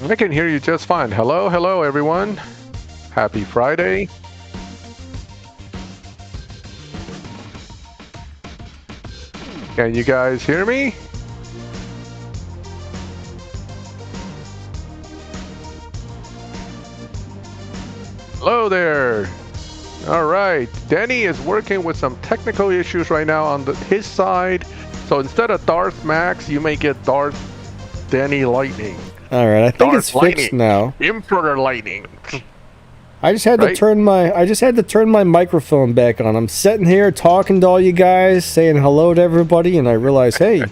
I can hear you just fine. Hello, hello, everyone. Happy Friday. Can you guys hear me? Hello there. All right. Danny is working with some technical issues right now on his side. So instead of Darth Max, you may get Darth Danny Lightning. All right, I think it's fixed now. Emperor Lightning. I just had to turn my microphone back on. I'm sitting here talking to all you guys, saying hello to everybody, and I realize, hey,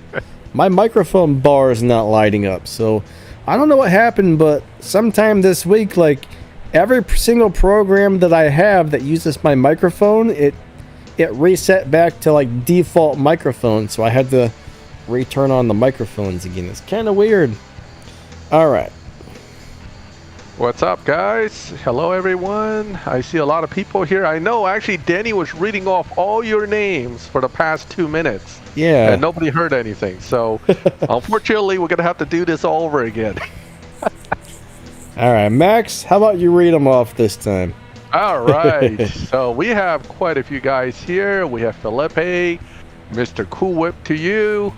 my microphone bar is not lighting up. So I don't know what happened, but sometime this week, like every single program that I have that uses my microphone, it reset back to like default microphone. So I had to return on the microphones again. It's kind of weird. All right. What's up, guys? Hello, everyone. I see a lot of people here. I know, actually, Danny was reading off all your names for the past 2 minutes. Yeah. And nobody heard anything. So, unfortunately, we're going to have to do this all over again. All right, Max, how about you read them off this time? All right. So, we have quite a few guys here. We have Felipe, Mr. Cool Whip to you.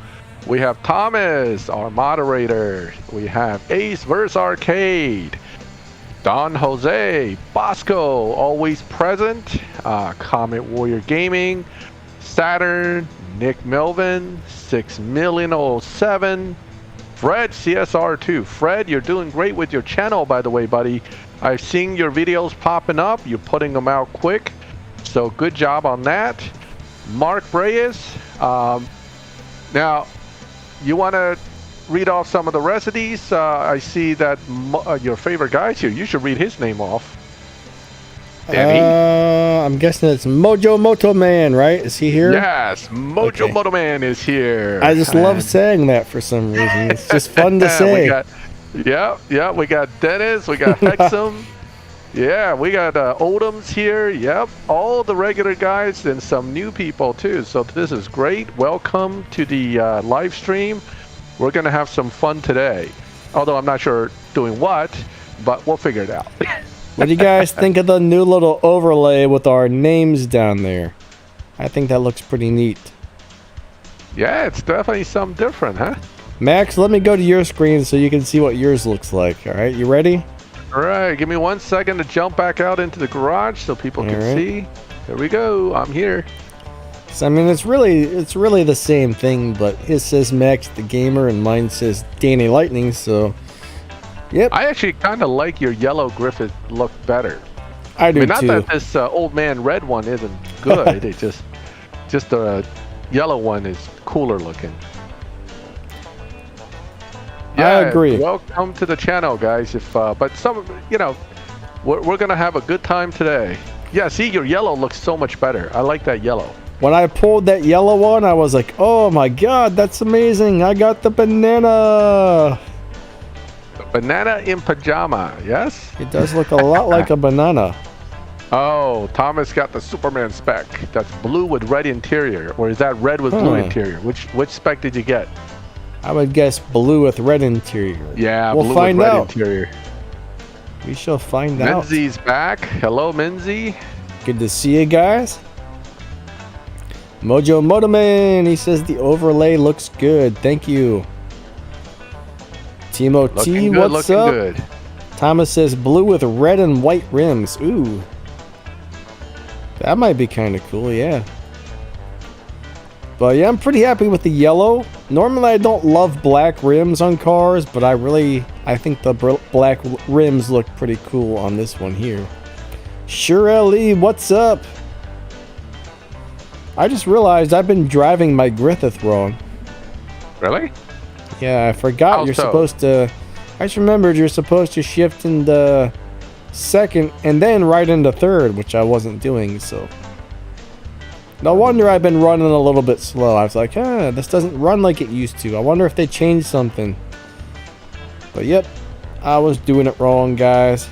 We have Thomas, our moderator. We have Ace vs. Arcade. Don Jose, Bosco, always present. Comet Warrior Gaming. Saturn, Nick Melvin, 6,000,007. Fred, CSR2. Fred, you're doing great with your channel, by the way, buddy. I've seen your videos popping up. You're putting them out quick. So good job on that. Mark Reyes. Now, you want to read off some of the rest of these? I see that your favorite guy's here. You should read his name off. Danny? I'm guessing it's Mojo Moto Man, right? Is he here? Yes, Mojo Moto Man is here. I just love saying that for some reason. It's just fun to say. We got Dennis, we got Hexum. Yeah, we got Odoms here. Yep, all the regular guys and some new people too. So this is great. Welcome to the live stream. We're going to have some fun today. Although I'm not sure doing what, but we'll figure it out. What do you guys think of the new little overlay with our names down there? I think that looks pretty neat. Yeah, it's definitely something different, huh? Max, let me go to your screen so you can see what yours looks like. All right, you ready? All right, give me 1 second to jump back out into the garage so people can see. There we go. I'm here. So, I mean, it's really the same thing, but his says Maxthegamer and mine says Danny Lightning. So, yep. I actually kind of like your yellow Griffith look better. I do not too. Not that this old man red one isn't good. It just the yellow one is cooler looking. Yeah, I agree. Welcome to the channel, guys. But some, we're gonna have a good time today. Yeah, see, your yellow looks so much better. I like that yellow. When I pulled that yellow one, I was like, oh my god, that's amazing. I got the banana. The banana in pajama, yes? It does look a lot like a banana. Oh, Thomas got the Superman spec. That's blue with red interior. Or is that red with blue interior? Which spec did you get? I would guess blue with red interior. Yeah, we'll blue find with red out. Interior. We shall find out. Menzies back. Hello, Menzie. Good to see you guys. Mojo Motoman, he says the overlay looks good. Thank you. Timo T, what's up? Good. Thomas says blue with red and white rims. Ooh. That might be kind of cool, yeah. But yeah, I'm pretty happy with the yellow. Normally I don't love black rims on cars, but I think the black rims look pretty cool on this one here. Shirley, what's up? I just realized I've been driving my Griffith wrong. Really? Yeah, I forgot supposed to... I just remembered you're supposed to shift into second and then right into third, which I wasn't doing, so... No wonder I've been running a little bit slow. I was like, this doesn't run like it used to. I wonder if they changed something. But yep, I was doing it wrong, guys.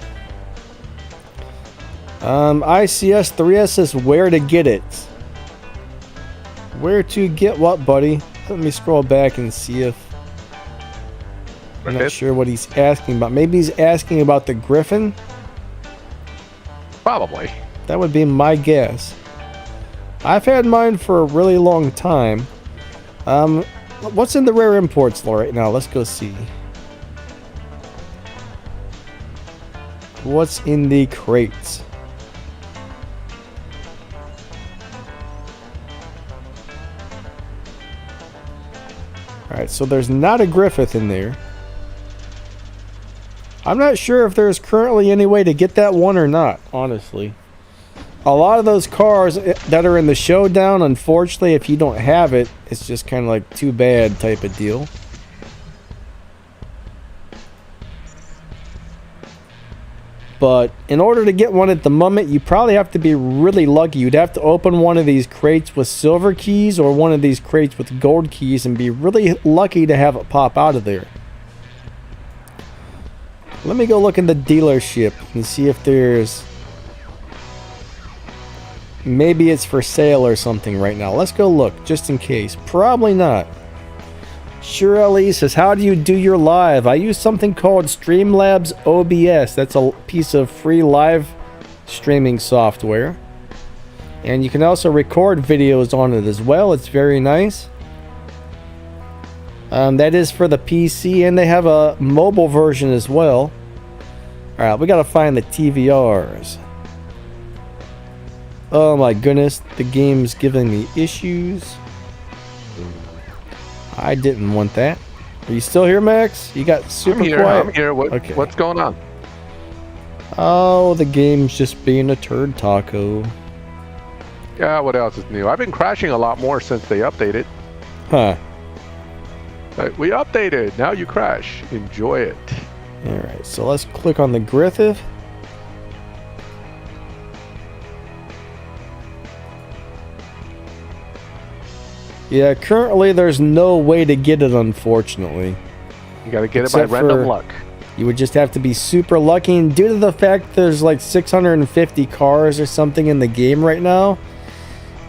ICS3S says where to get it. Where to get what, buddy? Let me scroll back and see if... I'm not sure what he's asking about. Maybe he's asking about the Griffin? Probably. That would be my guess. I've had mine for a really long time. What's in the rare imports right now? Let's go see. What's in the crates? Alright, so there's not a Griffith in there. I'm not sure if there's currently any way to get that one or not, honestly. A lot of those cars that are in the showdown, unfortunately, if you don't have it, it's just kind of like too bad type of deal. But in order to get one at the moment, you probably have to be really lucky. You'd have to open one of these crates with silver keys or one of these crates with gold keys and be really lucky to have it pop out of there. Let me go look in the dealership and see if there's... Maybe it's for sale or something right now. Let's go look, just in case. Probably not. Sure Ali says, how do you do your live? I use something called Streamlabs OBS. That's a piece of free live streaming software. And you can also record videos on it as well. It's very nice. That is for the PC, and they have a mobile version as well. Alright, we gotta find the TVRs. Oh my goodness, the game's giving me issues. I didn't want that. Are you still here, Max? You got super quiet. I'm here. What's going on? Oh, the game's just being a turd taco. Yeah, what else is new? I've been crashing a lot more since they updated. Huh. We updated. Now you crash. Enjoy it. Alright, so let's click on the Griffith. Yeah, currently there's no way to get it, unfortunately. You gotta get it by random luck. You would just have to be super lucky, and due to the fact there's like 650 cars or something in the game right now,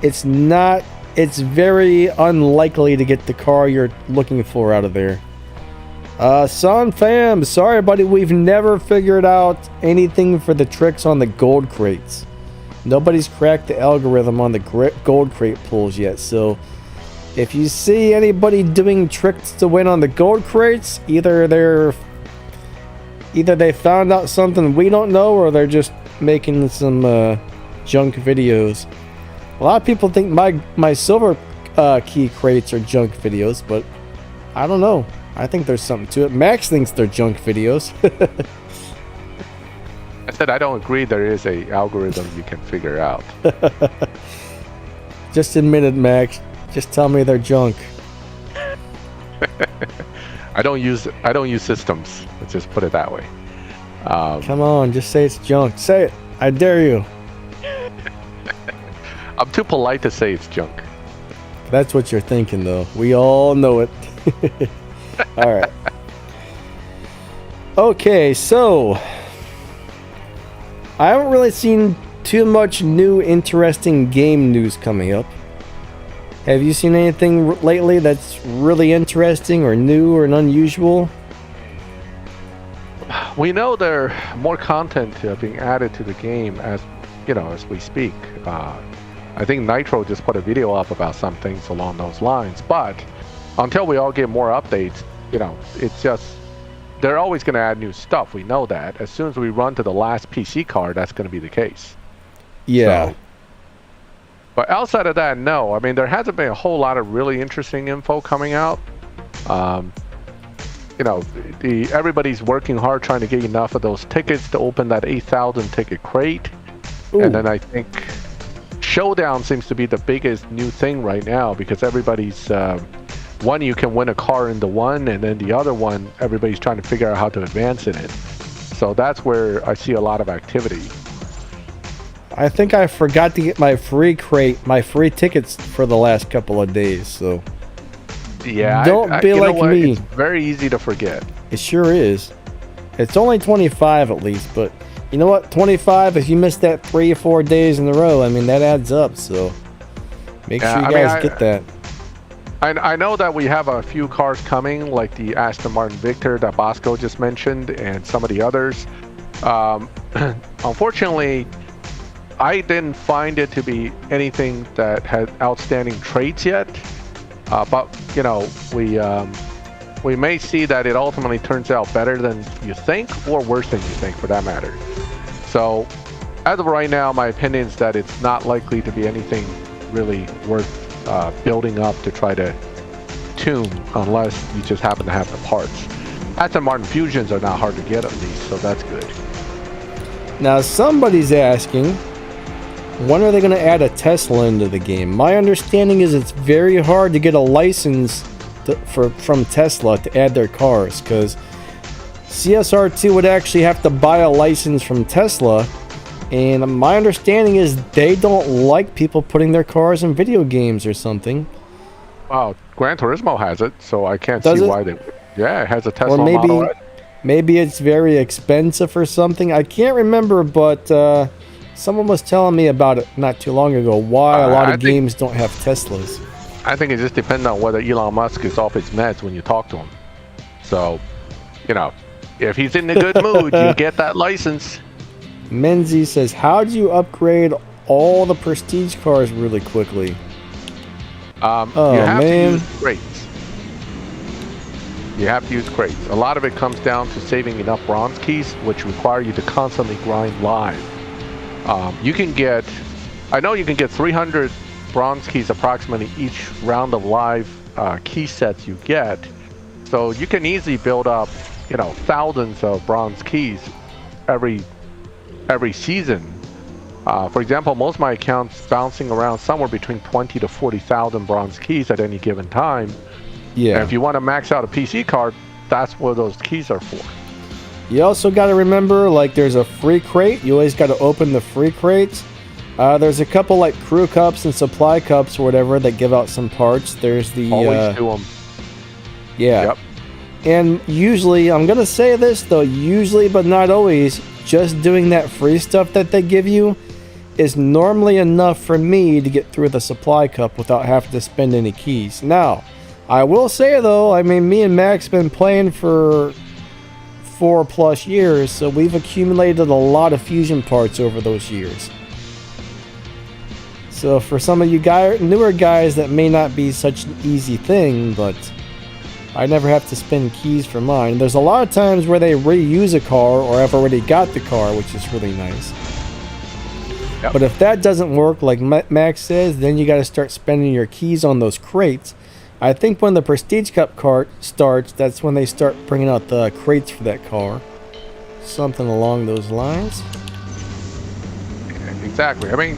it's very unlikely to get the car you're looking for out of there. Son Fam, sorry buddy, we've never figured out anything for the tricks on the gold crates. Nobody's cracked the algorithm on the gold crate pulls yet, so if you see anybody doing tricks to win on the gold crates, either they found out something we don't know, or they're just making some junk videos. A lot of people think my silver key crates are junk videos, but I don't know. I think there's something to it. Max thinks they're junk videos. I said I don't agree there is a algorithm you can figure out. Just admit it, Max. Just tell me they're junk. I don't use systems. Let's just put it that way. Come on, just say it's junk. Say it. I dare you. I'm too polite to say it's junk. That's what you're thinking, though. We all know it. All right. Okay, so I haven't really seen too much new interesting game news coming up. Have you seen anything lately that's really interesting or new or unusual? We know there more content being added to the game as we speak. I think Nitro just put a video up about some things along those lines, but until we all get more updates, it's just they're always going to add new stuff. We know that. As soon as we run to the last PC card, that's going to be the case. Yeah. So, but outside of that, no. I mean, there hasn't been a whole lot of really interesting info coming out. Everybody's working hard trying to get enough of those tickets to open that 8,000 ticket crate. Ooh. And then I think Showdown seems to be the biggest new thing right now, because everybody's one, you can win a car in the one, and then the other one, everybody's trying to figure out how to advance in it. So that's where I see a lot of activity. I think I forgot to get my free tickets for the last couple of days, so yeah, don't be like me. It's very easy to forget. It sure is. It's only 25 at least, but you know what? 25, if you miss that 3 or 4 days in a row, I mean, that adds up, so make sure you guys get that. I know that we have a few cars coming, like the Aston Martin Victor that Bosco just mentioned, and some of the others. Unfortunately, I didn't find it to be anything that had outstanding traits yet. But you know, we may see that it ultimately turns out better than you think, or worse than you think, for that matter. So, as of right now, my opinion is that it's not likely to be anything really worth building up to try to tune, unless you just happen to have the parts. Aston Martin Fusions are not hard to get at least, so that's good. Now, somebody's asking, when are they going to add a Tesla into the game? My understanding is it's very hard to get a license from Tesla to add their cars, because CSR2 would actually have to buy a license from Tesla, and my understanding is they don't like people putting their cars in video games or something. Wow, Gran Turismo has it, so I can't see why they... Yeah, it has a Tesla model. Maybe it's very expensive or something. I can't remember, but someone was telling me about it not too long ago, why a lot of games don't have Teslas. I think it just depends on whether Elon Musk is off his meds when you talk to him. So, you know, if he's in a good mood, you get that license. Menzie says, how do you upgrade all the prestige cars really quickly? You have to use crates. You have to use crates. A lot of it comes down to saving enough bronze keys, which require you to constantly grind live. You can get, I know you can get 300 bronze keys approximately each round of live key sets you get. So you can easily build up, you know, thousands of bronze keys every season. For example, most of my accounts bouncing around somewhere between 20 to 40,000 bronze keys at any given time. Yeah. And if you want to max out a PC card, that's what those keys are for. You also got to remember, like, there's a free crate. You always got to open the free crates. There's a couple like crew cups and supply cups or whatever that give out some parts. There's the always do them. Yeah. Yep. And usually, I'm gonna say this though, usually but not always, just doing that free stuff that they give you is normally enough for me to get through the supply cup without having to spend any keys. Now, I will say though, I mean, me and Max been playing for 4+ years, so we've accumulated a lot of fusion parts over those years. So for some of you newer guys, that may not be such an easy thing, but I never have to spend keys for mine. There's a lot of times where they reuse a car, or I've already got the car, which is really nice. Yep. But if that doesn't work, like Max says, then you got to start spending your keys on those crates. I think when the Prestige Cup cart starts, that's when they start bringing out the crates for that car. Something along those lines. Exactly. I mean,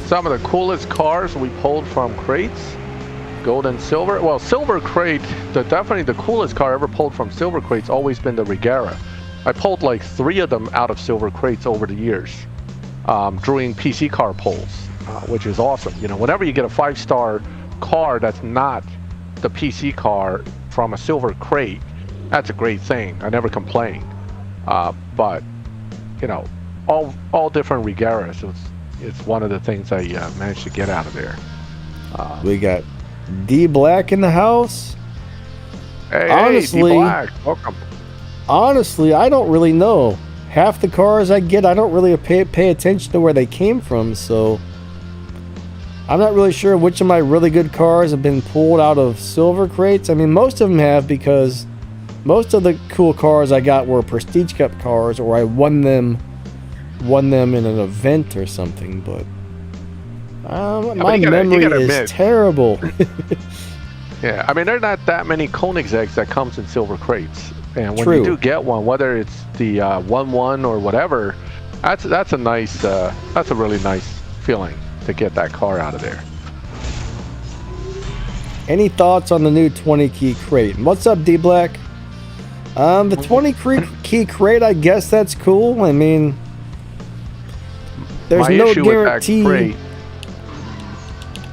some of the coolest cars we pulled from crates, gold and silver. Well, silver crate, definitely the coolest car ever pulled from silver crates always been the Regera. I pulled like 3 of them out of silver crates over the years, during PC car pulls, which is awesome. You know, whenever you get a 5-star car that's not the PC car from a silver crate, that's a great thing. I never complain. But you know, all different Regeras. So it's one of the things I managed to get out of there. We got D Black in the house. Hey, honestly, D Black, welcome. Honestly, I don't really know. Half the cars I get, I don't really pay attention to where they came from, so I'm not really sure which of my really good cars have been pulled out of silver crates. I mean, most of them have, because most of the cool cars I got were Prestige Cup cars, or I won them in an event or something, but my memory is terrible. Yeah, I mean, there are not that many Koenigseggs that comes in silver crates, and when you do get one, whether it's the 1-1 or whatever, that's a nice, that's a really nice feeling to get that car out of there. Any thoughts on the new 20 key crate? What's up, D Black? The 20 key crate, I guess that's cool. I mean, there's no guarantee.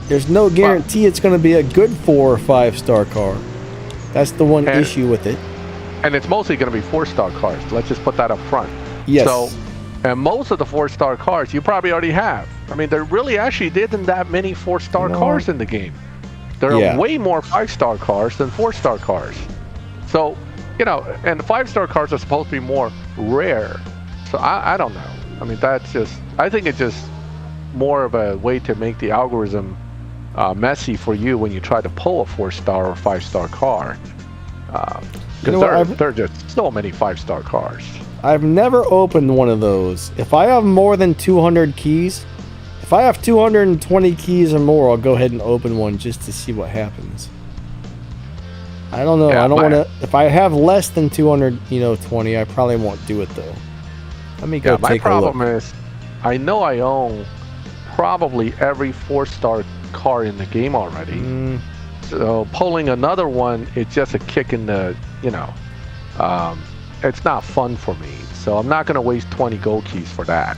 There's no guarantee it's going to be a good 4 or 5-star car. That's the one issue with it. And it's mostly going to be 4-star cars. Let's just put that up front. Yes. So, and most of the 4-star cars you probably already have. I mean, there really actually isn't that many 4-star cars in the game. There are way more 5-star cars than 4-star cars. So, you know, and 5-star cars are supposed to be more rare. So I don't know. I mean, I think it's just more of a way to make the algorithm messy for you when you try to pull a 4-star or 5-star car. Because there are just so many 5-star cars. I've never opened one of those. If I have more than 200 keys, if I have 220 keys or more, I'll go ahead and open one just to see what happens. I don't know. I don't want to. If I have less than 220, I probably won't do it though. Let me go take a look. My problem is, I know I own probably every 4-star car in the game already. So pulling another one, it's just a kick in the, it's not fun for me. So I'm not going to waste 20 gold keys for that.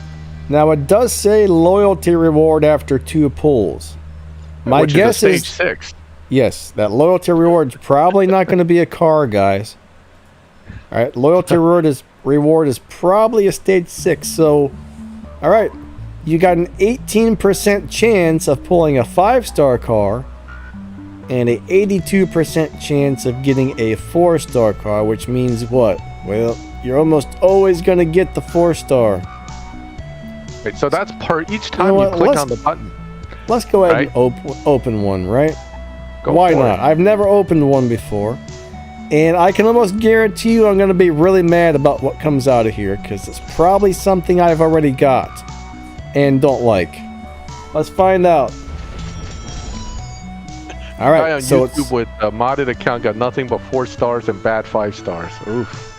Now it does say loyalty reward after 2 pulls. My guess is stage 6. Yes, that loyalty reward is probably not going to be a car, guys. All right, loyalty reward is probably a stage 6. So, all right, you got an 18% chance of pulling a 5-star car and an 82% chance of getting a 4-star car, which means what? Well, you're almost always going to get the 4-star. Wait, so that's per each time you click on the button. Let's go ahead and open one, right? Why not? I've never opened one before. And I can almost guarantee you I'm going to be really mad about what comes out of here, because it's probably something I've already got and don't like. Let's find out. All right, guy on YouTube with a modded account got nothing but 4 stars and bad 5 stars. Oof.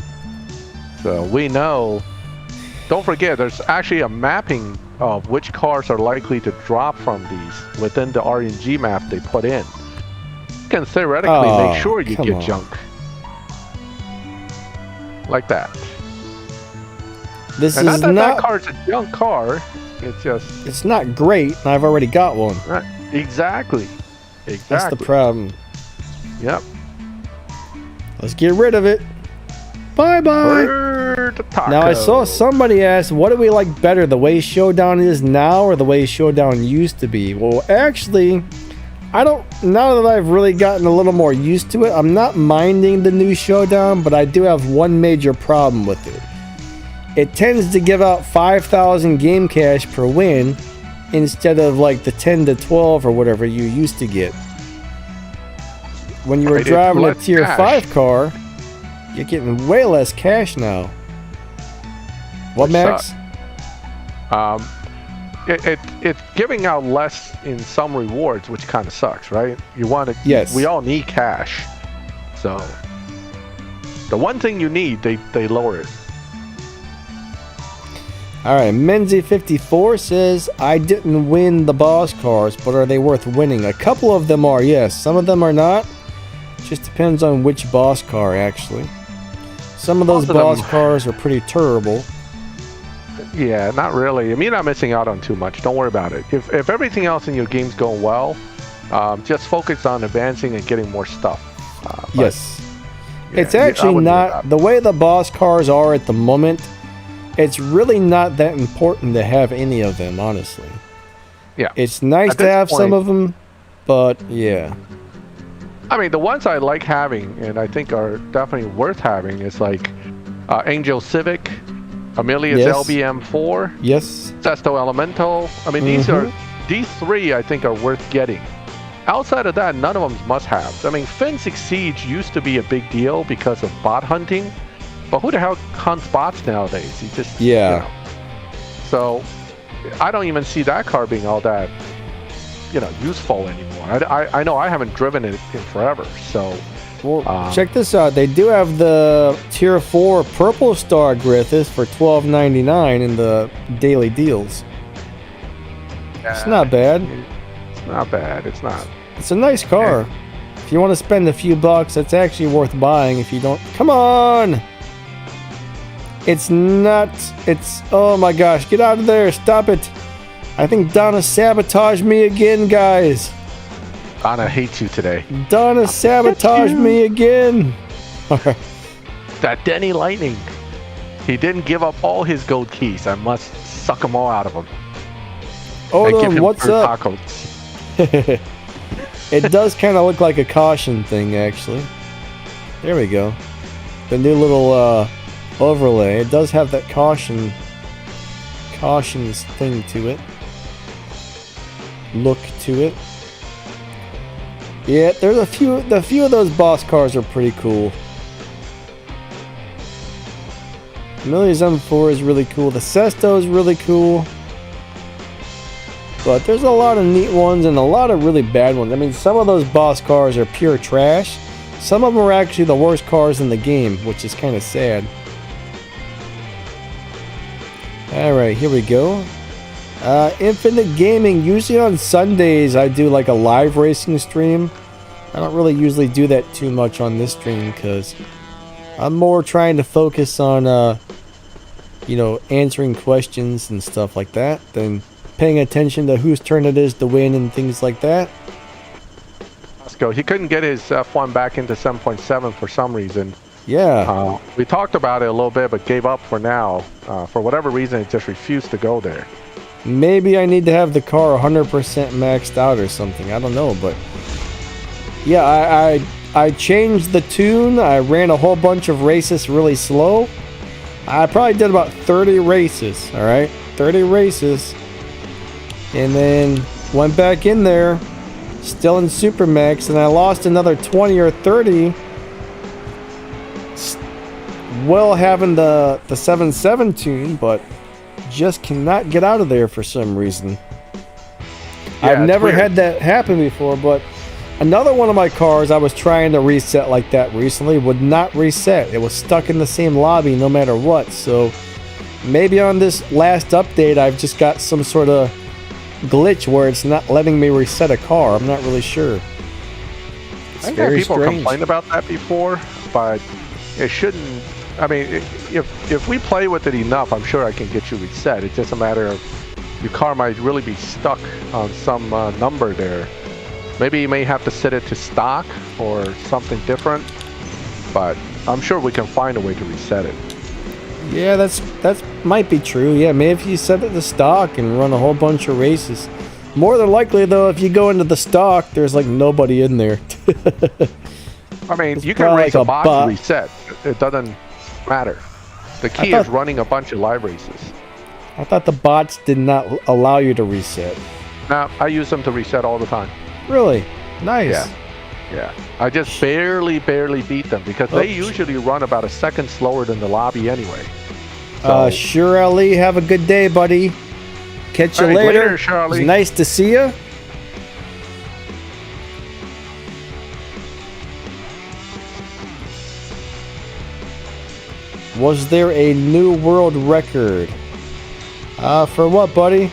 So we know. Don't forget, there's actually a mapping of which cars are likely to drop from these within the RNG map they put in. You can theoretically make sure you get junk. Like that. This and is not that car's a junk car. It's just... It's not great, and I've already got one. Right. Exactly. That's the problem. Yep. Let's get rid of it. Bye-bye. Now, I saw somebody ask, what do we like better, the way Showdown is now or the way Showdown used to be? Well, actually, now that I've really gotten a little more used to it, I'm not minding the new Showdown, but I do have one major problem with it. It tends to give out 5,000 game cash per win instead of like the 10 to 12 or whatever you used to get. When you were driving a tier 5 car, you're getting way less cash now. What, Max? It's giving out less in some rewards, which kind of sucks, right? You want to. Yes. We all need cash, so the one thing you need, they lower it. All right, Menzi54 says, I didn't win the boss cars, but are they worth winning? A couple of them are, yes. Some of them are not. Just depends on which boss car, actually. Some of those boss cars are pretty terrible. Yeah, not really. I mean, you're not missing out on too much. Don't worry about it. If everything else in your game's going well, just focus on advancing and getting more stuff. Yes. Yeah, it's actually not... The way the boss cars are at the moment, it's really not that important to have any of them, honestly. Yeah. It's nice to have some of them, but yeah. I mean, the ones I like having, and I think are definitely worth having, is like Angel Civic, Amelia's LBM4, Sesto Elemental. I mean, these 3 I think are worth getting. Outside of that, none of them must-haves. I mean, Finn6 Siege used to be a big deal because of bot hunting, but who the hell hunts bots nowadays? You just So I don't even see that car being all that useful anymore. I know I haven't driven it in forever. So well, check this out. They do have the tier 4 purple star Griffith for $12.99 in the daily deals. It's not bad. It's not bad. It's not. It's a nice car. If you want to spend a few bucks, it's actually worth buying. If you don't, come on. It's not. It's, oh my gosh, get out of there. Stop it. I think Donna sabotaged me again, guys. Donna hates you today. Donna sabotaged me again. That Denny Lightning. He didn't give up all his gold keys. I must suck them all out of him. Oh no, what's up? It does kind of look like a caution thing, actually. There we go. The new little overlay. It does have that cautions thing to it. Look to it. Yeah, there's a few of those boss cars are pretty cool. Millie's M4 is really cool. The Sesto is really cool. But there's a lot of neat ones and a lot of really bad ones. I mean, some of those boss cars are pure trash. Some of them are actually the worst cars in the game, which is kind of sad. Alright, here we go. Infinite Gaming. Usually on Sundays I do like a live racing stream. I don't really usually do that too much on this stream because I'm more trying to focus on, you know, answering questions and stuff like that than paying attention to whose turn it is to win and things like that. Let's go. He couldn't get his F1 back into 7.7 for some reason. Yeah. We talked about it a little bit, but gave up for now. For whatever reason, it just refused to go there. Maybe I need to have the car 100% maxed out or something. I don't know, but yeah, I changed the tune. I ran a whole bunch of races really slow. I probably did about 30 races, all right? 30 races. And then went back in there, still in Supermax, and I lost another 20 or 30 while having the 7.7 tune, but just cannot get out of there for some reason. Yeah, I've never weird. had that happen before, but another one of my cars I was trying to reset like that recently would not reset. It was stuck in the same lobby no matter what. So maybe on this last update I've just got some sort of glitch where it's not letting me reset a car. I'm not really sure. It's I've had very people strange. complain about that before, but it shouldn't. I mean, if we play with it enough, I'm sure I can get you reset. It's just a matter of your car might really be stuck on some number there. Maybe you may have to set it to stock or something different, but I'm sure we can find a way to reset it. Yeah, that's might be true. Yeah, maybe if you set it to stock and run a whole bunch of races. More than likely, though, if you go into the stock, there's like nobody in there. I mean, It's you can probably race like a a bot bot. to reset. It doesn't matter. The key is running a bunch of live races. I thought the bots did not allow you to reset. Now, I use them to reset all the time. Really? Nice. Yeah. Yeah. I just barely beat them because they usually run about a second slower than the lobby anyway. So, Sure, Ali. Have a good day, buddy. Catch you All right, later. later, Charlie. It's nice to see you. Was there a new world record? For what, buddy?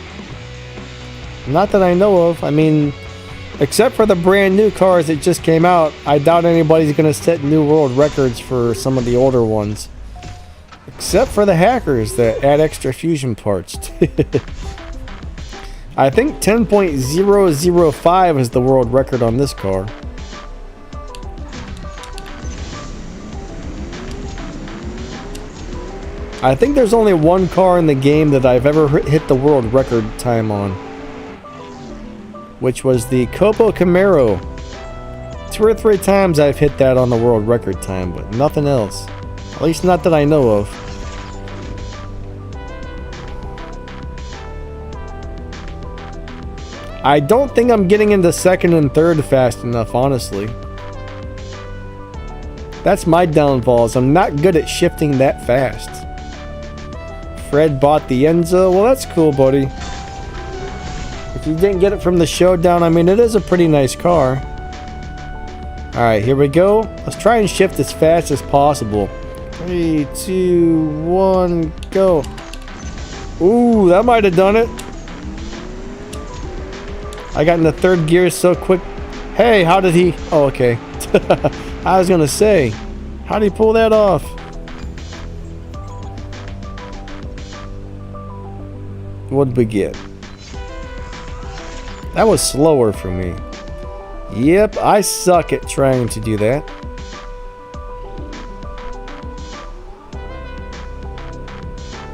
Not that I know of. I mean, except for the brand new cars that just came out, I doubt anybody's going to set new world records for some of the older ones. Except for the hackers that add extra fusion parts. I think 10.005 is the world record on this car. I think there's only one car in the game that I've ever hit the world record time on, which was the Copo Camaro. 2 or 3 times I've hit that on the world record time, but nothing else. At least not that I know of. I don't think I'm getting into second and third fast enough, honestly. That's my downfall, is I'm not good at shifting that fast. Fred bought the Enzo. Well, that's cool, buddy. If you didn't get it from the showdown, I mean, it is a pretty nice car. Alright, here we go. Let's try and shift as fast as possible. 3, 2, 1, go. Ooh, that might have done it. I got in the third gear so quick. Hey, how did he... Oh, okay. I was gonna say, how did he pull that off? What'd we get? That was slower for me. Yep, I suck at trying to do that.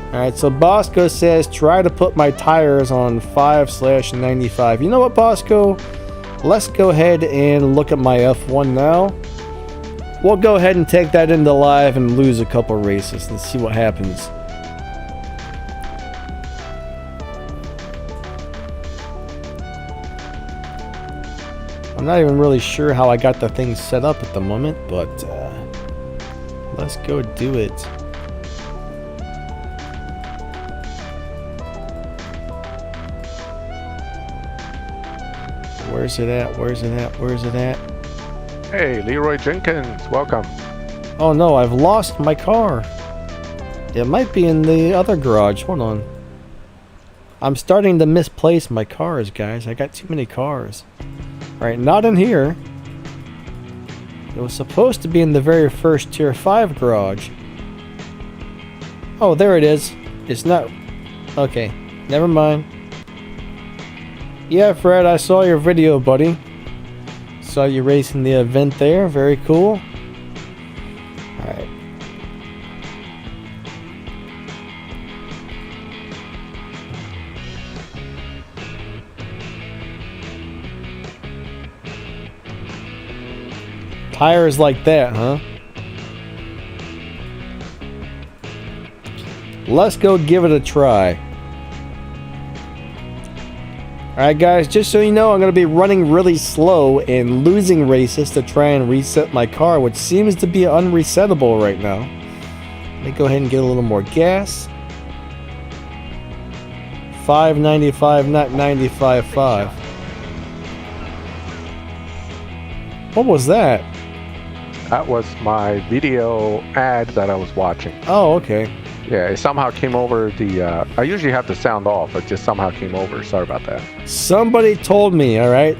Alright, so Bosco says try to put my tires on 5/95. You know what, Bosco? let's go ahead and look at my F1 now. We'll go ahead and take that into live and lose a couple races and see what happens. I'm not even really sure how I got the thing set up at the moment, but let's go do it. Where's it at? Where's it at? Where's it at? Hey, Leroy Jenkins, welcome. Oh no, I've lost my car. It might be in the other garage. Hold on. I'm starting to misplace my cars, guys. I got too many cars. Alright, not in here. It was supposed to be in the very first Tier 5 garage. Oh, there it is. It's not... Okay, never mind. Yeah, Fred, I saw your video, buddy. Saw you racing the event there. Very cool. Alright. Tires like that, huh? Let's go give it a try. Alright guys, just so you know, I'm going to be running really slow and losing races to try and reset my car, which seems to be unresettable right now. Let me go ahead and get a little more gas. 595, not 95.5. What was that? That was my video ad that I was watching. Oh, okay. Yeah, it somehow came over the... I usually have the sound off, it just somehow came over. Sorry about that. Somebody told me, alright?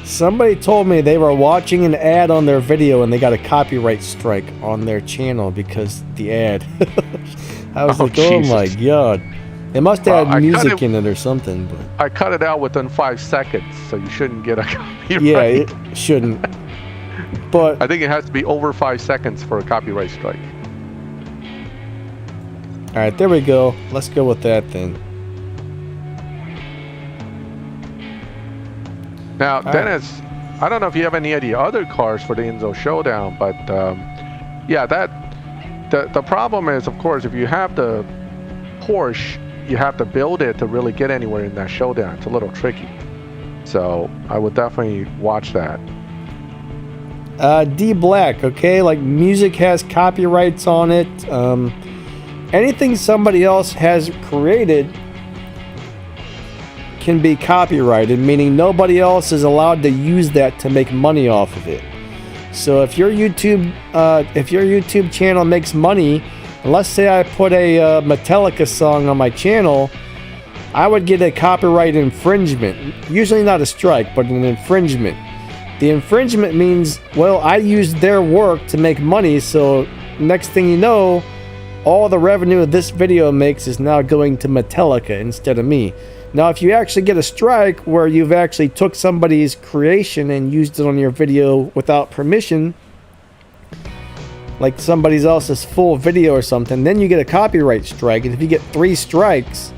Somebody told me they were watching an ad on their video and they got a copyright strike on their channel because the ad. I was like, Jesus. Oh my god. They must have had music in it or something. But I cut it out within 5 seconds, so you shouldn't get a copyright. yeah, it shouldn't. But I think it has to be over 5 seconds for a copyright strike. alright, there we go. Let's go with that then. Now, Dennis, I don't know if you have any of the other cars for the Enzo Showdown, but yeah, the problem is, of course, if you have the Porsche, you have to build it to really get anywhere in that showdown. It's a little tricky. So I would definitely watch that. D Black, okay? Like, music has copyrights on it. Anything somebody else has created can be copyrighted, meaning nobody else is allowed to use that to make money off of it. So if your YouTube channel makes money, and let's say I put a Metallica song on my channel, I would get a copyright infringement. Usually not a strike, but an infringement. The infringement means, well, I used their work to make money, so next thing you know, all the revenue this video makes is now going to Metallica instead of me. Now, if you actually get a strike where you've actually took somebody's creation and used it on your video without permission, like somebody else's full video or something, then you get a copyright strike. And if you get 3 strikes,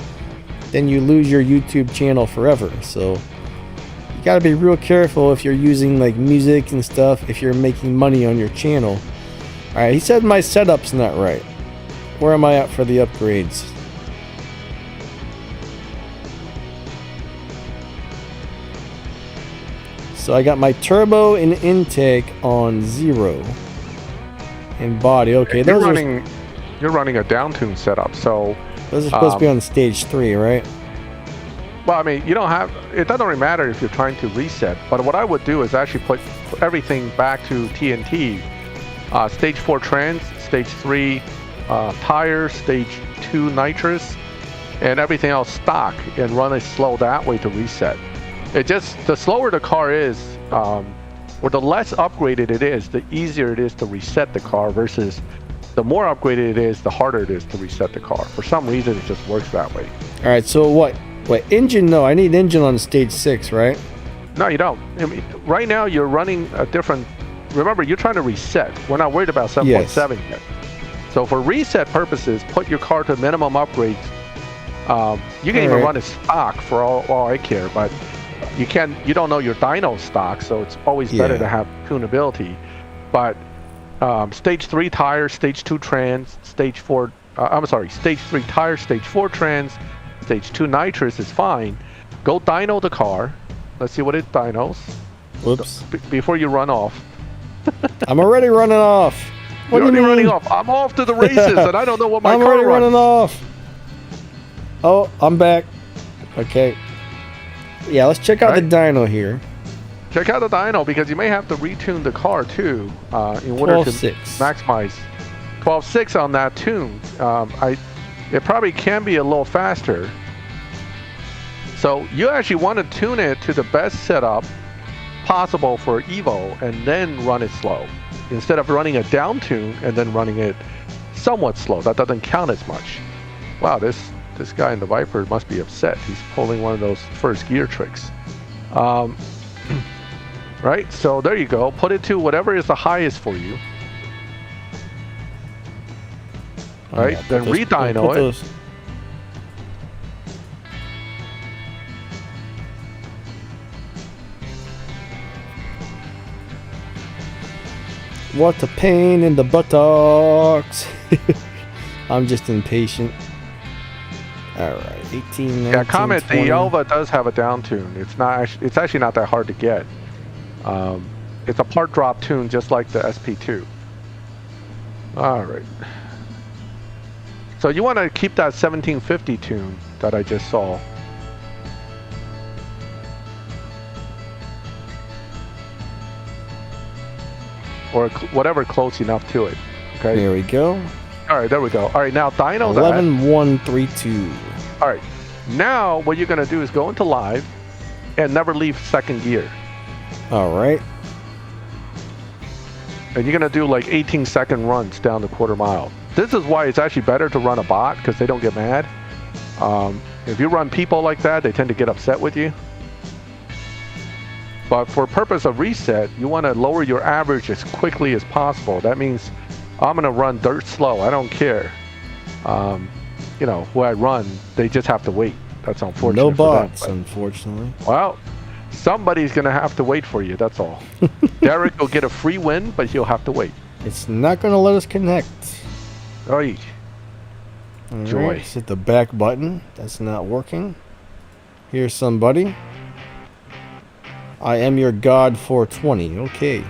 then you lose your YouTube channel forever. So you gotta be real careful if you're using like music and stuff, if you're making money on your channel. Alright, he said my setup's not right. Where am I at for the upgrades? So I got my turbo and intake on 0. And body, okay. You're running a down tune setup, so those are supposed to be on stage 3, right? Well, I mean, you don't have, it doesn't really matter if you're trying to reset, but what I would do is actually put everything back to TNT. Stage 4 trans, stage 3 tires, stage 2 nitrous, and everything else stock, and run it slow that way to reset. It just, the slower the car is, or the less upgraded it is, the easier it is to reset the car, versus the more upgraded it is, the harder it is to reset the car. For some reason, it just works that way. All right, so what engine? No, I need engine on stage 6, right? No, you don't. I mean, right now, you're running a different, remember, you're trying to reset. We're not worried about 7.7 yet. So for reset purposes, put your car to minimum upgrades. You can even run it stock for all I care, but you don't know your dyno stock, so it's always better to have tunability. But stage 3 tires, stage 2 trans, stage 4 stage 3 tires, stage 4 trans, stage 2 nitrous is fine. Go dyno the car. Let's see what it dynos. Whoops. Before you run off. I'm already running off. What You're do you already mean? running off. I'm off to the races and I don't know what my I'm car already runs. running off. Oh, I'm back. Okay. Yeah, let's check out the dyno here. Check out the dyno because you may have to retune the car too in order to maximize 12.6 on that tune. It probably can be a little faster. So you actually want to tune it to the best setup possible for Evo and then run it slow. Instead of running a down tune and then running it somewhat slow. That doesn't count as much. Wow, this guy in the Viper must be upset. He's pulling one of those first gear tricks. Right, so there you go. Put it to whatever is the highest for you. Right, then re-dyno it. What a pain in the buttocks. I'm just impatient. Alright, 18, 19, yeah, comment 20. the Elva does have a down tune. It's actually not that hard to get. It's a part drop tune just like the SP2. Alright. So you want to keep that 1750 tune that I just saw. Or whatever close enough to it. Okay. There we go. Alright, there we go. Alright, now dyno 11-1-3-2. Alright. Now what you're gonna do is go into live and never leave second gear. Alright. And you're gonna do like 18-second runs down the quarter mile. This is why it's actually better to run a bot because they don't get mad. If you run people like that, they tend to get upset with you. But for purpose of reset, you want to lower your average as quickly as possible. That means I'm going to run dirt slow. I don't care. You know, where I run, they just have to wait. That's unfortunate. No bots, for them, unfortunately. Well, somebody's going to have to wait for you. That's all. Derek will get a free win, but he'll have to wait. It's not going to let us connect. Right. Joy. Right, hit the back button. That's not working. Here's somebody. I am your god 420. Okay.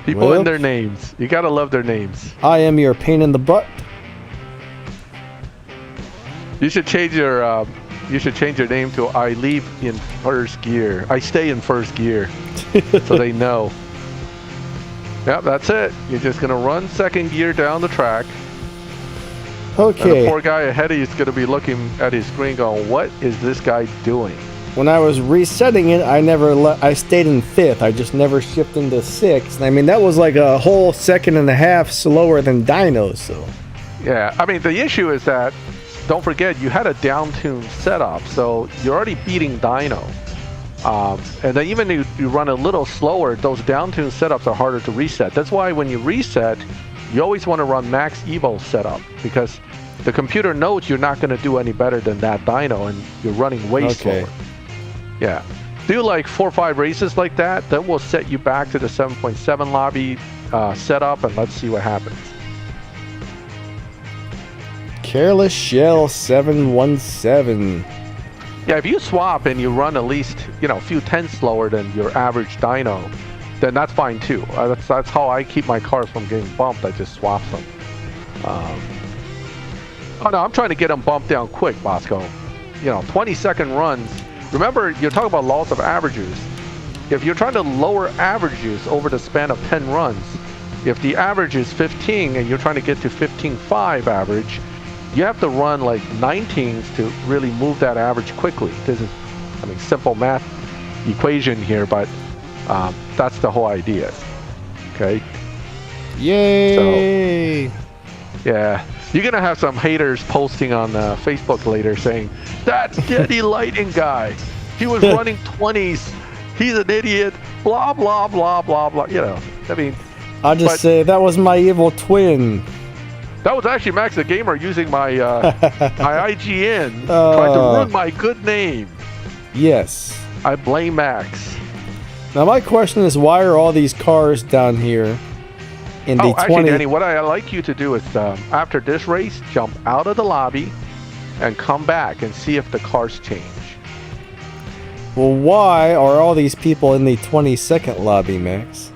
People and their names. You gotta love their names. I am your pain in the butt. You should change your name to I leave in first gear. I stay in first gear. So they know. Yep, that's it. You're just gonna run second gear down the track. Okay. And the poor guy ahead of you is going to be looking at his screen going, what is this guy doing? When I was resetting it, I stayed in 5th. I just never shifted into 6th. I mean, that was like a whole second and a half slower than dyno, so. Yeah, I mean, the issue is that, don't forget, you had a down-tuned setup, so you're already beating dyno. And then even if you run a little slower, those down-tuned setups are harder to reset. That's why when you reset, you always want to run max Evo setup because the computer knows you're not going to do any better than that dyno and you're running way slower. Yeah. Do like 4 or 5 races like that, then we'll set you back to the 7.7 lobby setup and let's see what happens. Careless Shell 717. Yeah, if you swap and you run at least, a few tenths slower than your average dyno, then that's fine too. That's how I keep my cars from getting bumped. I just swap them. Oh no, I'm trying to get them bumped down quick, Bosco. 20-second runs. Remember, you're talking about laws of averages. If you're trying to lower averages over the span of 10 runs, if the average is 15 and you're trying to get to 15.5 average, you have to run like 19s to really move that average quickly. This is, simple math equation here, but that's the whole idea. Okay. Yay! So, yeah, you're gonna have some haters posting on Facebook later saying that Getty Lighting guy, he was running 20s. He's an idiot. Blah blah blah blah blah. I'll just say that was my evil twin. That was actually Maxthegamer using my my IGN, trying to ruin my good name. Yes. I blame Max. Now my question is, why are all these cars down here in the 20... Actually, Danny, what I like you to do is, after this race, jump out of the lobby and come back and see if the cars change. Well, why are all these people in the 22nd lobby, Max?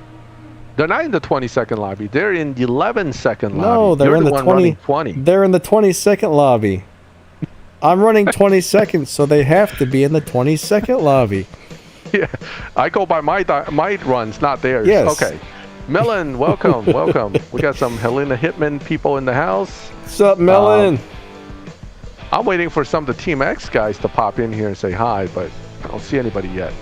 They're not in the 22nd lobby. They're in the 11-second lobby. No, they're in the 20. They're in the 22nd lobby. I'm running 22nd, so they have to be in the 22nd lobby. Yeah, I go by my runs, not theirs. Yes. Okay. Melon, welcome, welcome. We got some Helena Hitman people in the house. What's up, Melon? I'm waiting for some of the Team X guys to pop in here and say hi, but I don't see anybody yet.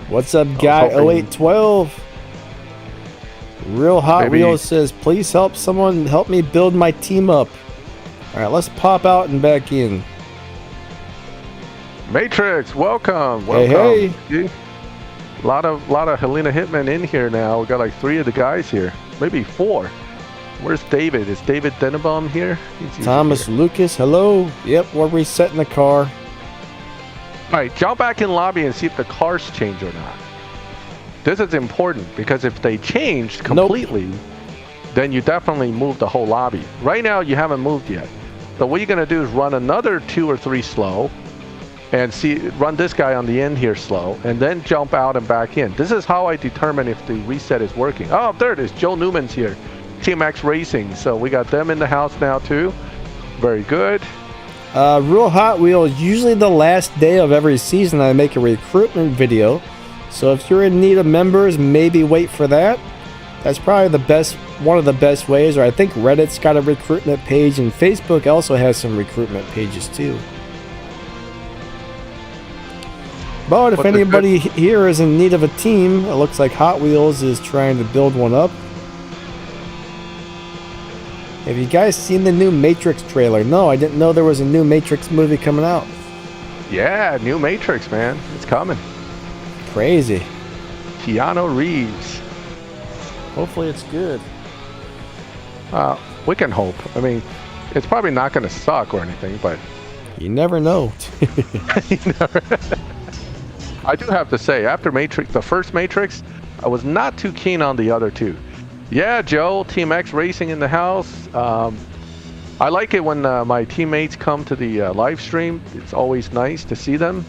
What's up, guy 0812? Real Hot Wheels says, please help me build my team up. All right, let's pop out and back in. Matrix, welcome, welcome. Hey, hey. A lot of Helena Hitman in here now. We got like 3 of the guys here, maybe 4. Where's David? Is David Denenbaum here? Thomas Lucas, hello. Yep, we're resetting the car. All right, jump back in lobby and see if the cars change or not. This is important because if they changed completely, then you definitely move the whole lobby. Right now, you haven't moved yet. So what you're going to do is run another 2 or 3 slow and run this guy on the end here slow and then jump out and back in. This is how I determine if the reset is working. Oh, there it is. Joe Newman's here. Team X Racing. So we got them in the house now too. Very good. Real Hot Wheels, usually the last day of every season I make a recruitment video. So if you're in need of members, maybe wait for that. That's probably one of the best ways. Or I think Reddit's got a recruitment page and Facebook also has some recruitment pages too. But if anybody here is in need of a team, it looks like Hot Wheels is trying to build one up. Have you guys seen the new Matrix trailer? No, I didn't know there was a new Matrix movie coming out. Yeah, new Matrix, man. It's coming. Crazy. Keanu Reeves. Hopefully it's good. We can hope. I mean, it's probably not going to suck or anything, but... You never know. I do have to say, after Matrix, the first Matrix, I was not too keen on the other 2. Yeah, Joe, Team X Racing in the house. I like it when my teammates come to the live stream. It's always nice to see them.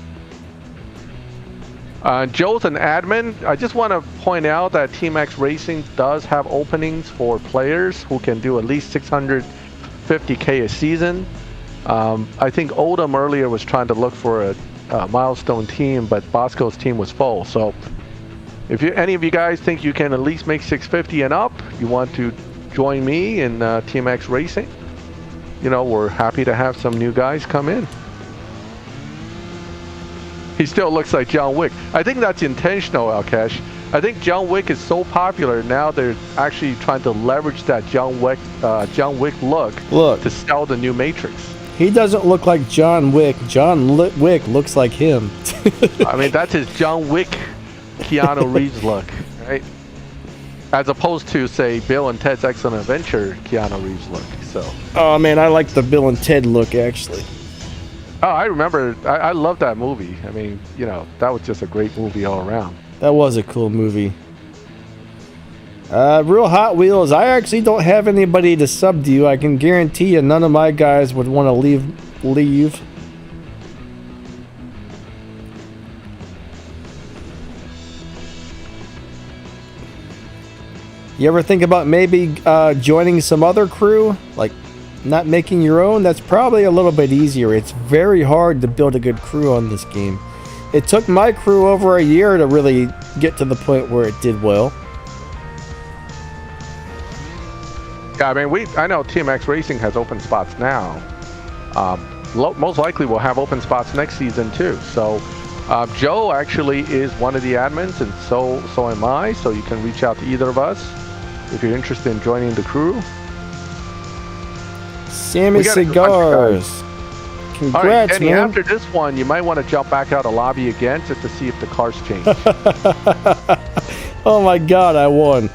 Joe's an admin. I just want to point out that Team X Racing does have openings for players who can do at least 650K a season. I think Odom earlier was trying to look for a milestone team, but Bosco's team was full. So if any of you guys think you can at least make 650 and up, you want to join me in Team X Racing, you know, we're happy to have some new guys come in. He still looks like John Wick. I think that's intentional, Alkesh. I think John Wick is so popular now they're actually trying to leverage that John Wick look to sell the new Matrix. He doesn't look like John Wick. John Wick looks like him. I mean, that's his John Wick Keanu Reeves look, right? As opposed to, say, Bill and Ted's Excellent Adventure Keanu Reeves look. So. Oh man, I like the Bill and Ted look actually. Oh, I remember. I love that movie. I mean, you know, that was just a great movie all around. That was a cool movie. Real Hot Wheels, I actually don't have anybody to sub to you. I can guarantee you none of my guys would want to leave. You ever think about maybe joining some other crew? Like not making your own? That's probably a little bit easier. It's very hard to build a good crew on this game. It took my crew over a year to really get to the point where it did well. Yeah, I mean, I know Team X Racing has open spots now. Most likely we'll have open spots next season too. So Joe actually is one of the admins, and so am I. So you can reach out to either of us if you're interested in joining the crew. Sammy Cigars. Congrats, all right, Eddie, man. after this one, you might want to jump back out of lobby again just to see if the cars change. Oh my God, I won.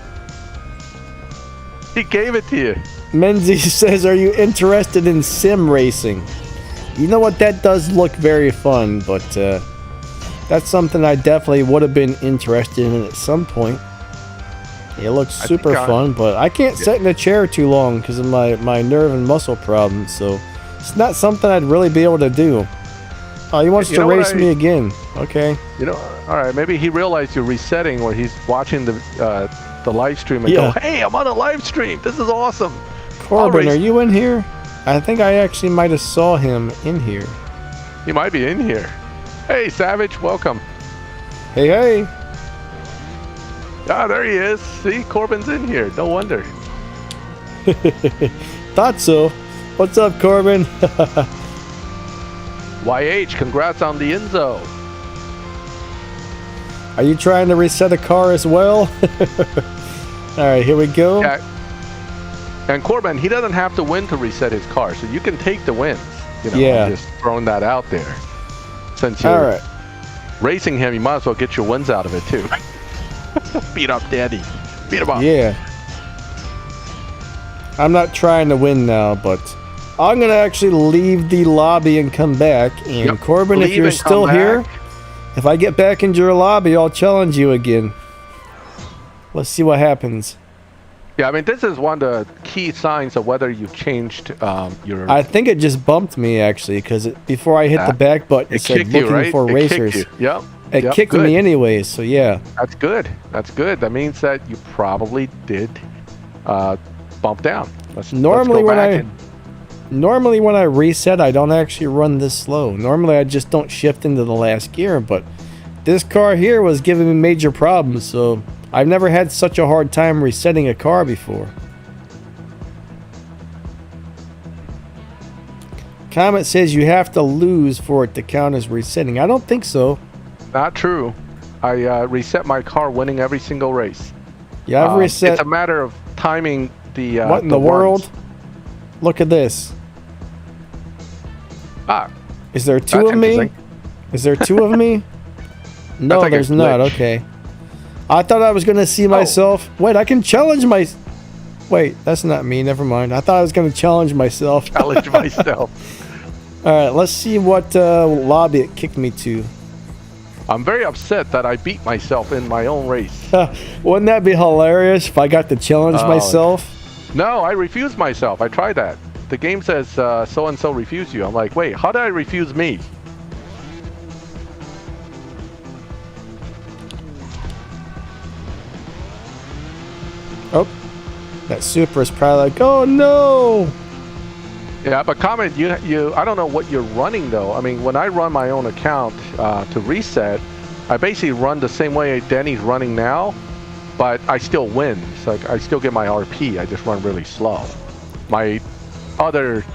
He gave it to you. Menzies says, "Are you interested in sim racing?" You know what? That does look very fun, but that's something I definitely would have been interested in at some point. It looks super fun, but I can't sit in a chair too long because of my nerve and muscle problems, so it's not something I'd really be able to do. Oh, he wants to race me again. Okay. You know, all right, maybe he realized you're resetting or he's watching the live stream and go, "Hey, I'm on a live stream. This is awesome." Corbin, are you in here? I think I actually might have saw him in here. He might be in here. Hey, Savage, welcome. Hey, hey. Ah, there he is. See, Corbin's in here. No wonder. Thought so. What's up, Corbin? YH, congrats on the Enzo. Are you trying to reset a car as well? All right, here we go. Yeah. And Corbin, he doesn't have to win to reset his car, so you can take the wins. You know, I'm just throwing that out there. Since you're racing him, you might as well get your wins out of it too. Beat up Daddy. Beat him up. Yeah. I'm not trying to win now, but I'm going to actually leave the lobby and come back. And Corbin, if you're still here, if I get back into your lobby, I'll challenge you again. Let's see what happens. Yeah, I mean, this is one of the key signs of whether you've changed your... I think it just bumped me, actually, because before I hit the back button, it said looking for racers. Yep. It kicked me anyways, so yeah. That's good. That's good. That means that you probably did bump down. Normally when I reset, I don't actually run this slow. Normally I just don't shift into the last gear, but this car here was giving me major problems, so I've never had such a hard time resetting a car before. Comment says you have to lose for it to count as resetting. I don't think so. Not true. I reset my car winning every single race. Yeah, I've reset. It's a matter of timing the what in the world? Look at this. Is there two of me? Is there two of me? No, there's not. Okay. I thought I was going to see myself. Wait, I can challenge my... Wait, that's not me. Never mind. I thought I was going to challenge myself. Challenge myself. All right, let's see what lobby it kicked me to. I'm very upset that I beat myself in my own race. Wouldn't that be hilarious if I got to challenge myself? No, I refused myself. I tried that. The game says so-and-so refused you. I'm like, wait, how did I refuse me? Oh, that super is probably like, oh no! Yeah, but comment, you I don't know what you're running though. I mean, when I run my own account to reset, I basically run the same way Danny's running now, but I still win. So I still get my RP. I just run really slow. My other,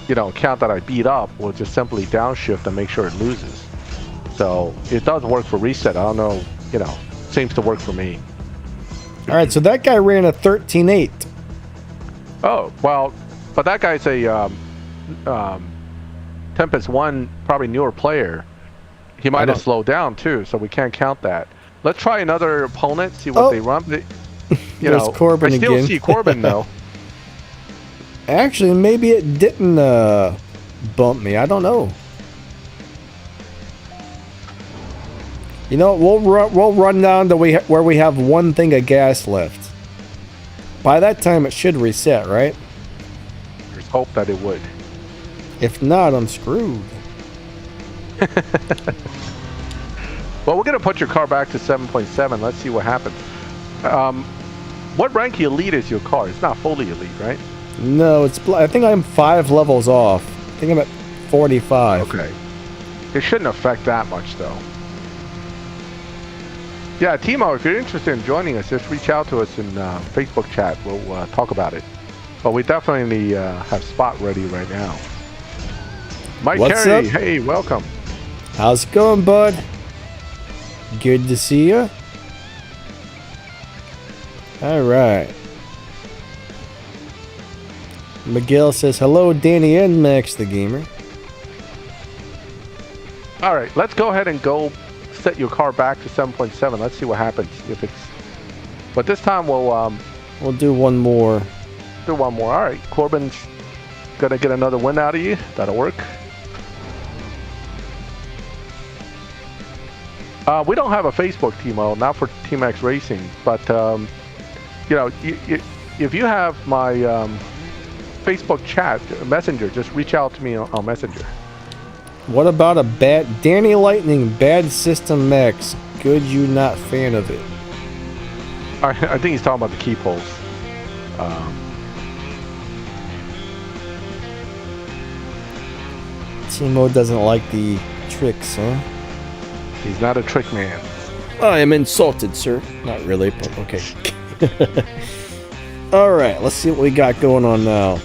account that I beat up will just simply downshift and make sure it loses. So it does work for reset. I don't know, seems to work for me. All right, so that guy ran a 13.8. Oh, well, but that guy's a Tempest 1, probably newer player. He might have slowed down too, so we can't count that. Let's try another opponent, see what they run. There's Corbin I still again. see Corbin though. Actually, maybe it didn't bump me. I don't know. We'll run down to where we have one thing of gas left. By that time, it should reset, right? There's hope that it would. If not, I'm screwed. Well, we're going to put your car back to 7.7. Let's see what happens. What rank elite is your car? It's not fully elite, right? No, I think I'm 5 levels off. I think I'm at 45. Okay. It shouldn't affect that much, though. Yeah, Timo, if you're interested in joining us, just reach out to us in Facebook chat. We'll talk about it. But we definitely have Spot ready right now. Mike Carey, hey, welcome. How's it going, bud? Good to see you. All right. Miguel says, hello, Danny and Maxthegamer. All right, let's go ahead and go set your car back to 7.7. Let's see what happens. But this time we'll do one more. do one more. All right, Corbin's gonna get another win out of you. That'll work. We don't have a Facebook, Timo, not for Team X Racing, but you know, if you have my Facebook chat messenger, just reach out to me on Messenger. What about a bad Danny Lightning bad system Max? Good, you not fan of it? I think he's talking about the key pulls. Timo doesn't like the tricks, huh? He's not a trick man. I am insulted, sir. Not really, but okay. Alright, let's see what we got going on now.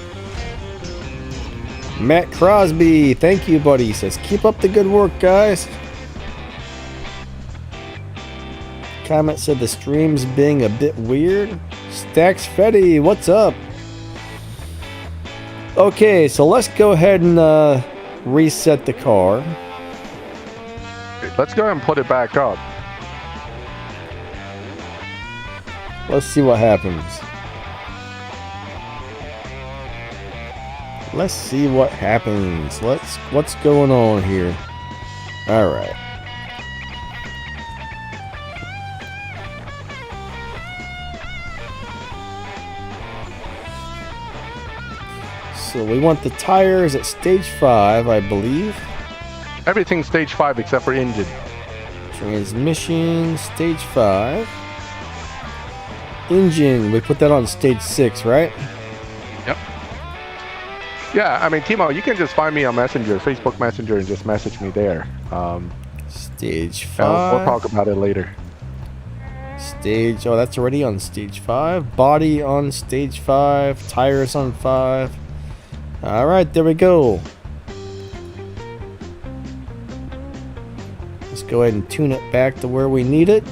Matt Crosby, thank you, buddy. He says, keep up the good work, guys. Comment said the stream's being a bit weird. Stacks Fetty, what's up? Okay, so let's go ahead and reset the car. Let's go ahead and put it back up. Let's see what happens. Let's see what happens. What's going on here? All right. So we want the tires at stage 5, I believe. Everything's stage 5 except for engine. Transmission, stage 5. Engine, we put that on stage 6, right? Yep. Yeah, I mean, Timo, you can just find me on Messenger, Facebook Messenger, and just message me there. Stage 5. We'll talk about it later. Stage, oh, that's already on stage 5. Body on stage 5. Tires on 5. All right, there we go. Let's go ahead and tune it back to where we need it.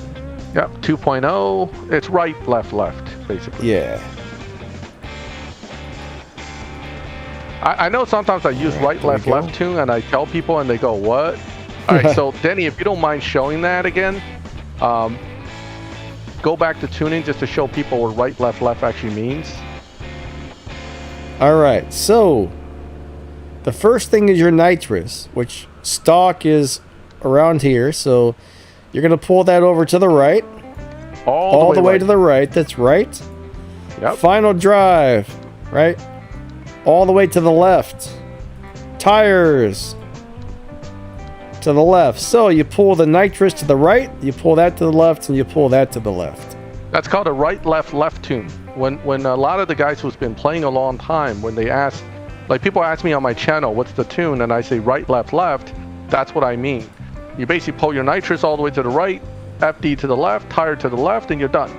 Yep, 2.0. It's right, left, basically. Yeah. I know sometimes I use right, left tune, and I tell people, and they go, what? All right, so Denny, if you don't mind showing that again, go back to tuning just to show people what right, left actually means. All right, so the first thing is your nitrous, which stock is around here. So you're going to pull that over to the right. All the way to the right. That's right. Yep. Final drive, right? All the way to the left. Tires to the left. So you pull the nitrous to the right, you pull that to the left, and you pull that to the left. That's called a right, left tune. When a lot of the guys who's been playing a long time, when they ask, like people ask me on my channel, what's the tune? And I say right, left, that's what I mean. You basically pull your nitrous all the way to the right, FD to the left, tire to the left, and you're done.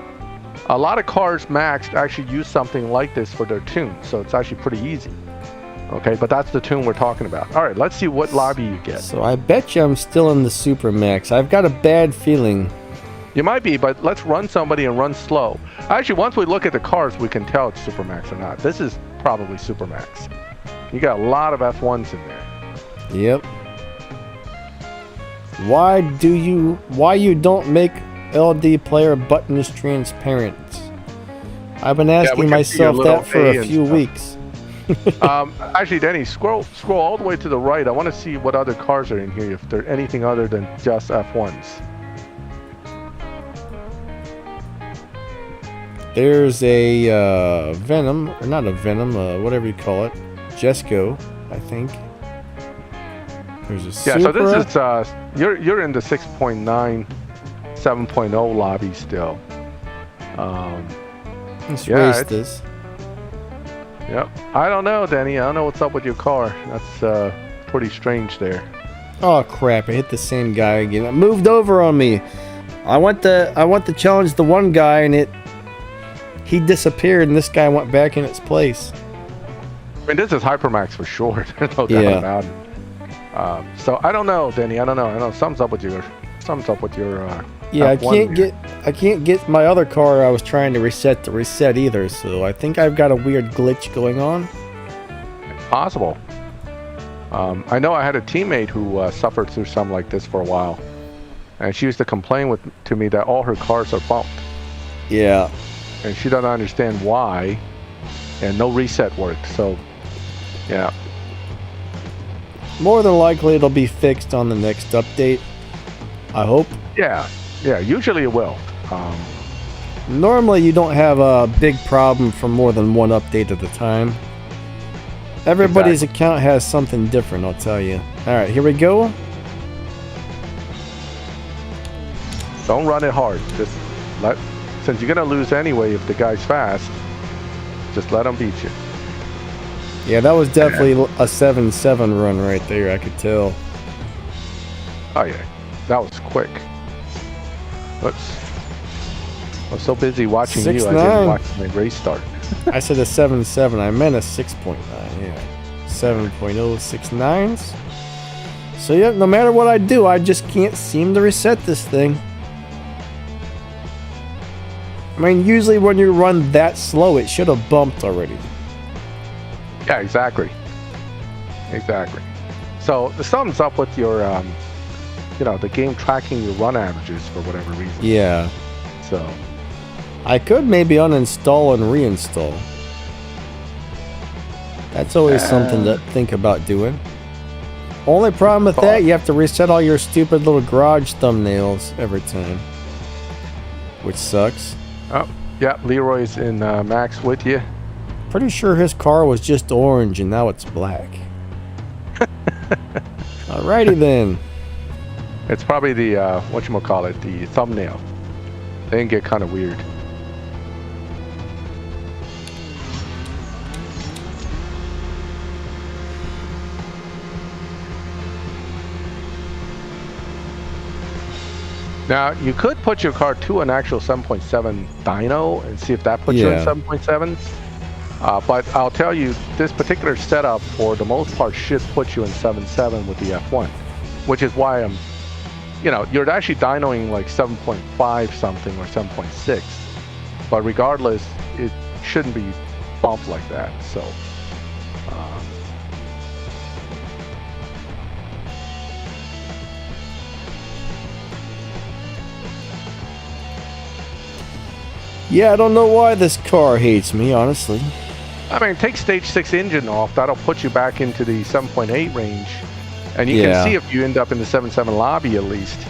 A lot of cars maxed actually use something like this for their tune, so it's actually pretty easy. Okay, but that's the tune we're talking about. All right, let's see what lobby you get. So I bet you I'm still in the Super Max. I've got a bad feeling. You might be, but let's run somebody and run slow. Actually, once we look at the cars, we can tell it's Super Max or not. This is probably Super Max. You got a lot of F1s in there. Yep. Why you don't make LD player buttons transparent? I've been asking myself that for a few weeks. Actually, Denny, scroll all the way to the right. I want to see what other cars are in here, if there's anything other than just F1s. There's a Venom, or not a Venom, whatever you call it, Jesco, I think. There's a Supra. So this is you're in the 6.9, 7.0 lobby still. Let's race this. Yep. I don't know, Danny. I don't know what's up with your car. That's pretty strange there. Oh crap! I hit the same guy again. It moved over on me. I went to challenge the one guy, and he disappeared, and this guy went back in its place. I mean, this is Hypermax for sure. There's no doubt about it. So I don't know, Danny. I don't know. I know something's up with your. Yeah, F1 I can't get my other car I was trying to reset either. So I think I've got a weird glitch going on. Possible. I know I had a teammate who suffered through something like this for a while, and she used to complain to me that all her cars are bumped. Yeah. And she doesn't understand why. and no reset worked. So, yeah. More than likely, it'll be fixed on the next update. I hope. Yeah, usually it will. Normally, you don't have a big problem for more than one update at a time. Everybody's account has something different, I'll tell you. Alright, here we go. Don't run it hard. Just since you're going to lose anyway if the guy's fast, just let him beat you. Yeah, that was definitely a 7-7 run right there, I could tell. Oh yeah, that was quick. Whoops. I was so busy watching 6-9. you, I didn't watch my race start. I said a 7-7, I meant a 6.9, yeah. 7.069s. So yeah, no matter what I do, I just can't seem to reset this thing. I mean, usually when you run that slow, it should have bumped already. Yeah, exactly. So the something's up with your, the game tracking your run averages for whatever reason. Yeah. So I could maybe uninstall and reinstall. That's always something to think about doing. Only problem with that, you have to reset all your stupid little garage thumbnails every time. Which sucks. Oh, yeah, Leroy's in Max with you. Pretty sure his car was just orange and now it's black. Alrighty then. It's probably the, whatchamacallit, the thumbnail. They can get kind of weird. Now, you could put your car to an actual 7.7 dyno and see if that puts you in 7.7s. But I'll tell you, this particular setup, for the most part, should put you in 7.7 with the F1. Which is why I'm, you're actually dynoing like 7.5 something or 7.6. But regardless, it shouldn't be bumped like that. So, yeah, I don't know why this car hates me, honestly. I mean, take stage 6 engine off. That'll put you back into the 7.8 range. And you can see if you end up in the 7.7 lobby at least.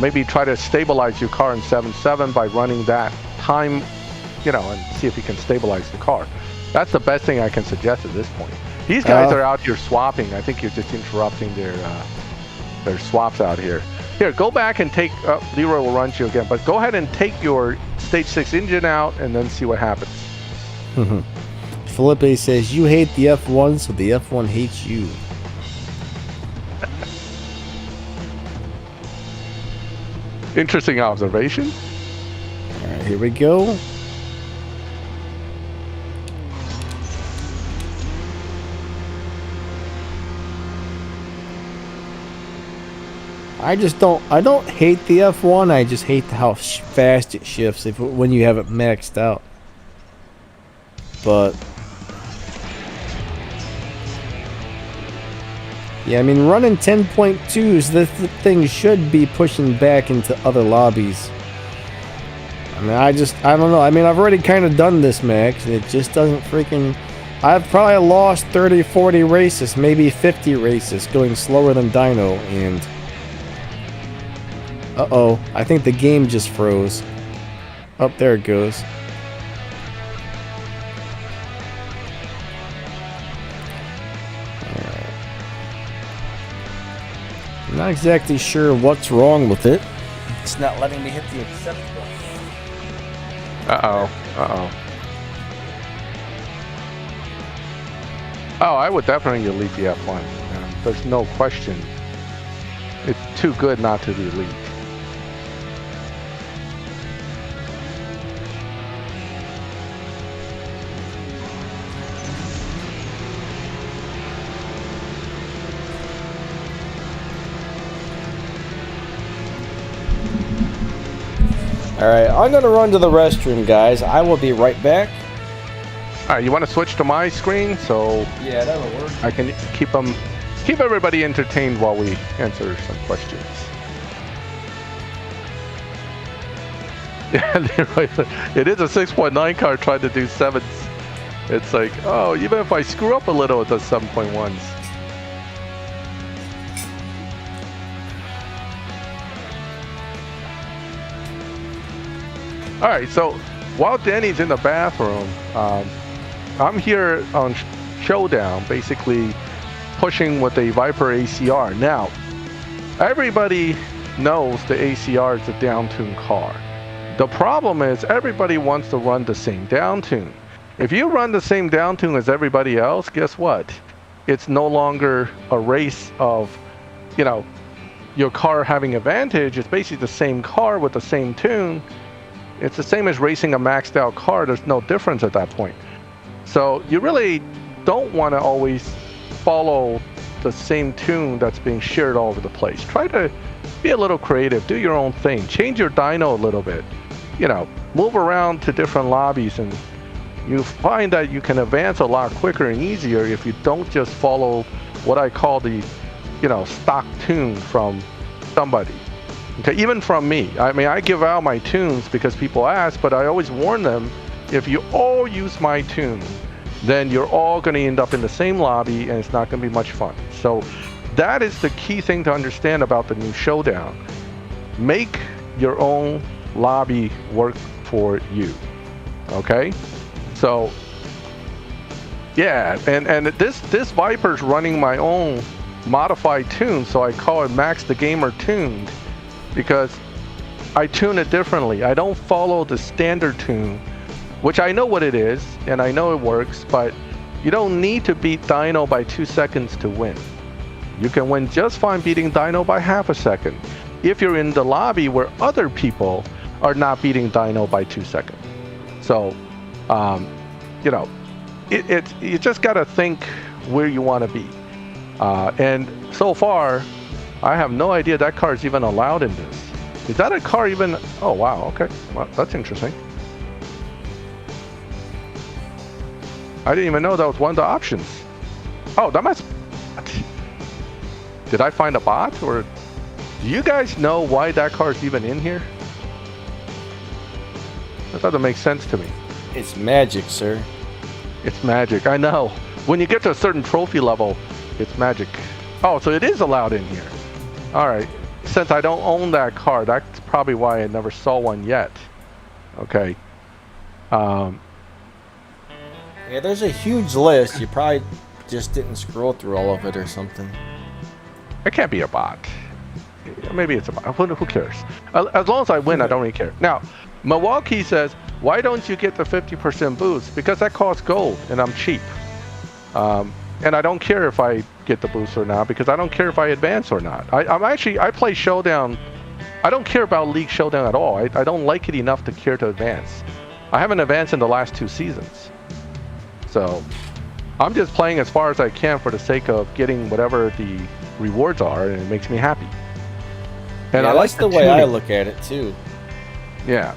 Maybe try to stabilize your car in 7.7 by running that time, and see if you can stabilize the car. That's the best thing I can suggest at this point. These guys are out here swapping. I think you're just interrupting their swaps out here. Here, go back and take, Leroy will run you again, but go ahead and take your stage 6 engine out and then see what happens. Felipe says, you hate the F1, so the F1 hates you. Interesting observation. Alright, here we go. I don't hate the F1, I just hate how fast it shifts when you have it maxed out. But yeah, I mean, running 10.2s, this thing should be pushing back into other lobbies. I mean, I don't know. I mean, I've already kind of done this, Max, and it just doesn't freaking... I've probably lost 30, 40 races, maybe 50 races, going slower than dyno, and... Uh-oh, I think the game just froze. Oh, there it goes. I'm not exactly sure what's wrong with it. It's not letting me hit the accept button. Oh, I would definitely delete the F1. There's no question. It's too good not to delete. Alright, I'm gonna run to the restroom, guys. I will be right back. Alright, you want to switch to my screen so yeah, that'll work. I can keep everybody entertained while we answer some questions. Yeah, it is a 6.9 car trying to do 7s. It's like, oh, even if I screw up a little, it does 7.1s. All right, so while Danny's in the bathroom, I'm here on Showdown, basically pushing with a Viper ACR. Now, everybody knows the ACR is a down-tuned car. The problem is everybody wants to run the same down tune. If you run the same down tune as everybody else, guess what? It's no longer a race of, you know, your car having advantage. It's basically the same car with the same tune. It's the same as racing a maxed out car. There's no difference at that point. So you really don't want to always follow the same tune that's being shared all over the place. Try to be a little creative, do your own thing, change your dyno a little bit, you know, move around to different lobbies, and you find that you can advance a lot quicker and easier if you don't just follow what I call the, you know, stock tune from somebody. Okay, even from me. I mean, I give out my tunes because people ask, but I always warn them, if you all use my tune, then you're all going to end up in the same lobby and it's not going to be much fun. So that is the key thing to understand about the new Showdown. Make your own lobby work for you. Okay? So yeah, and this Viper's running my own modified tune, so I call it Maxthegamer tuned, because I tune it differently. I don't follow the standard tune, which I know what it is and I know it works, but you don't need to beat Dyno by 2 seconds to win. You can win just fine beating Dyno by half a second if you're in the lobby where other people are not beating Dyno by 2 seconds. So, you know, you just gotta think where you want to be. And so far, I have no idea that car is even allowed in this. Is that a car even? Oh wow, okay, well, that's interesting. I didn't even know that was one of the options. Oh, that must... Did I find a bot, or do you guys know why that car is even in here? That doesn't make sense to me. It's magic, sir. It's magic, I know. When you get to a certain trophy level, it's magic. Oh, so it is allowed in here. All right. Since I don't own that car, that's probably why I never saw one yet. Okay. Yeah, there's a huge list. You probably just didn't scroll through all of it or something. It can't be a bot. Maybe it's a bot. Who cares? As long as I win, I don't really care. Now, Milwaukee says, why don't you get the 50% boost? Because that costs gold, and I'm cheap. And I don't care if I get the boost or not, because I don't care if I advance or not. I play Showdown. I don't care about League Showdown at all. I don't like it enough to care to advance. I haven't advanced in the last 2 seasons. So I'm just playing as far as I can for the sake of getting whatever the rewards are, and it makes me happy. And yeah, I like the way I look at it too. Yeah.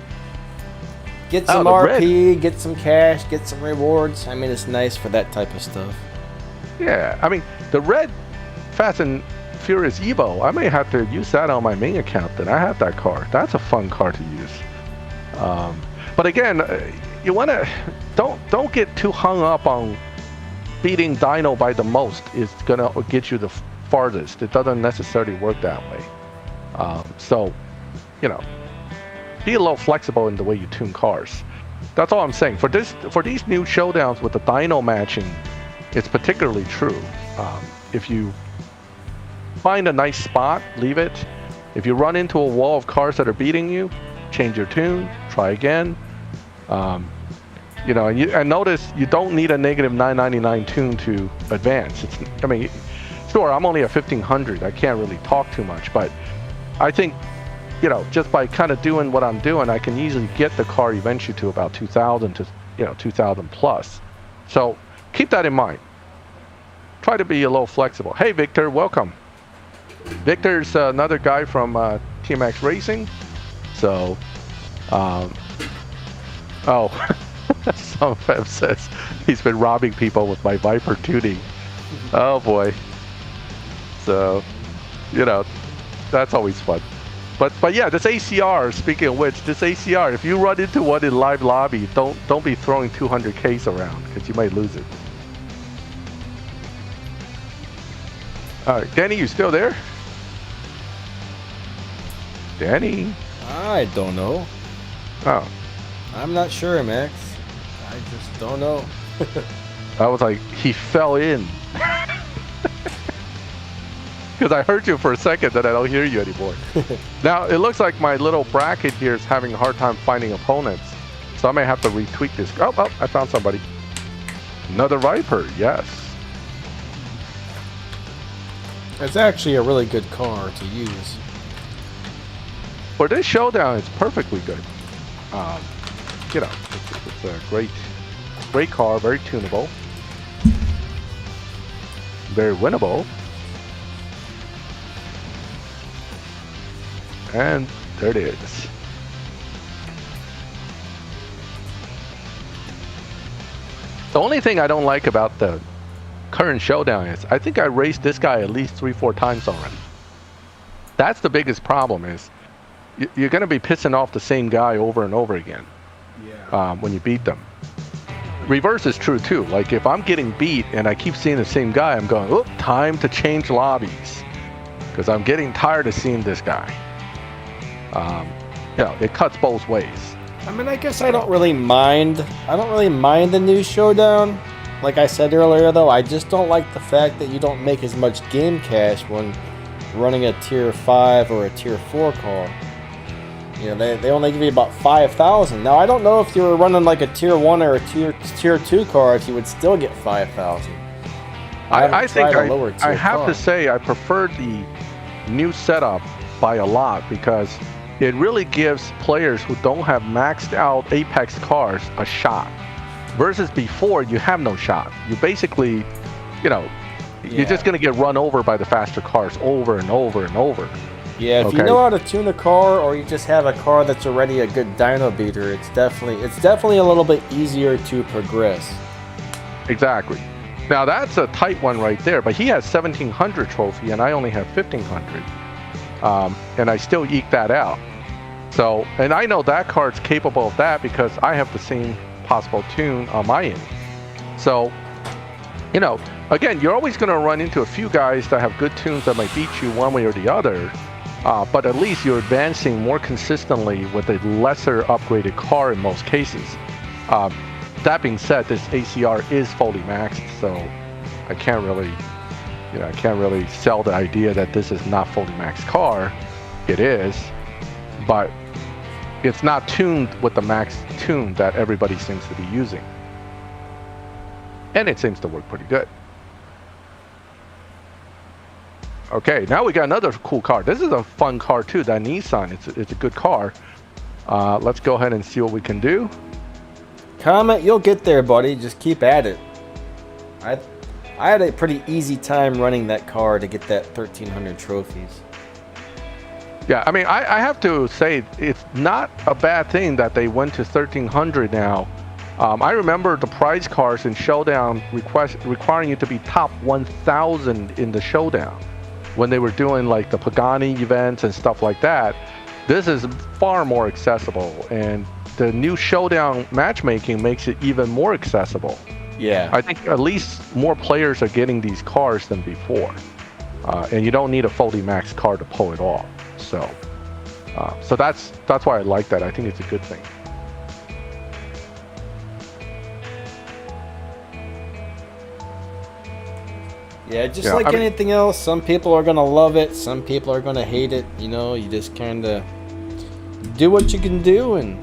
Get some RP, get some cash, get some rewards. I mean, it's nice for that type of stuff. Yeah, I mean, the red Fast and Furious Evo, I may have to use that on my main account. Then I have that car. That's a fun car to use. But again, you want to don't get too hung up on beating Dyno by the most is gonna get you the farthest. It doesn't necessarily work that way. So, you know, be a little flexible in the way you tune cars. That's all I'm saying. For these new Showdowns with the Dyno matching, it's particularly true. If you find a nice spot, leave it. If you run into a wall of cars that are beating you, change your tune, try again. You know, and notice you don't need a negative 999 tune to advance. I mean, sure, I'm only at 1500. I can't really talk too much, but I think, you know, just by kind of doing what I'm doing, I can easily get the car eventually to about 2000 to, you know, 2000 plus. So keep that in mind. Try to be a little flexible. Hey, Victor, welcome. Victor's another guy from TMX Racing. So, oh, some fam says he's been robbing people with my Viper tuning. Oh boy. So, you know, that's always fun. But yeah, this ACR, speaking of which, this ACR, if you run into one in live lobby, don't be throwing 200Ks around, because you might lose it. Alright, Danny, you still there? Danny? I don't know. Oh. I'm not sure, Max. I just don't know. I was like, he fell in. Because I heard you for a second, then I don't hear you anymore. Now, it looks like my little bracket here is having a hard time finding opponents. So I may have to retweak this. Oh, I found somebody. Another Viper, yes. It's actually a really good car to use. For this showdown, it's perfectly good. You know, it's a great car, very tunable, very winnable. And there it is. The only thing I don't like about the current showdown is I think I raced this guy at least 3-4 times already. That's the biggest problem is you're going to be pissing off the same guy over and over again. Yeah. When you beat them. Reverse is true too. Like if I'm getting beat and I keep seeing the same guy, I'm going, oh, time to change lobbies. Because I'm getting tired of seeing this guy. You know, it cuts both ways. I mean, I guess I don't really mind. I don't really mind the new showdown. Like I said earlier, though, I just don't like the fact that you don't make as much game cash when running a tier 5 or a tier 4 car. You know, they only give you about 5,000. Now, I don't know if you were running like a tier 1 or a tier 2 car if you would still get 5,000. I think I have to say I prefer the new setup by a lot because it really gives players who don't have maxed out Apex cars a shot. Versus before, you have no shot. You basically, you know, you're just going to get run over by the faster cars over and over and over. Yeah, if you know how to tune a car, or you just have a car that's already a good dyno beater, it's definitely a little bit easier to progress. Exactly. Now that's a tight one right there, but he has 1,700 trophy and I only have 1,500. And I still eke that out. So, and I know that card's capable of that because I have the same possible tune on my end. So, you know, again, you're always going to run into a few guys that have good tunes that might beat you one way or the other. But at least you're advancing more consistently with a lesser upgraded car in most cases. That being said, this ACR is fully maxed, so I can't really sell the idea that this is not fully maxed car. It is, but it's not tuned with the max tune that everybody seems to be using. And it seems to work pretty good. Okay, now we got another cool car. This is a fun car too, that Nissan. It's a good car. Let's go ahead and see what we can do. Comet, you'll get there, buddy. Just keep at it. I had a pretty easy time running that car to get that 1,300 trophies. Yeah, I mean, I have to say, it's not a bad thing that they went to 1,300 now. I remember the prize cars in Showdown requiring you to be top 1,000 in the Showdown when they were doing like the Pagani events and stuff like that. This is far more accessible, and the new Showdown matchmaking makes it even more accessible. Yeah. I think at least more players are getting these cars than before. And you don't need a fully maxed car to pull it off. So that's why I like that. I think it's a good thing. Yeah, just like anything else, some people are going to love it, some people are going to hate it. You know, you just kind of do what you can do and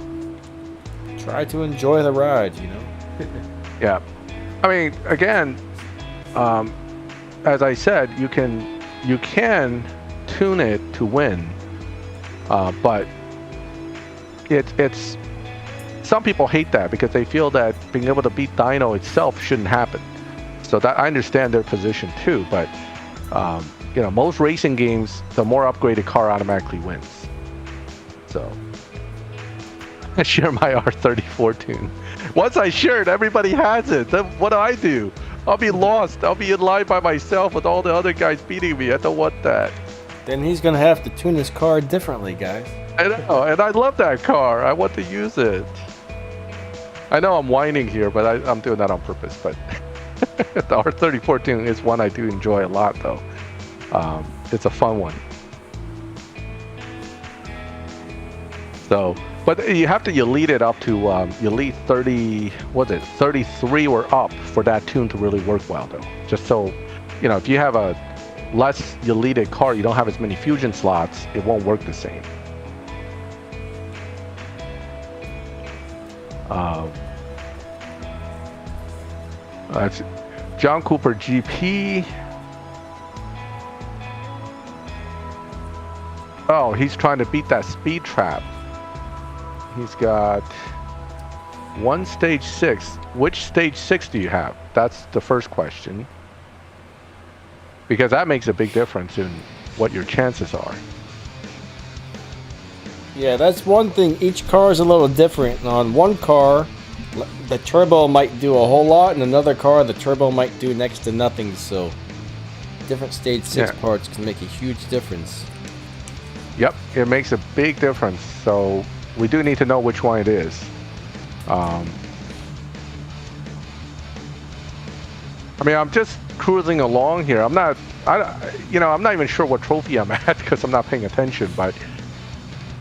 try to enjoy the ride, you know? Yeah. I mean, again, as I said, you can tune it to win, but it's some people hate that because they feel that being able to beat Dyno itself shouldn't happen. So that I understand their position too, but you know, most racing games, the more upgraded car automatically wins. So I share my R34 tune. Once I share it, everybody has it. Then what do? I'll be lost. I'll be in line by myself with all the other guys beating me. I don't want that. Then he's gonna have to tune his car differently, guys. I know, and I love that car. I want to use it. I know I'm whining here, but I'm doing that on purpose. But the R34 tune is one I do enjoy a lot, though. It's a fun one. So, but you have to elite it up to elite 30. What's it? 33 or up for that tune to really work well, though. Just so, you know, if you have a less elite car, you don't have as many fusion slots, it won't work the same. That's John Cooper GP. Oh, he's trying to beat that speed trap. He's got one stage 6. Which stage 6 do you have? That's the first question. Because that makes a big difference in what your chances are. Yeah, that's one thing. Each car is a little different. On one car, the turbo might do a whole lot, and another car, the turbo might do next to nothing. So, different stage 6 parts can make a huge difference. Yep, it makes a big difference. So, we do need to know which one it is. I mean, I'm just cruising along here. I'm not even sure what trophy I'm at because I'm not paying attention. But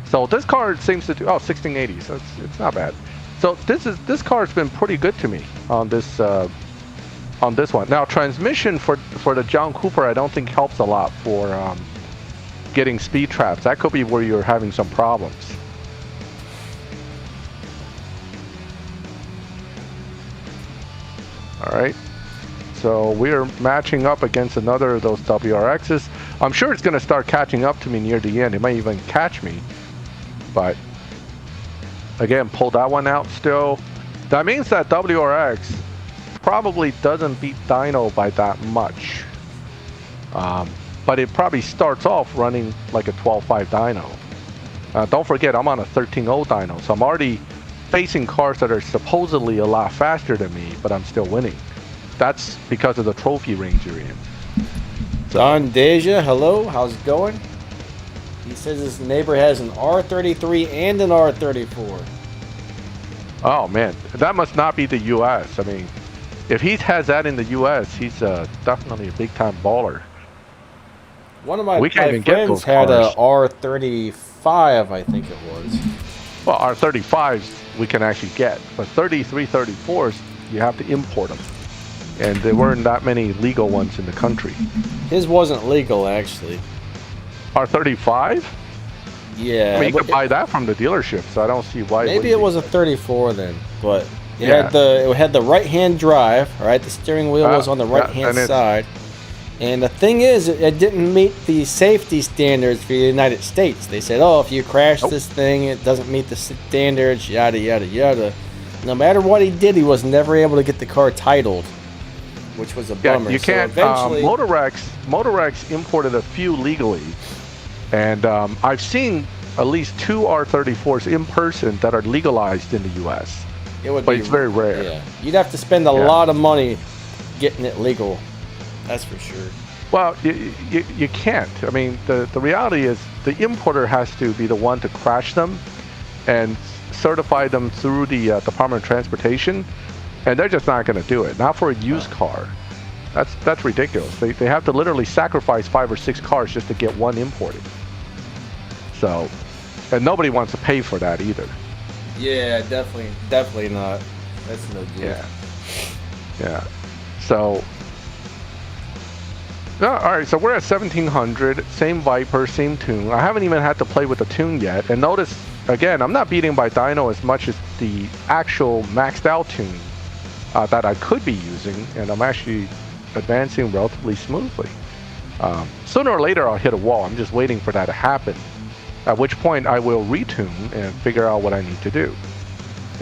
so this car seems to do 1680, so it's not bad. So this car's been pretty good to me on this one. Now transmission for the John Cooper I don't think helps a lot for getting speed traps. That could be where you're having some problems. All right. So we're matching up against another of those WRXs. I'm sure it's going to start catching up to me near the end. It might even catch me. But again, pull that one out still. That means that WRX probably doesn't beat Dyno by that much. But it probably starts off running like a 12.5 dyno. Don't forget, I'm on a 13.0 dyno. So I'm already facing cars that are supposedly a lot faster than me, but I'm still winning. That's because of the trophy range you're in. So. Don Deja, hello, how's it going? He says his neighbor has an R33 and an R34. Oh man, that must not be the US. I mean, if he has that in the US, he's definitely a big time baller. One of my friends had a R35, I think it was. Well, R35s we can actually get, but 33, 34s, you have to import them. And there weren't that many legal ones in the country. His wasn't legal, actually. R35? Yeah. I mean, you could buy that from the dealership, so I don't see why. Maybe it was a 34 then, but it had the right-hand drive, right? The steering wheel was on the right-hand side. And the thing is, it didn't meet the safety standards for the United States. They said, oh, if you crash this thing, it doesn't meet the standards, yada, yada, yada. No matter what he did, he was never able to get the car titled, which was a bummer. You can't. So eventually, Motorex imported a few legally, and I've seen at least 2 R34s in person that are legalized in the U.S. But it's very rare. Yeah, you'd have to spend a lot of money getting it legal. That's for sure. Well, you can't. I mean, the reality is the importer has to be the one to crash them and certify them through the Department of Transportation, and they're just not going to do it. Not for a used car. That's ridiculous. They have to literally sacrifice 5 or 6 cars just to get one imported. So, and nobody wants to pay for that either. Yeah, definitely not. That's no good. Yeah. So. Alright, so we're at 1700, same Viper, same tune. I haven't even had to play with the tune yet. And notice, again, I'm not beating by dyno as much as the actual maxed out tune that I could be using. And I'm actually advancing relatively smoothly. Sooner or later, I'll hit a wall. I'm just waiting for that to happen. At which point, I will retune and figure out what I need to do.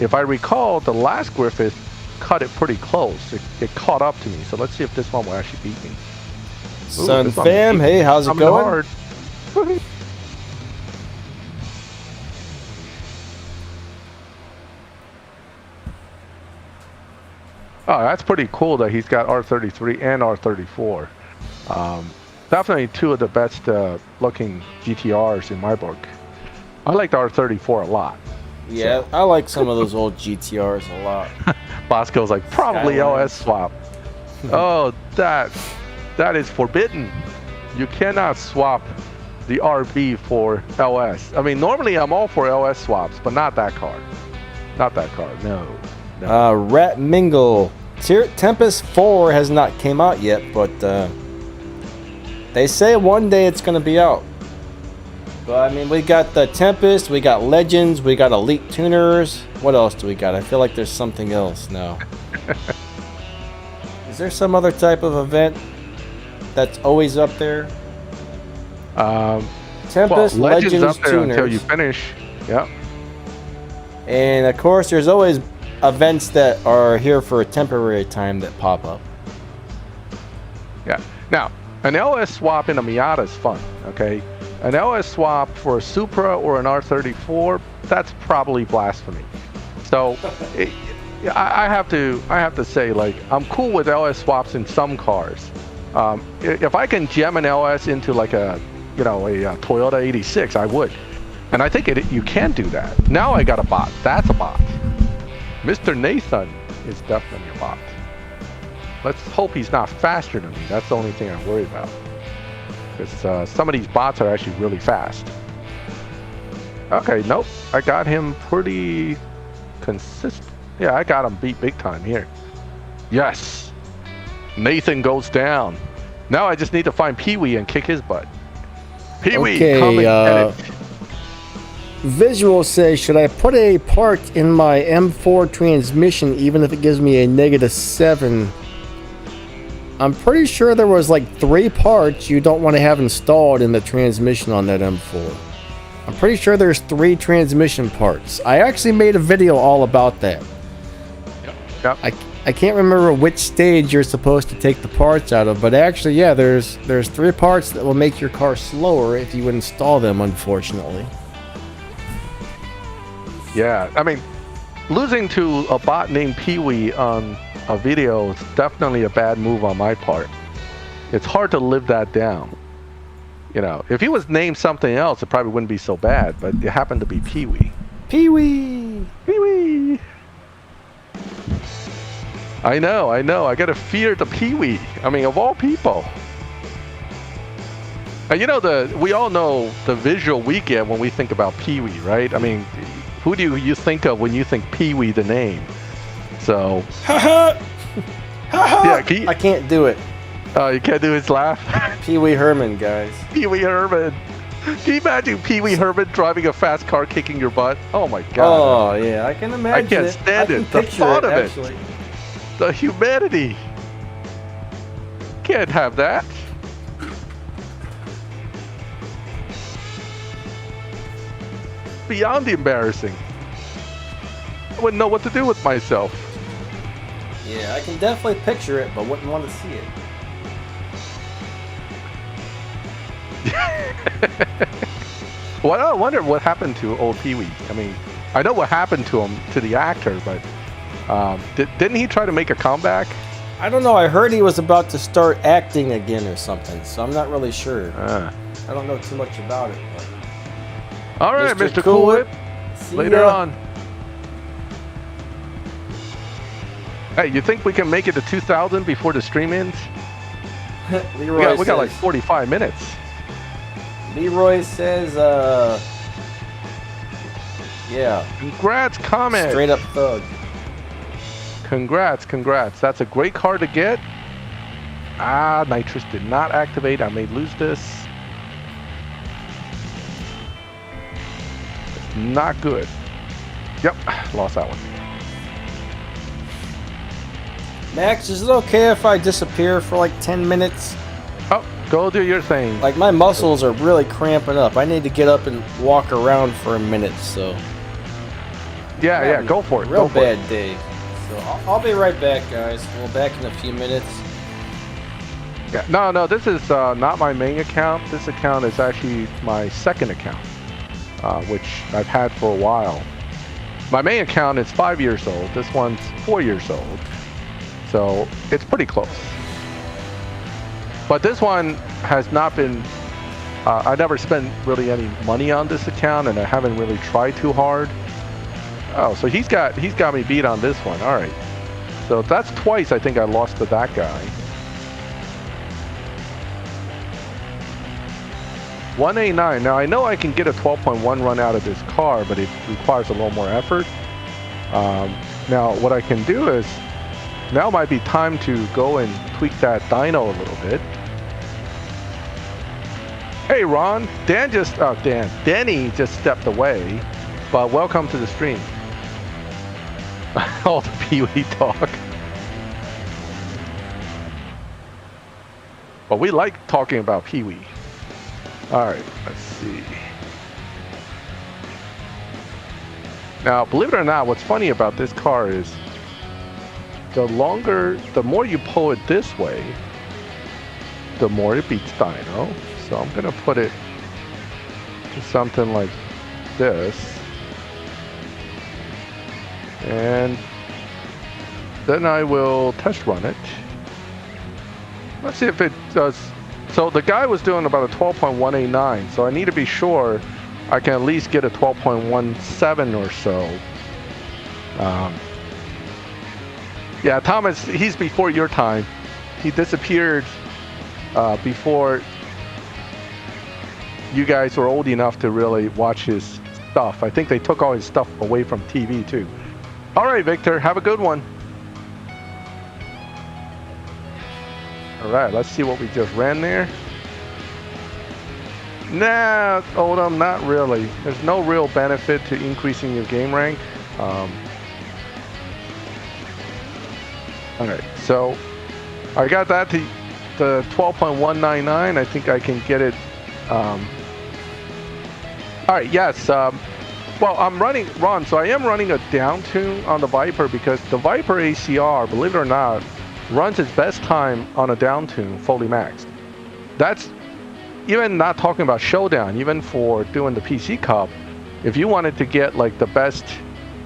If I recall, the last Griffith cut it pretty close. It caught up to me. So let's see if this one will actually beat me. Sun fam, hey, how's it going? Hard. Oh, that's pretty cool that he's got R33 and R34. Definitely two of the best looking GTRs in my book. I like the R34 a lot. Yeah, so. I like some of those old GTRs a lot. Bosco's like, probably Skylines. LS swap. Oh, that is forbidden. You cannot swap the RB for LS. I mean, normally I'm all for LS swaps, but not that car. Not that car, no. Rat Mingle. Tempest 4 has not came out yet, but they say one day it's going to be out. But I mean, we got the Tempest, we got Legends, we got Elite Tuners. What else do we got? I feel like there's something else now. Is there some other type of event that's always up there? Tempest, well, Legends up there Tuners. Until you finish. Yep. And of course, there's always events that are here for a temporary time that pop up. Yeah. Now, an LS swap in a Miata is fun, okay? An LS swap for a Supra or an R34, that's probably blasphemy. So, I have to say, like, I'm cool with LS swaps in some cars. If I can gem an LS into like a Toyota 86, I would. And I think you can do that. Now I got a bot. That's a bot. Mr. Nathan is definitely a bot. Let's hope he's not faster than me. That's the only thing I'm worried about. Because some of these bots are actually really fast. Okay, nope. I got him pretty consistent. Yeah, I got him beat big time here. Yes. Nathan goes down. Now I just need to find Pee-wee and kick his butt. Pee-wee, come and get it. Visual says, should I put a part in my M4 transmission even if it gives me a -7? I'm pretty sure there was like 3 parts you don't want to have installed in the transmission on that M4. I'm pretty sure there's 3 transmission parts. I actually made a video all about that. Yep. I can't remember which stage you're supposed to take the parts out of, but actually, yeah, there's 3 parts that will make your car slower if you install them, unfortunately. Yeah, I mean, losing to a bot named Pee-wee on a video is definitely a bad move on my part. It's hard to live that down. You know, if he was named something else, it probably wouldn't be so bad, but it happened to be Pee-wee. Pee-wee! Pee-wee! I know. I gotta fear the Pee-wee. I mean, of all people. And you know, we all know the visual we get when we think about Pee-wee, right? I mean, who do you think of when you think Pee-wee the name? So. Ha ha! Yeah, I can't do it. Oh, you can't do his laugh? Pee-wee Herman, guys. Pee-wee Herman. Can you imagine Pee-wee Herman driving a fast car kicking your butt? Oh my god. Oh yeah, I can imagine. I can't stand it. The thought of it. The humanity. Can't have that. Beyond embarrassing. I wouldn't know what to do with myself. Yeah, I can definitely picture it, but wouldn't want to see it. Well, I wonder what happened to old Pee-wee. I mean, I know what happened to him, to the actor, but didn't he try to make a comeback? I don't know. I heard he was about to start acting again or something, so I'm not really sure. I don't know too much about it. But... All right, Mr. Cool Whip. Later on. Hey, you think we can make it to 2,000 before the stream ends? we got like 45 minutes. Leroy says, yeah. Congrats, comment. Straight up thug. Congrats. That's a great car to get. Ah, nitrous did not activate. I may lose this. Not good. Yep, lost that one. Max, is it okay if I disappear for like 10 minutes? Oh, go do your thing. Like my muscles are really cramping up. I need to get up and walk around for a minute, so. Yeah, go for it. Real bad day. So I'll be right back, guys. We'll be back in a few minutes. Yeah, no, this is not my main account. This account is actually my second account, which I've had for a while. My main account is 5 years old. This one's 4 years old. So it's pretty close. But this one has not been. I never spent really any money on this account, and I haven't really tried too hard. Oh, so he's got me beat on this one. All right. So that's twice I think I lost to that guy. 189. Now I know I can get a 12.1 run out of this car, but it requires a little more effort. Now what I can do is, now might be time to go and tweak that dyno a little bit. Hey Ron, Danny just stepped away, but welcome to the stream. All the Pee-wee talk. But we like talking about Pee-wee. Alright, let's see. Now, believe it or not, what's funny about this car is the more you pull it this way, the more it beats dyno. So I'm going to put it to something like this. And then I will test run it. Let's see if it does. So the guy was doing about a 12.189, so I need to be sure I can at least get a 12.17 or so. Yeah, Thomas, he's before your time. He disappeared before you guys were old enough to really watch his stuff. I think they took all his stuff away from TV too. All right, Victor, have a good one. All right, let's see what we just ran there. Nah, Odom, not really. There's no real benefit to increasing your game rank. All right, so I got that to the 12.199. I think I can get it. All right, yes. Well, I'm running, Ron, so I am running a down tune on the Viper because the Viper ACR, believe it or not, runs its best time on a down tune fully maxed. That's even not talking about showdown, even for doing the PC Cup. If you wanted to get like the best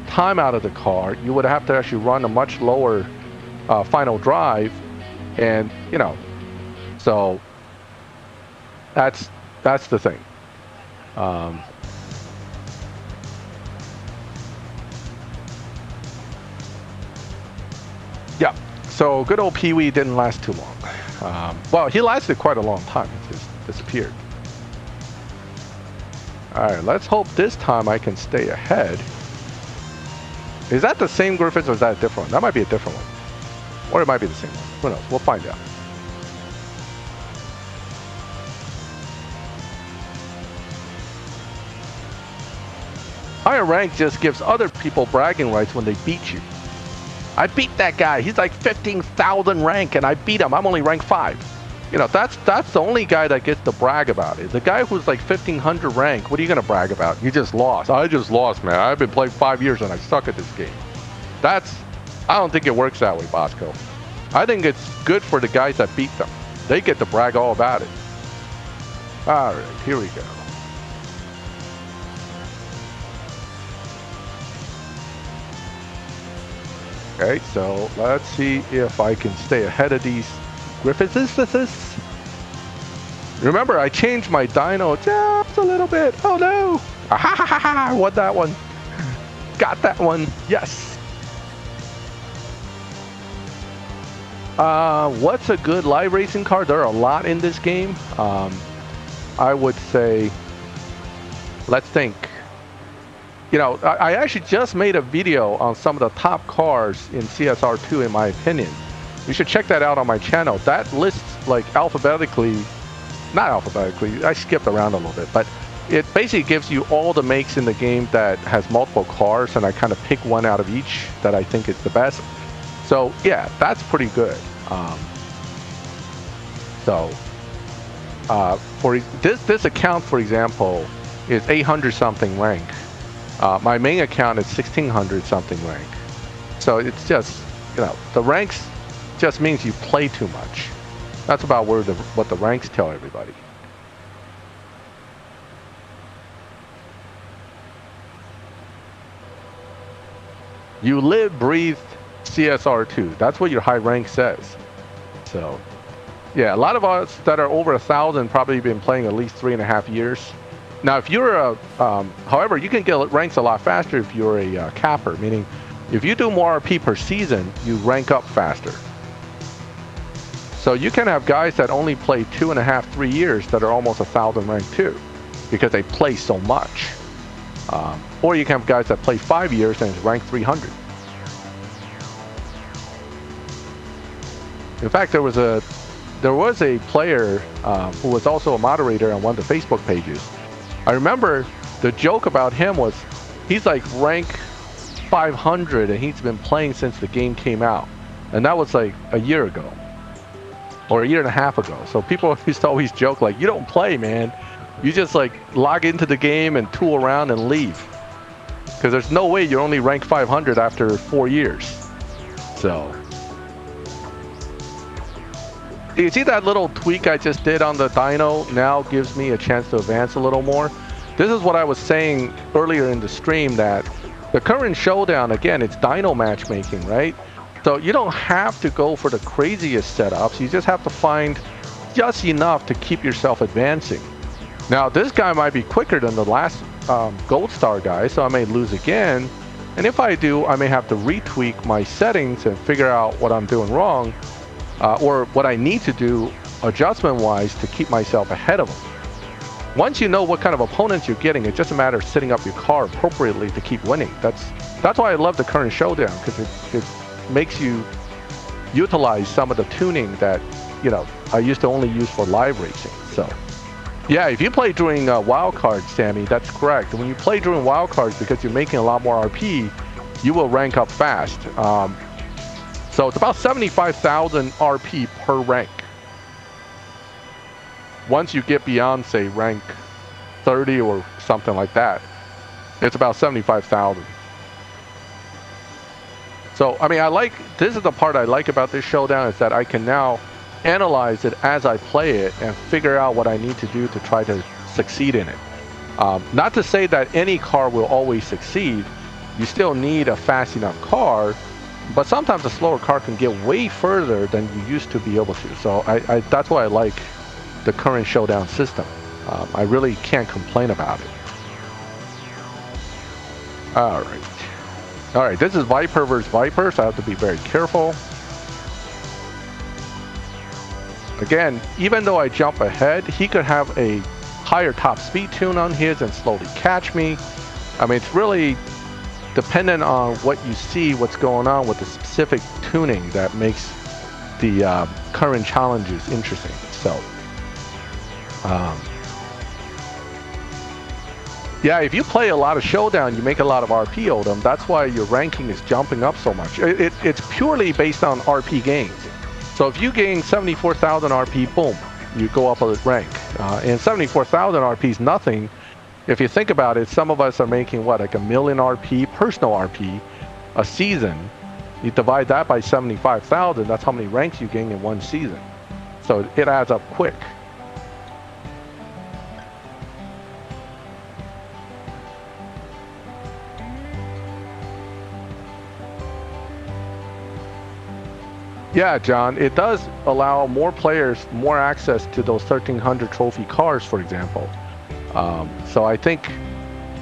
time out of the car, you would have to actually run a much lower final drive, and you know, so that's the thing. Yeah, so good old Pee-wee didn't last too long. Well, he lasted quite a long time. It just disappeared. All right, let's hope this time I can stay ahead. Is that the same Griffiths or is that a different one? That might be a different one. Or it might be the same one. Who knows? We'll find out. Higher rank just gives other people bragging rights when they beat you. I beat that guy. He's like 15,000 rank and I beat him. I'm only rank 5. You know, that's the only guy that gets to brag about it. The guy who's like 1,500 rank, what are you going to brag about? You just lost. I just lost, man. I've been playing 5 years and I suck at this game. I don't think it works that way, Bosco. I think it's good for the guys that beat them. They get to brag all about it. All right, here we go. Okay, so let's see if I can stay ahead of these Griffiths. Remember, I changed my dyno just a little bit. Oh no! Ah, ha, ha, ha, ha. I won that one. Got that one. Yes. What's a good live racing car? There are a lot in this game. I would say, let's think. You know, I actually just made a video on some of the top cars in CSR2 in my opinion. You should check that out on my channel. That lists like alphabetically, not alphabetically, I skipped around a little bit, but it basically gives you all the makes in the game that has multiple cars, and I kind of pick one out of each that I think is the best. So yeah, that's pretty good. For this account, for example, is 800 something rank. My main account is 1600 something rank. So it's just, you know, the ranks just means you play too much. That's about what the ranks tell everybody. You live, breathe CSR2. That's what your high rank says. So, Yeah, a lot of us that are over 1,000 probably been playing at least 3.5 years. Now, if you're a, however, you can get ranks a lot faster if you're a capper, meaning if you do more RP per season, you rank up faster. So you can have guys that only play 2.5, 3 years that are almost 1,000 rank too, because they play so much. Or you can have guys that play 5 years and is rank 300. In fact, there was a player who was also a moderator on one of the Facebook pages. I remember the joke about him was he's like rank 500 and he's been playing since the game came out, and that was like a year ago or a year and a half ago. So people used to always joke like, you don't play, man, you just like log into the game and tool around and leave, because there's no way you're only rank 500 after 4 years. So you see that little tweak I just did on the dyno now gives me a chance to advance a little more. This is what I was saying earlier in the stream, that the current showdown, again, it's dyno matchmaking, right? So you don't have to go for the craziest setups. You just have to find just enough to keep yourself advancing. Now, this guy might be quicker than the last gold star guy, so I may lose again. And if I do, I may have to retweak my settings and figure out what I'm doing wrong. Or what I need to do adjustment-wise to keep myself ahead of them. Once you know what kind of opponents you're getting, it's just a matter of setting up your car appropriately to keep winning. That's why I love the current showdown, because it makes you utilize some of the tuning that, you know, I used to only use for live racing. So yeah, if you play during wildcards, Sammy, that's correct. When you play during wildcards, because you're making a lot more RP, you will rank up fast. So it's about 75,000 RP per rank. Once you get beyond, say, rank 30 or something like that, it's about 75,000. So, I mean, this is the part I like about this showdown, is that I can now analyze it as I play it and figure out what I need to do to try to succeed in it. Not to say that any car will always succeed. You still need a fast enough car. But sometimes a slower car can get way further than you used to be able to. So that's why I like the current showdown system. I really can't complain about it. All right, this is Viper versus Viper, so I have to be very careful. Again, even though I jump ahead, he could have a higher top speed tune on his and slowly catch me. I mean, it's really dependent on what you see, what's going on with the specific tuning that makes the current challenges interesting. So, yeah, if you play a lot of showdown, you make a lot of RP, Odom. That's why your ranking is jumping up so much. It's purely based on RP gains. So if you gain 74,000 RP, boom, you go up a rank. And 74,000 RP is nothing. If you think about it, some of us are making, what, like 1 million RP, personal RP, a season. You divide that by 75,000, that's how many ranks you gain in one season. So it adds up quick. Yeah, John, it does allow more players more access to those 1,300 trophy cars, for example. So I think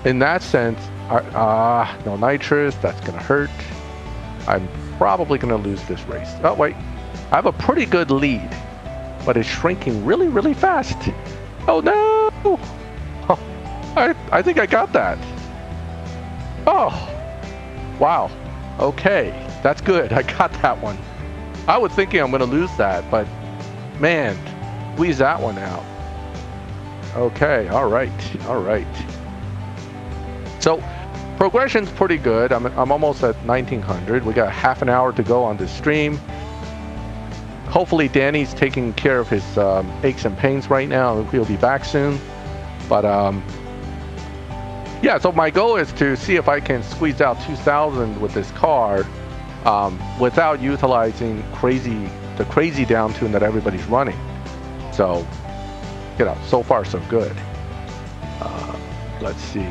in that sense, no nitrous, that's going to hurt. I'm probably going to lose this race. Oh, wait. I have a pretty good lead, but it's shrinking really, really fast. Oh, no. Oh, I think I got that. Oh, wow. Okay, that's good. I got that one. I was thinking I'm going to lose that, but man, squeeze that one out. Okay, all right. So progression's pretty good. I'm almost at 1900. We got half an hour to go on this stream. Hopefully Danny's taking care of his aches and pains right now. He'll be back soon. But yeah, so my goal is to see if I can squeeze out 2,000 with this car without utilizing the crazy down tune that everybody's running. So, you know, so far so good. Let's see.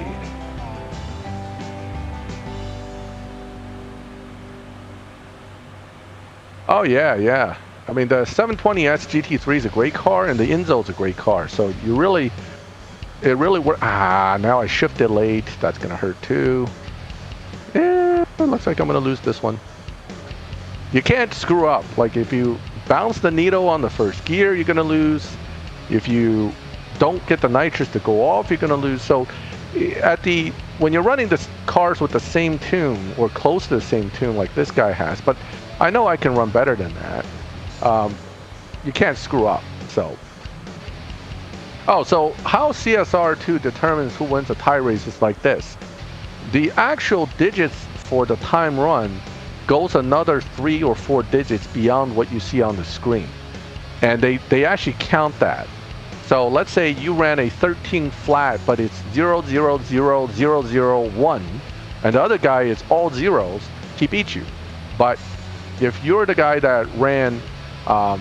Oh yeah. I mean, the 720S GT3 is a great car, and the Enzo's a great car. So you really, it really works. Now I shifted late. That's gonna hurt too. It looks like I'm gonna lose this one. You can't screw up. Like if you bounce the nitro on the first gear, you're gonna lose. If you don't get the nitrous to go off, you're gonna lose. So when you're running the cars with the same tune or close to the same tune like this guy has, but I know I can run better than that. You can't screw up. So how CSR2 determines who wins a tie race is like this. The actual digits for the time run goes another 3 or 4 digits beyond what you see on the screen, and they actually count that. So let's say you ran a 13 flat, but it's 0000001, and the other guy is all zeros, he beats you. But if you're the guy that ran the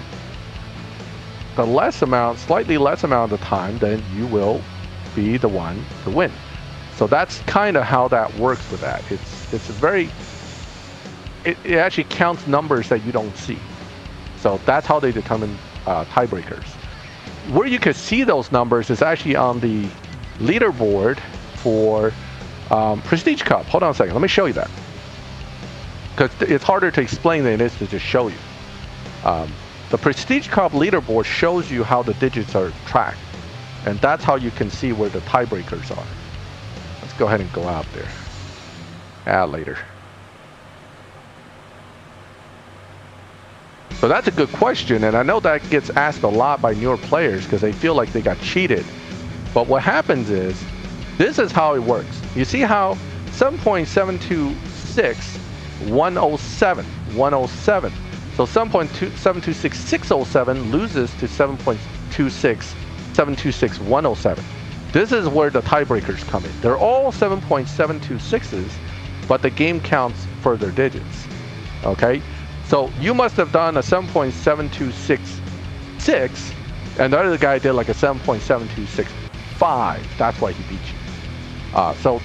slightly less amount of the time, then you will be the one to win. So that's kind of how that works with that. It actually counts numbers that you don't see. So that's how they determine tiebreakers. Where you can see those numbers is actually on the leaderboard for Prestige Cup. Hold on a second, let me show you that. Because it's harder to explain than it is to just show you. The Prestige Cup leaderboard shows you how the digits are tracked. And that's how you can see where the tiebreakers are. Let's go ahead and go out there. Later. So that's a good question, and I know that gets asked a lot by newer players because they feel like they got cheated. But what happens is, this is how it works. You see how 7.726 107. So 7.726.607 loses to 7.26726.107. This is where the tiebreakers come in. They're all 7.726s, but the game counts further digits. Okay? So you must have done a 7.7266, and the other guy did like a 7.7265. That's why he beat you. So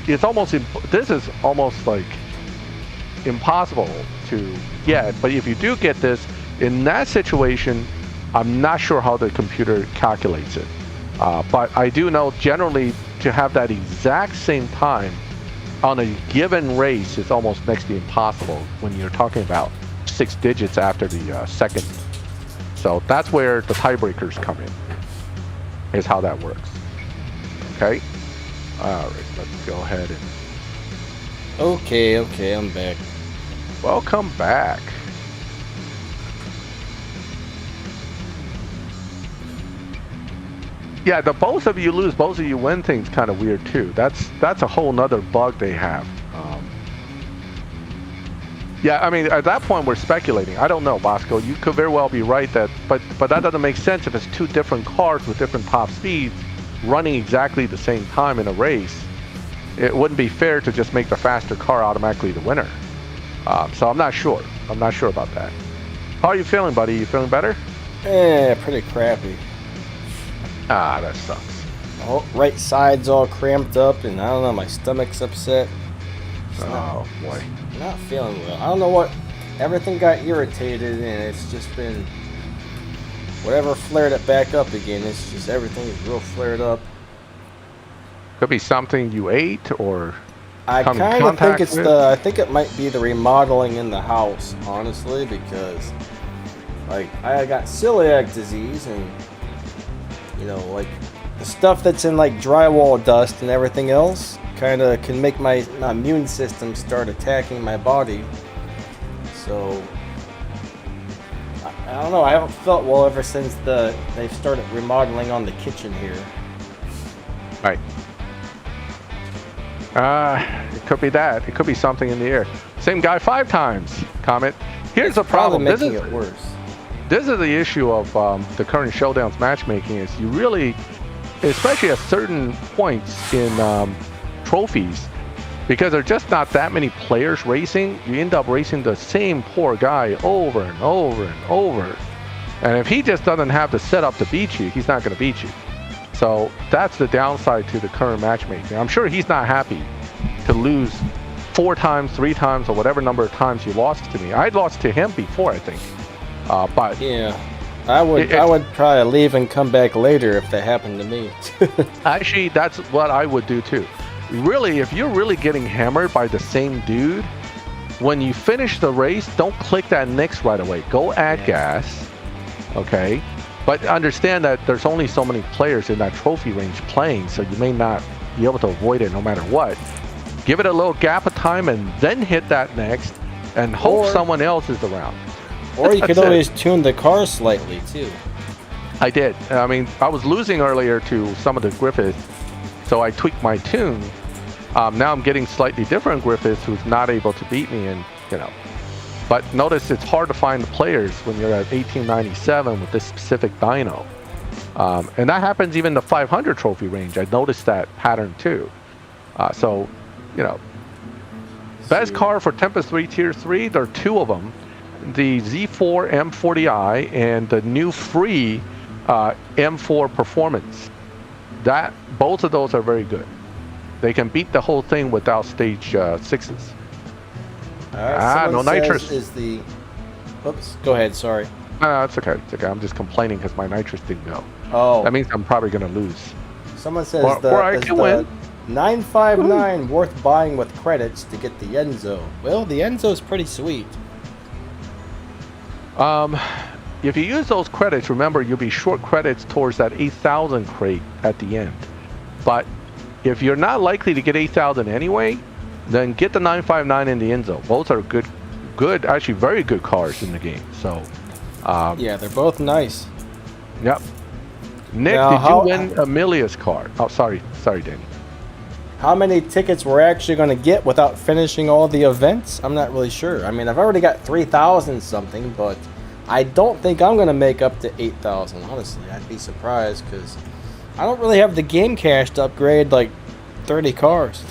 it's almost this is almost like impossible to get. But if you do get this in that situation, I'm not sure how the computer calculates it. But I do know generally to have that exact same time on a given race is almost next to impossible when you're talking about 6 digits after the second. So that's where the tiebreakers come in, is how that works. Okay? Alright, let's go ahead and... Okay, I'm back. Welcome back. Yeah, the both of you lose, both of you win thing's kind of weird too. That's a whole nother bug they have. Yeah, I mean, at that point we're speculating. I don't know, Bosco. You could very well be right that, but that doesn't make sense if it's 2 different cars with different top speeds running exactly the same time in a race. It wouldn't be fair to just make the faster car automatically the winner. So I'm not sure. I'm not sure about that. How are you feeling, buddy? You feeling better? Pretty crappy. That sucks. Oh, right side's all cramped up, and I don't know, my stomach's upset. Boy. Not feeling well. I don't know what. Everything got irritated, and it's just been whatever flared it back up again. It's just everything is real flared up. Could be something you ate, or I kind of think it's I think it might be the remodeling in the house, honestly, because like I got celiac disease, and you know, like the stuff that's in like drywall dust and everything else kind of can make my immune system start attacking my body. So I don't know, I haven't felt well ever since they've started remodeling on the kitchen here. Right. It could be that. It could be something in the air. Same guy 5 times. Comet. Here's the problem. Making it worse. This is the issue of the current Showdowns matchmaking, is you really, especially at certain points in trophies, because there are just not that many players racing, you end up racing the same poor guy over and over and over. And if he just doesn't have the setup to beat you, he's not going to beat you. So that's the downside to the current matchmaking. I'm sure he's not happy to lose 4 times, 3 times, or whatever number of times you lost to me. I lost to him before, I think. But yeah, I would probably leave and come back later if that happened to me. actually, that's what I would do too. Really, if you're really getting hammered by the same dude, when you finish the race, don't click that next right away. Go add gas, okay? But understand that there's only so many players in that trophy range playing, so you may not be able to avoid it no matter what. Give it a little gap of time and then hit that next and hope someone else is around. Or you could always tune the car slightly too. I did. I mean, I was losing earlier to some of the Griffiths, so I tweaked my tune. Now I'm getting slightly different Griffiths who's not able to beat me, and you know. But notice it's hard to find the players when you're at 1897 with this specific dyno. And that happens even the 500 trophy range. I noticed that pattern too. So, you know, best car for Tempest 3 Tier 3, there are two of them. The Z4 M40i and the new free M4 Performance. Both of those are very good. They can beat the whole thing without stage 6s. No nitrous. Is the... Oops, go ahead, sorry. No, it's okay. It's okay. I'm just complaining because my nitrous didn't go. Oh. That means I'm probably going to lose. Someone says the 959 worth buying with credits to get the Enzo. Well, the Enzo's pretty sweet. If you use those credits, remember you'll be short credits towards that 8,000 crate at the end. But if you're not likely to get 8,000 anyway, then get the 959 and the Enzo. Both are good, actually very good cars in the game. So, yeah, they're both nice. Yep. Nick, now, did you win Amelia's car? Oh, sorry, Danny. How many tickets we're actually going to get without finishing all the events? I'm not really sure. I mean, I've already got 3,000 something, but I don't think I'm going to make up to 8,000, honestly. I'd be surprised because I don't really have the game cash to upgrade like 30 cars.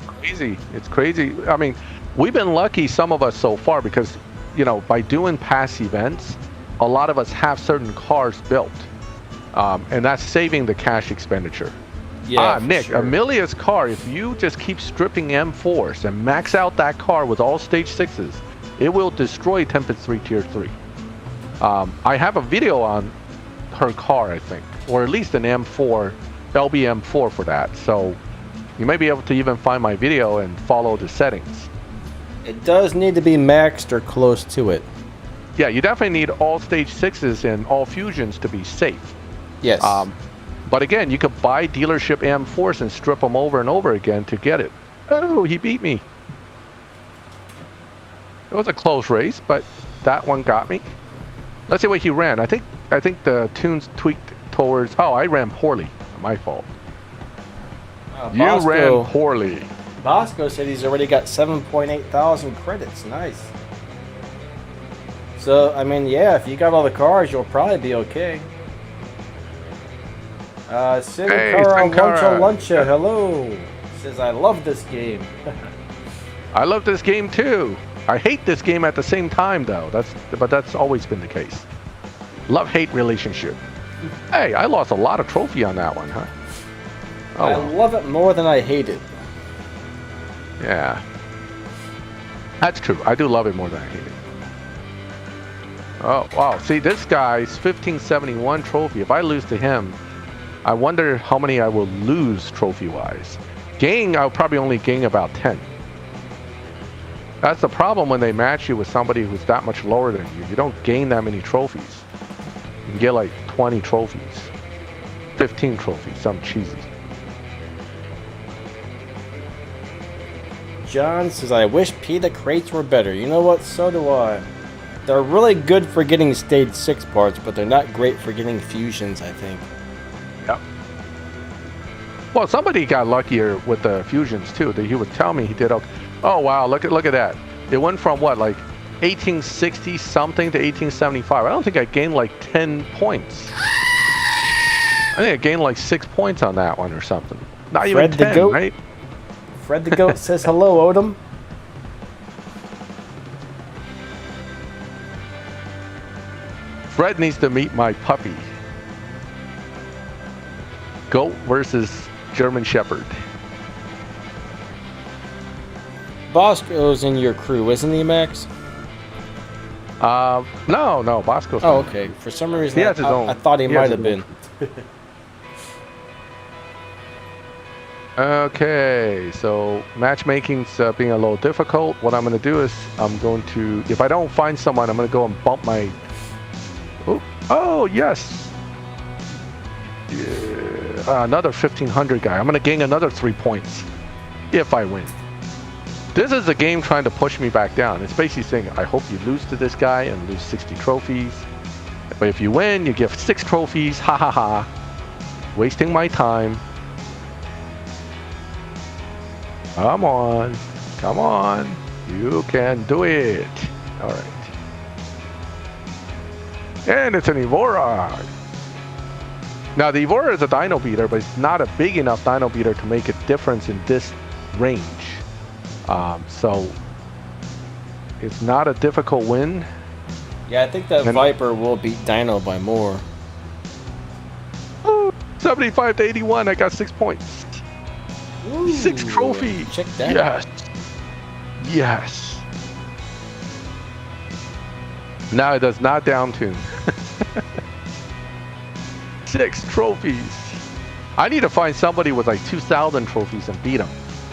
Crazy. It's crazy. I mean, we've been lucky, some of us so far, because, you know, by doing past events, a lot of us have certain cars built. And that's saving the cash expenditure. Yeah, Nick, sure. Amelia's car, if you just keep stripping M4s and max out that car with all stage 6s, it will destroy Tempest 3 Tier 3. I have a video on her car, I think, or at least an M4, LBM4 for that. So you may be able to even find my video and follow the settings. It does need to be maxed or close to it. Yeah, you definitely need all stage 6s and all fusions to be safe. Yes. But again, you could buy dealership M4s and strip them over and over again to get it. Oh, he beat me. It was a close race, but that one got me. Let's see what he ran. I think the tunes tweaked towards... Oh, I ran poorly. My fault. You ran poorly. Bosco said he's already got 7.8 thousand credits. Nice. So, I mean, yeah, if you got all the cars, you'll probably be okay. Sankara Luncha, hello. Says, I love this game. I love this game too. I hate this game at the same time though. But that's always been the case. Love-hate relationship. Hey, I lost a lot of trophy on that one, huh? Oh, I love it more than I hate it. Yeah. That's true. I do love it more than I hate it. Oh, wow. See, this guy's 1571 trophy. If I lose to him, I wonder how many I will lose trophy-wise. Gain, I'll probably only gain about 10. That's the problem when they match you with somebody who's that much lower than you. You don't gain that many trophies. You can get like 20 trophies. 15 trophies, something cheesy. John says, I wish PETA crates were better. You know what? So do I. They're really good for getting stage 6 parts, but they're not great for getting fusions, I think. Yep. Well, somebody got luckier with the fusions too. He would tell me he did okay. Oh wow, look at that. It went from what, like 1860 something to 1875. I don't think I gained like 10 points. I think I gained like 6 points on that one or something. Not even 10, right? Fred the Goat says hello, Odom. Fred needs to meet my puppy. Goat versus German Shepherd. Bosco's in your crew, isn't he, Max? No, Bosco's Oh, not. okay. For some reason, He has his own. I thought he might have been. Okay, so matchmaking's being a little difficult. What I'm going to do is I'm going to, if I don't find someone, I'm going to go and bump my. Oh yes. Yeah, another 1500 guy. I'm going to gain another 3 points if I win. This is the game trying to push me back down. It's basically saying, I hope you lose to this guy and lose 60 trophies. But if you win, you get 6 trophies. Ha ha ha. Wasting my time. Come on. Come on. You can do it. All right. And it's an Evora. Now, the Evora is a dino beater, but it's not a big enough dino beater to make a difference in this range. So it's not a difficult win. Yeah, I think that Viper will beat Dino by more. Oh, 75 to 81. I got 6 points. Ooh, 6 trophies. Check that out. Yes. Now it does not down tune. 6 trophies. I need to find somebody with like 2,000 trophies and beat them.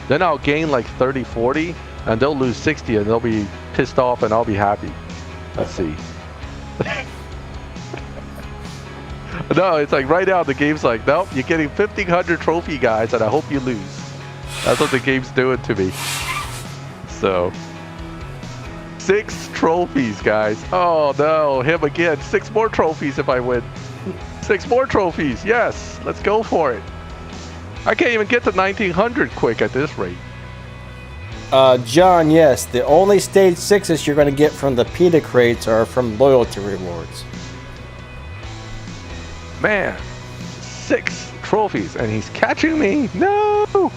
Then I'll gain like 30, 40, and they'll lose 60, and they'll be pissed off, and I'll be happy. Let's see. No, it's like right now the game's like, nope, you're getting 1,500 trophy guys, and I hope you lose. That's what the game's doing to me. So, 6 trophies, guys. Oh no, him again. 6 more trophies if I win. 6 more trophies. Yes, let's go for it. I can't even get to 1900 quick at this rate. John, yes, the only stage 6s you're going to get from the PETA crates are from loyalty rewards. Man, 6 trophies, and he's catching me. No.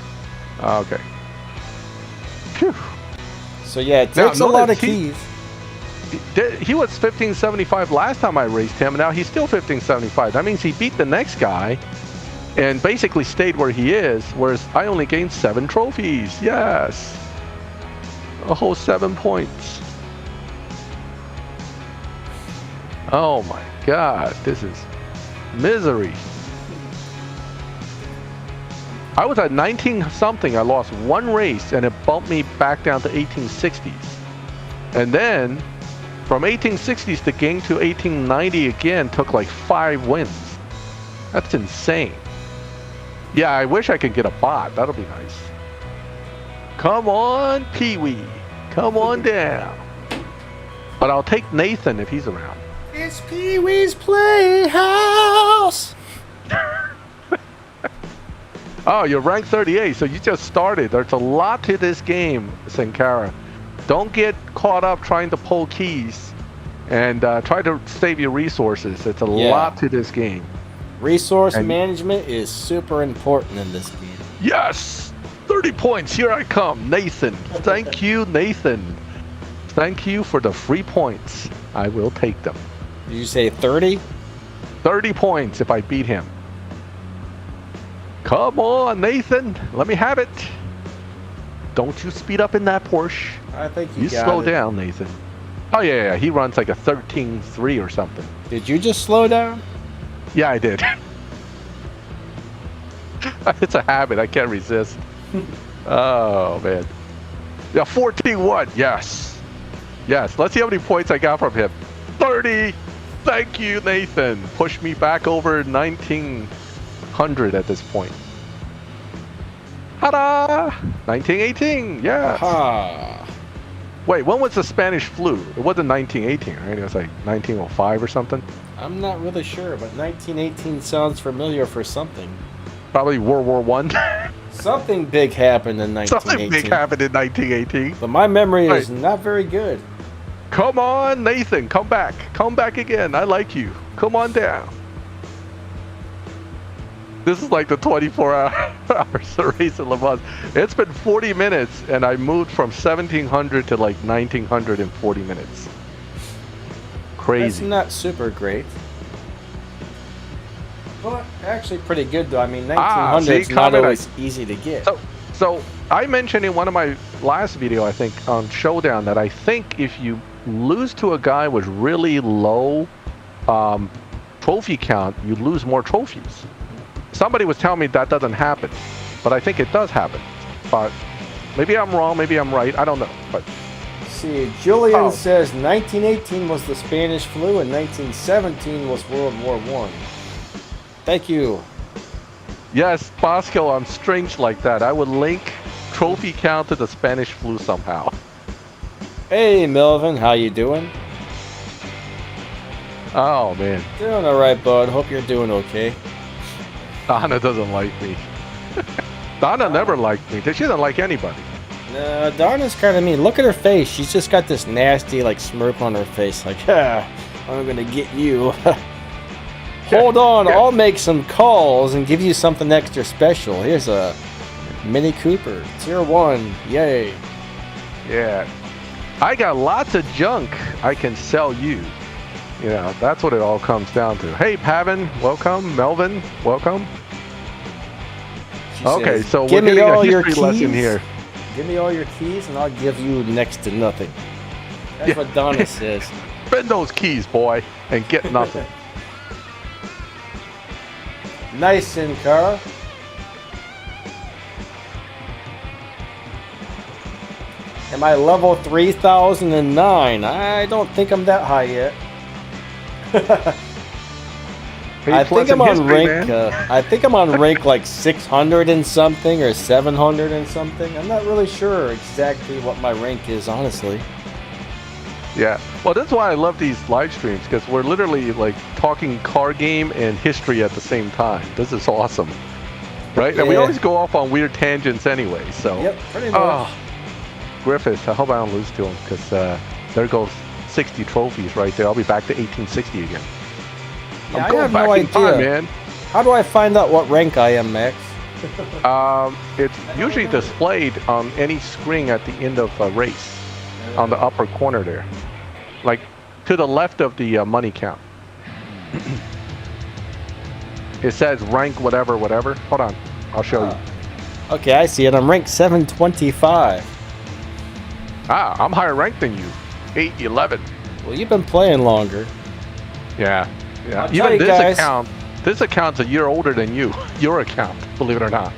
Okay. Phew. So yeah, it takes a lot of keys. He was 1575 last time I raced him, and now he's still 1575. That means he beat the next guy and basically stayed where he is, whereas I only gained 7 trophies. Yes. A whole 7 points. Oh my god, this is misery. I was at 19 something. I lost 1 race and it bumped me back down to 1860s. And then from 1860s to gain to 1890 again took like 5 wins. That's insane. Yeah, I wish I could get a bot. That'll be nice. Come on, Pee-wee. Come on down. But I'll take Nathan if he's around. It's Pee-wee's Playhouse. Oh, you're ranked 38, so you just started. There's a lot to this game, Sankara. Don't get caught up trying to pull keys and try to save your resources. It's a lot to this game. Resource management is super important in this game. Yes! 30 points. Here I come. Nathan. Thank you, Nathan. Thank you for the free points. I will take them. Did you say 30? 30 points if I beat him. Come on, Nathan. Let me have it. Don't you speed up in that Porsche. I think you slow down, Nathan. Oh, yeah. He runs like a 13.3 or something. Did you just slow down? Yeah, I did. It's a habit. I can't resist. Oh, man. Yeah, 14-1. Yes. Yes. Let's see how many points I got from him. 30. Thank you, Nathan. Push me back over 1900 at this point. Ta-da! 1918. Yes. Aha. Wait, when was the Spanish flu? It wasn't 1918, right? It was like 1905 or something. I'm not really sure, but 1918 sounds familiar for something. Probably World War One. Something big happened in 1918. Something big happened in 1918. But my memory is not very good. Come on, Nathan. Come back. Come back again. I like you. Come on down. This is like the 24 hours race in Le Mans. It's been 40 minutes, and I moved from 1700 to like 1900 in 40 minutes. Crazy. That's not super great. But actually pretty good, though. I mean, 1900 is not always easy to get. So I mentioned in one of my last video, I think, on Showdown, that I think if you lose to a guy with really low trophy count, you lose more trophies. Somebody was telling me that doesn't happen, but I think it does happen. But maybe I'm wrong, maybe I'm right, I don't know. But see, Julian says 1918 was the Spanish flu and 1917 was World War I. Thank you. Yes, Bosco, I'm strange like that. I would link trophy count to the Spanish flu somehow. Hey, Melvin, how you doing? Oh, man. Doing all right, bud. Hope you're doing okay. Donna doesn't like me. Donna never liked me. She doesn't like anybody. No, Donna's kind of mean. Look at her face. She's just got this nasty, like, smirk on her face. Like, I'm going to get you. Hold on, I'll make some calls and give you something extra special. Here's a Mini Cooper, Tier 1, yay. Yeah. I got lots of junk I can sell you. You know, that's what it all comes down to. Hey, Pavin, welcome. Melvin, welcome. Okay, so we're getting a history lesson here. Give me all your keys and I'll give you next to nothing. That's what Donna says. Spend those keys, boy, and get nothing. Nice, Sin Cara. Am I level 3009? I don't think I'm that high yet. I think I'm on rank. I think I'm on rank like 600 and something or 700 and something. I'm not really sure exactly what my rank is, honestly. Yeah, well, that's why I love these live streams, because we're literally like talking car game and history at the same time. This is awesome, right? Yeah. And we always go off on weird tangents anyway. So yep, pretty much. Griffiths, I hope I don't lose to him, because there goes 60 trophies right there. I'll be back to 1860 again. Yeah, I'm going back in time, man. How do I find out what rank I am, Max? It's usually displayed on any screen at the end of a race, on the upper corner there. Like to the left of the money count. It says rank whatever, whatever. Hold on, I'll show you. Okay, I see it. I'm ranked 725. Ah, I'm higher ranked than you. 811. Well, you've been playing longer. Yeah, yeah. Even this account's a year older than you. Your account, believe it or not.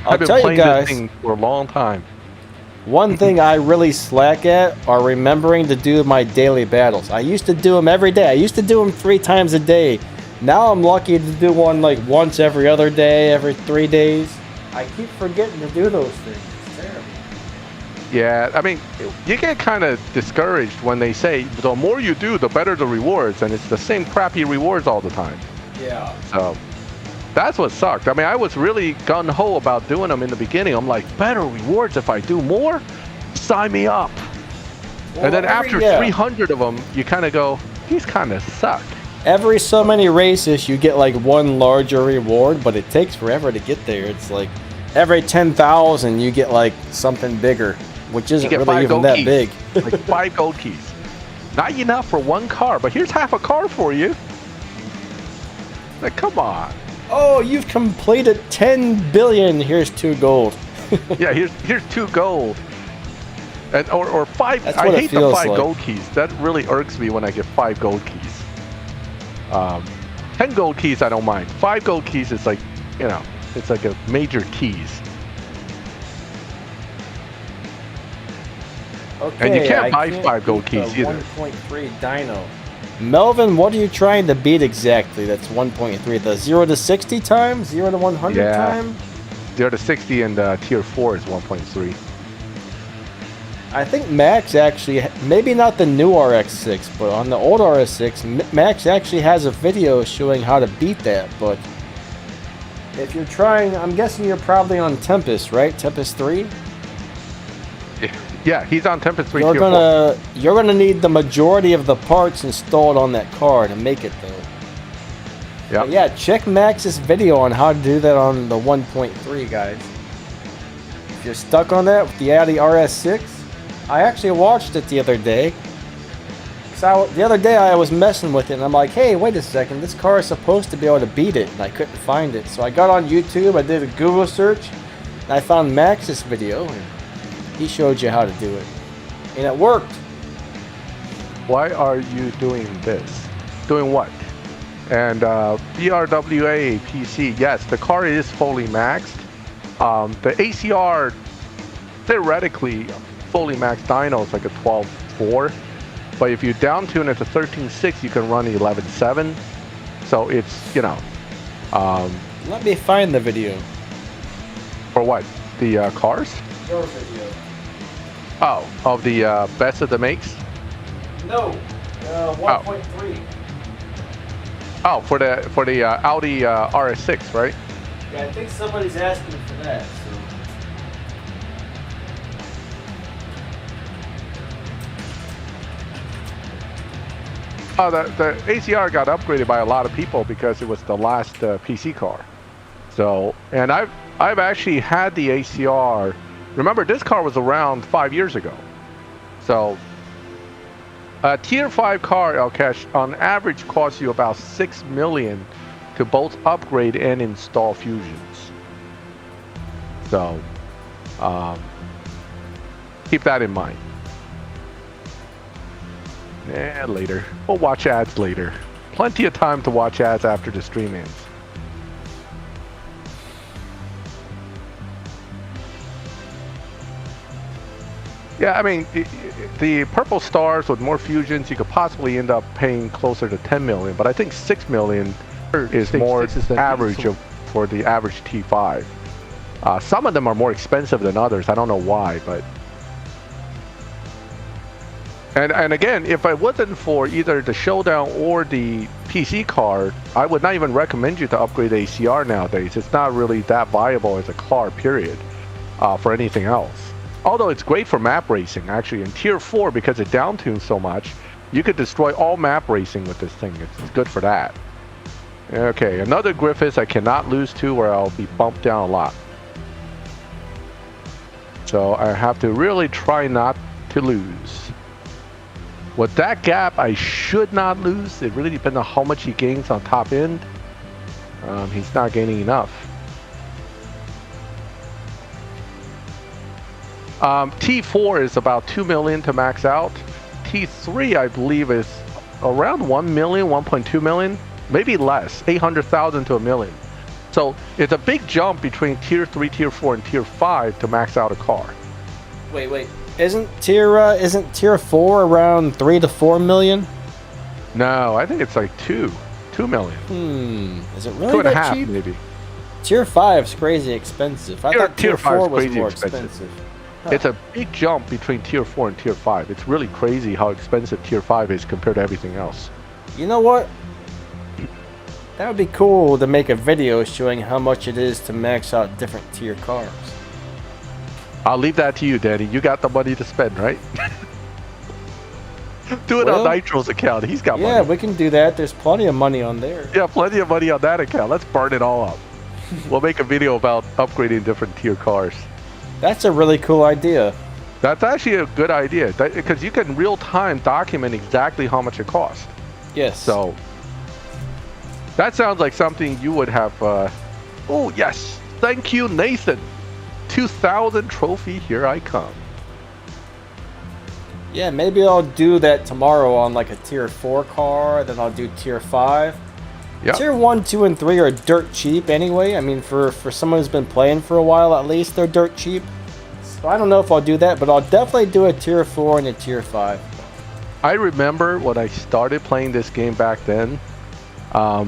I've been playing this thing for a long time. One thing I really slack at are remembering to do my daily battles. I used to do them every day. I used to do them 3 times a day. Now I'm lucky to do one like once every other day, every 3 days. I keep forgetting to do those things. It's terrible. Yeah, I mean, you get kind of discouraged when they say the more you do, the better the rewards, and it's the same crappy rewards all the time. Yeah. So that's what sucked. I mean, I was really gung-ho about doing them in the beginning. I'm like, better rewards if I do more? Sign me up. Well, and then after 300 of them, you kind of go, these kind of suck. Every so many races, you get like one larger reward, but it takes forever to get there. It's like every 10,000, you get like something bigger, which isn't really even that big. Like 5 gold keys. Not enough for 1 car, but here's half a car for you. Like, come on. Oh, you've completed 10 billion. Here's 2 gold. Yeah, here's 2 gold. And or 5. I hate the 5 gold keys. That really irks me when I get 5 gold keys. 10 gold keys I don't mind. 5 gold keys is like, you know, it's like a major tease. Okay, and you can't buy 5 gold keys either. 1.3 dyno. Melvin, what are you trying to beat exactly? That's 1.3. The 0 to 60 time? 0 to 100 time? 0 to 60 and tier 4 is 1.3. I think Max actually, maybe not the new RX-6, but on the old RX-6, Max actually has a video showing how to beat that. But if you're trying, I'm guessing you're probably on Tempest, right? Tempest 3? Yeah, he's on Tempest 3 tier 4. You're gonna need the majority of the parts installed on that car to make it though. Yeah. Yeah, check Max's video on how to do that on the 1.3, guys. If you're stuck on that with the Audi RS6, I actually watched it the other day. So the other day I was messing with it and I'm like, hey, wait a second, this car is supposed to be able to beat it, and I couldn't find it. So I got on YouTube, I did a Google search, and I found Max's video, and he showed you how to do it. And it worked. why are you doing this? Doing what? And BRWA PC, yes, the car is fully maxed. The ACR, theoretically, fully maxed dyno is like a 12.4. But if you down tune it to 13.6, you can run 11.7. So it's, you know. Let me find the video. For what? The cars? Your video. Oh, of the best of the makes? No, 1.3. Oh, for the Audi RS6, right? Yeah, I think somebody's asking for that. So. Oh, the ACR got upgraded by a lot of people because it was the last PC car. So, and I've actually had the ACR. Remember, this car was around 5 years ago. So, a tier 5 car, Elkesh, on average costs you about $6 million to both upgrade and install fusions. So, keep that in mind. And later. We'll watch ads later. Plenty of time to watch ads after the stream ends. Yeah, I mean, the purple stars with more fusions, you could possibly end up paying closer to 10 million, but I think 6 million is more average for the average T5. Some of them are more expensive than others. I don't know why, but... And again, if it wasn't for either the Showdown or the PC car, I would not even recommend you to upgrade the ACR nowadays. It's not really that viable as a car, period, for anything else. Although it's great for map racing, actually. In Tier 4, because it downtunes so much, you could destroy all map racing with this thing. It's good for that. Okay, another Griffiths I cannot lose to, where I'll be bumped down a lot. So I have to really try not to lose. With that gap, I should not lose. It really depends on how much he gains on top end. He's not gaining enough. T4 is about 2 million to max out. T3, I believe, is around 1 million, 1.2 million, maybe less, 800,000 to a million. So it's a big jump between Tier 3, Tier 4, and Tier 5 to max out a car. Wait. Isn't tier 4 around 3 to 4 million? No, I think it's like 2 million. Is it really that cheap? 2.5 maybe. Tier 5's crazy expensive. I thought tier 4 was more expensive. Huh. It's a big jump between Tier 4 and Tier 5. It's really crazy how expensive Tier 5 is compared to everything else. You know what? That would be cool to make a video showing how much it is to max out different tier cars. I'll leave that to you, Danny. You got the money to spend, right? Do it on Nitro's account. He's got money. Yeah, we can do that. There's plenty of money on there. Yeah, plenty of money on that account. Let's burn it all up. We'll make a video about upgrading different tier cars. That's a really cool idea. That's actually a good idea, because you can real-time document exactly how much it costs. Yes. So, that sounds like something you would have... oh, yes. Thank you, Nathan. 2,000 trophy, here I come. Yeah, maybe I'll do that tomorrow on like a tier 4 car, then I'll do tier 5. Yep. Tier 1, 2, and 3 are dirt cheap anyway. I mean, for someone who's been playing for a while at least, they're dirt cheap. So I don't know if I'll do that, but I'll definitely do a tier 4 and a tier 5. I remember when I started playing this game back then, I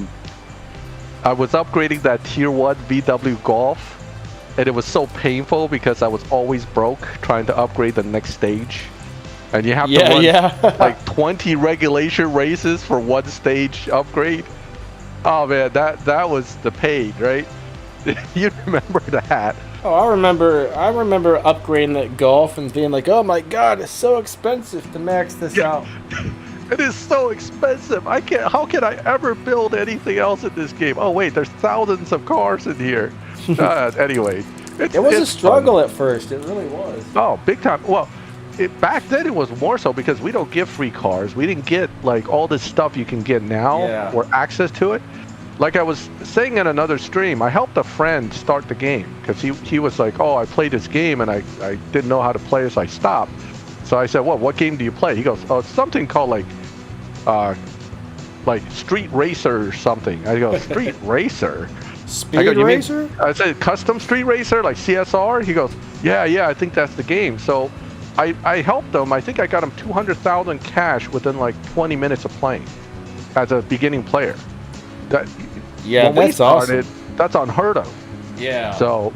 was upgrading that tier 1 VW Golf. And it was so painful because I was always broke trying to upgrade the next stage. And you have to run like 20 regulation races for one stage upgrade. Oh man, that was the pain, right? You remember that? Oh, I remember upgrading that Golf and being like, oh my god, it's so expensive to max this out. It is so expensive. How can I ever build anything else in this game? Oh wait, there's thousands of cars in here. Anyway, it was a struggle at first. It really was. Oh, big time. Well, back then it was more so because we don't get free cars. We didn't get like all this stuff you can get now or access to it. Like I was saying in another stream, I helped a friend start the game because he was like, oh, I played this game and I didn't know how to play it, so I stopped. So I said, what game do you play? He goes, oh, it's something called like Street Racer or something. I go, Street Racer? Speed Racer? I said, custom Street Racer, like CSR? He goes, yeah, I think that's the game. So I helped him. I think I got him 200,000 cash within like 20 minutes of playing as a beginning player. When we started, awesome. That's unheard of. Yeah. So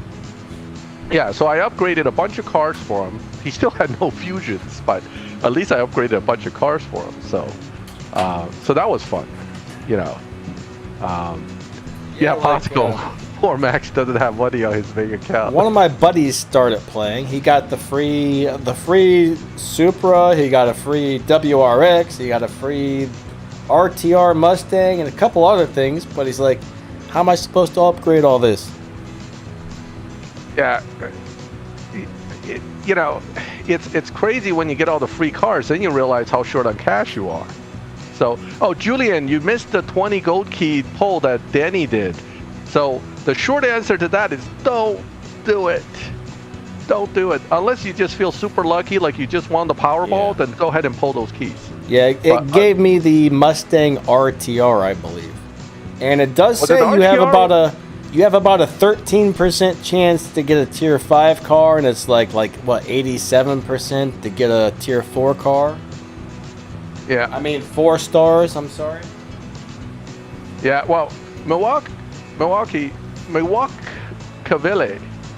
I upgraded a bunch of cars for him. He still had no fusions, but at least I upgraded a bunch of cars for him. So that was fun, you know. Possible. Poor Max doesn't have money on his bank account. One of my buddies started playing. He got the free Supra. He got a free WRX. He got a free RTR Mustang and a couple other things. But he's like, "How am I supposed to upgrade all this?" Yeah, you know, it's crazy when you get all the free cars. Then you realize how short on cash you are. So, Julian, you missed the 20 gold key poll that Danny did. So the short answer to that is don't do it. Don't do it. Unless you just feel super lucky, like you just won the Powerball, then go ahead and pull those keys. Yeah, it gave me the Mustang RTR, I believe. And it does say you have about a 13% chance to get a tier 5 car, and it's like what, 87% to get a tier 4 car? Yeah. I mean 4 stars, I'm sorry. Yeah, well, Milwaukee,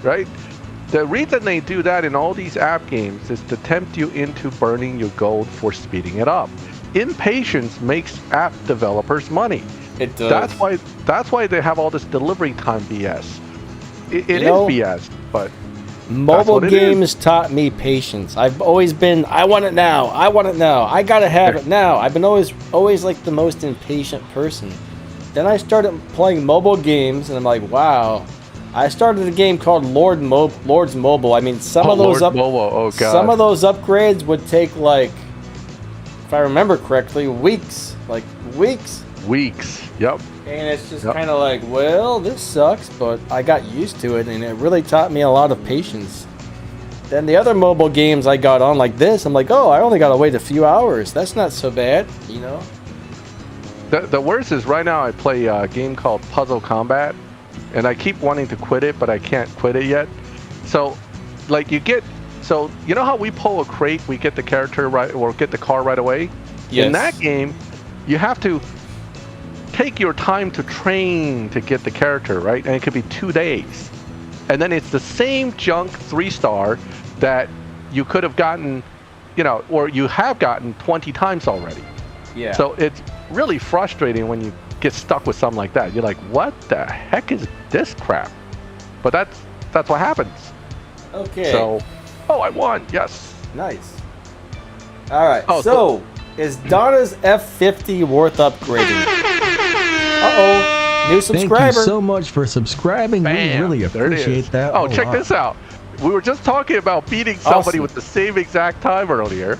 right? The reason they do that in all these app games is to tempt you into burning your gold for speeding it up. Impatience makes app developers money. It does. That's why they have all this delivery time BS. It is BS, but mobile games taught me patience. I've always been, I want it now. I gotta have it now. I've been always like the most impatient person. Then I started playing mobile games, and I'm like, wow. I started a game called Lord's Mobile. I mean, some of those upgrades would take, like, if I remember correctly, weeks. Like weeks. Yep. And it's just kind of like, well, this sucks, but I got used to it, and it really taught me a lot of patience. Then the other mobile games I got on like this, I'm like, oh, I only got to wait a few hours. That's not so bad, you know? The worst is right now I play a game called Puzzle Combat, and I keep wanting to quit it, but I can't quit it yet. So, like, you know how we pull a crate, we get the character right, or get the car right away? Yes. In that game, you have to take your time to train to get the character, right? And it could be 2 days. And then it's the same junk 3-star that you could have gotten, you know, or you have gotten 20 times already. Yeah. So it's really frustrating when you get stuck with something like that. You're like, what the heck is this crap? But that's what happens. Okay. So, I won. Yes. Nice. All right. So is Donna's F50 worth upgrading? Uh-oh. New subscriber. Thank you so much for subscribing. Bam, we really appreciate that. Oh, check this out. We were just talking about beating somebody with the same exact time earlier.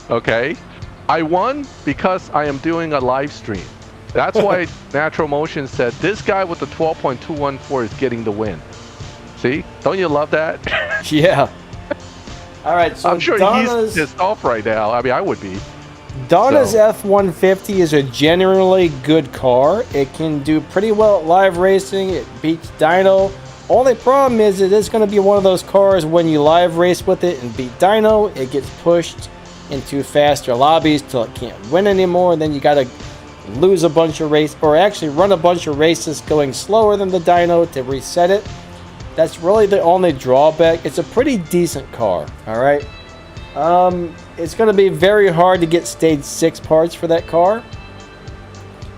Okay. I won because I am doing a live stream. That's why Natural Motion said this guy with the 12.214 is getting the win. See? Don't you love that? Yeah. All right. So I'm sure he's pissed off right now. I mean, I would be. Donna's F-150 is a generally good car. It can do pretty well at live racing. It beats Dyno. Only problem is it is going to be one of those cars when you live race with it and beat Dyno, it gets pushed into faster lobbies till it can't win anymore. And then you got to lose a bunch of races, or actually run a bunch of races going slower than the Dyno to reset it. That's really the only drawback. It's a pretty decent car, all right? It's going to be very hard to get stage 6 parts for that car.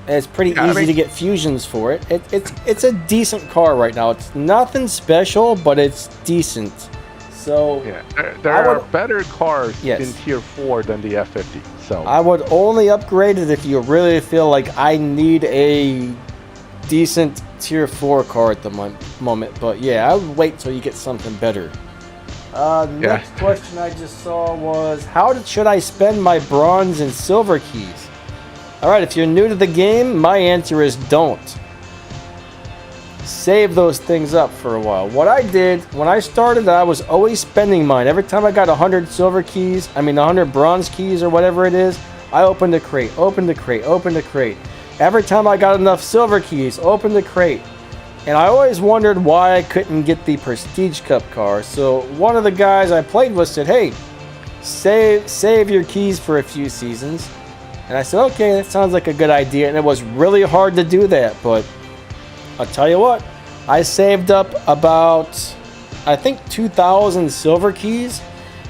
And it's pretty easy to get fusions for it. It's a decent car right now. It's nothing special, but it's decent. So yeah, there are better cars in Tier 4 than the F50. So I would only upgrade it if you really feel like I need a decent Tier 4 car at the moment. But yeah, I would wait till you get something better. Next question I just saw was, should I spend my bronze and silver keys? Alright, if you're new to the game, my answer is don't. save those things up for a while. What I did when I started, I was always spending mine. Every time I got 100 silver keys, 100 bronze keys or whatever it is, I opened a crate, opened a crate, opened a crate. Every time I got enough silver keys, opened a crate. And I always wondered why I couldn't get the Prestige Cup car. So one of the guys I played with said, hey, save your keys for a few seasons. And I said, okay, that sounds like a good idea. And it was really hard to do that, but I'll tell you what, I saved up about, I think, 2,000 silver keys.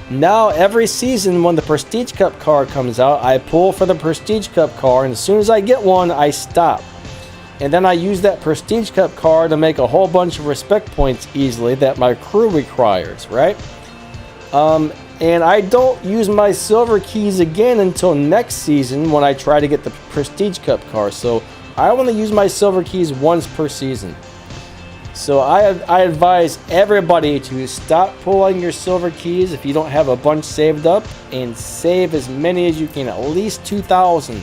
Now every season when the Prestige Cup car comes out, I pull for the Prestige Cup car, and as soon as I get one, I stop. And then I use that Prestige Cup car to make a whole bunch of respect points easily that my crew requires, right? And I don't use my silver keys again until next season when I try to get the Prestige Cup car. So I only use my silver keys once per season. So I advise everybody to stop pulling your silver keys if you don't have a bunch saved up, and save as many as you can, at least 2,000.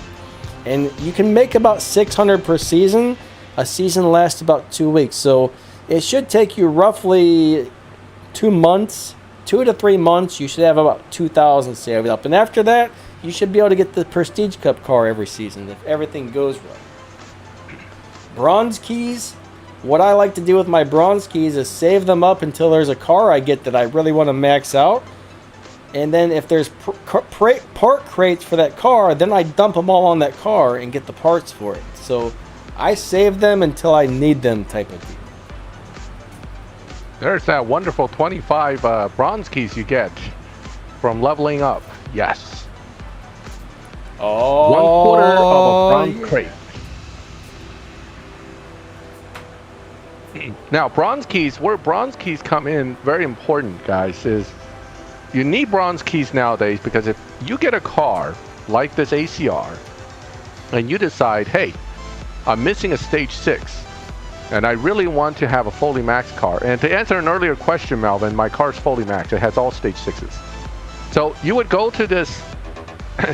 And you can make about 600 per season. A season lasts about 2 weeks. So it should take you roughly 2 months, 2 to 3 months. You should have about 2,000 saved up. And after that, you should be able to get the Prestige Cup car every season if everything goes right. Bronze keys. What I like to do with my bronze keys is save them up until there's a car I get that I really want to max out. And then if there's part crates for that car, then I dump them all on that car and get the parts for it. So I save them until I need them type of deal. There's that wonderful 25 bronze keys you get from leveling up. Yes. Oh, 1/4 of a bronze crate. Now, bronze keys, where bronze keys come in, very important, guys, is you need bronze keys nowadays, because if you get a car like this ACR and you decide, hey, I'm missing a stage 6 and I really want to have a fully maxed car. And to answer an earlier question, Melvin, my car's fully maxed. It has all stage 6s. So you would go to this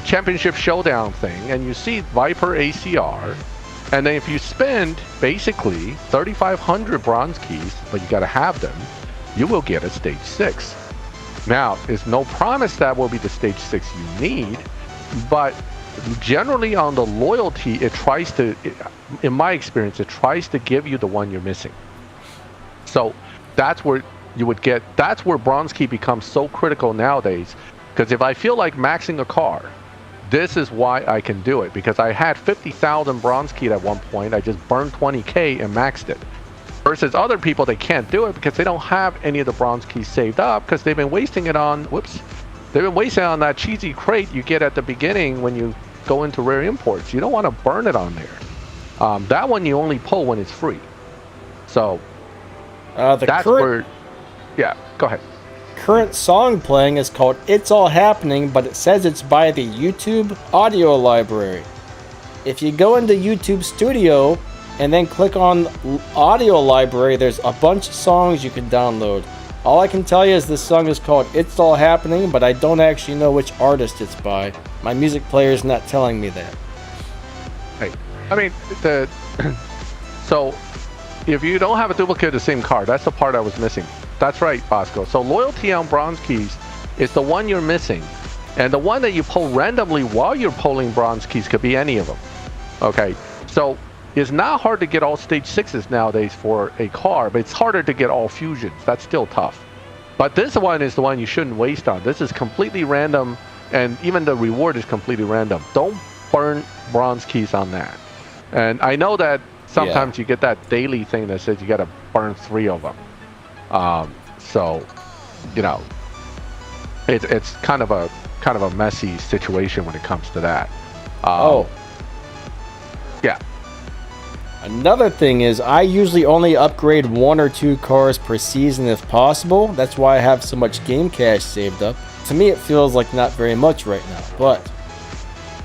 championship showdown thing and you see Viper ACR. And then if you spend basically 3,500 bronze keys, but you got to have them, you will get a stage 6. Now, there's no promise that will be the stage 6 you need, but generally on the loyalty, it tries to, in my experience, it tries to give you the one you're missing. So that's where you would get, that's where bronze key becomes so critical nowadays, because if I feel like maxing a car, this is why I can do it, because I had 50,000 bronze key at one point. I just burned 20K and maxed it. Versus other people, they can't do it because they don't have any of the bronze keys saved up, because they've been wasting it on, they've been wasting it on that cheesy crate you get at the beginning when you go into rare imports. You don't want to burn it on there. That one you only pull when it's free. So that's where, yeah, go ahead. Current song playing is called It's All Happening, but it says it's by the YouTube audio library. If you go into YouTube Studio and then click on audio library, there's a bunch of songs you can download. All I can tell you is this song is called It's All Happening, but I don't actually know which artist it's by. My music player is not telling me that. Hey, I mean, so if you don't have a duplicate of the same car, that's the part I was missing. That's right, Bosco. So loyalty on bronze keys is the one you're missing. And the one that you pull randomly while you're pulling bronze keys could be any of them. Okay, so it's not hard to get all stage 6s nowadays for a car, but it's harder to get all fusions. That's still tough. But this one is the one you shouldn't waste on. This is completely random, and even the reward is completely random. Don't burn bronze keys on that. And I know that sometimes you get that daily thing that says you got to burn 3 of them. So, you know, it's kind of a messy situation when it comes to that. Yeah. Another thing is I usually only upgrade 1 or 2 cars per season if possible. That's why I have so much game cash saved up. To me, it feels like not very much right now, but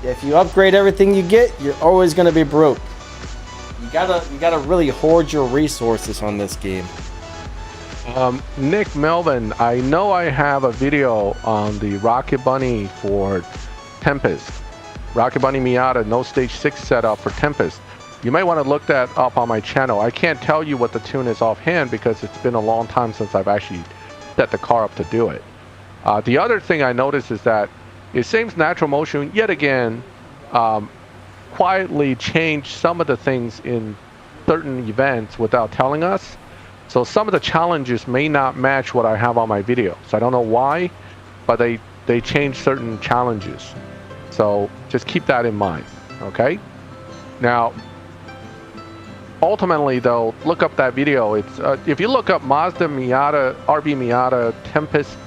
if you upgrade everything you get, you're always going to be broke. You gotta really hoard your resources on this game. Nick Melvin, I know I have a video on the Rocket Bunny for Tempest. Rocket Bunny Miata, no stage 6 setup for Tempest. you may want to look that up on my channel. I can't tell you what the tune is offhand because it's been a long time since I've actually set the car up to do it. The other thing I noticed is that it seems Natural Motion, yet again, quietly changed some of the things in certain events without telling us. So some of the challenges may not match what I have on my videos. I don't know why, but they changed certain challenges. So just keep that in mind, okay? Now, ultimately though, look up that video. It's if you look up Mazda Miata, RB Miata Tempest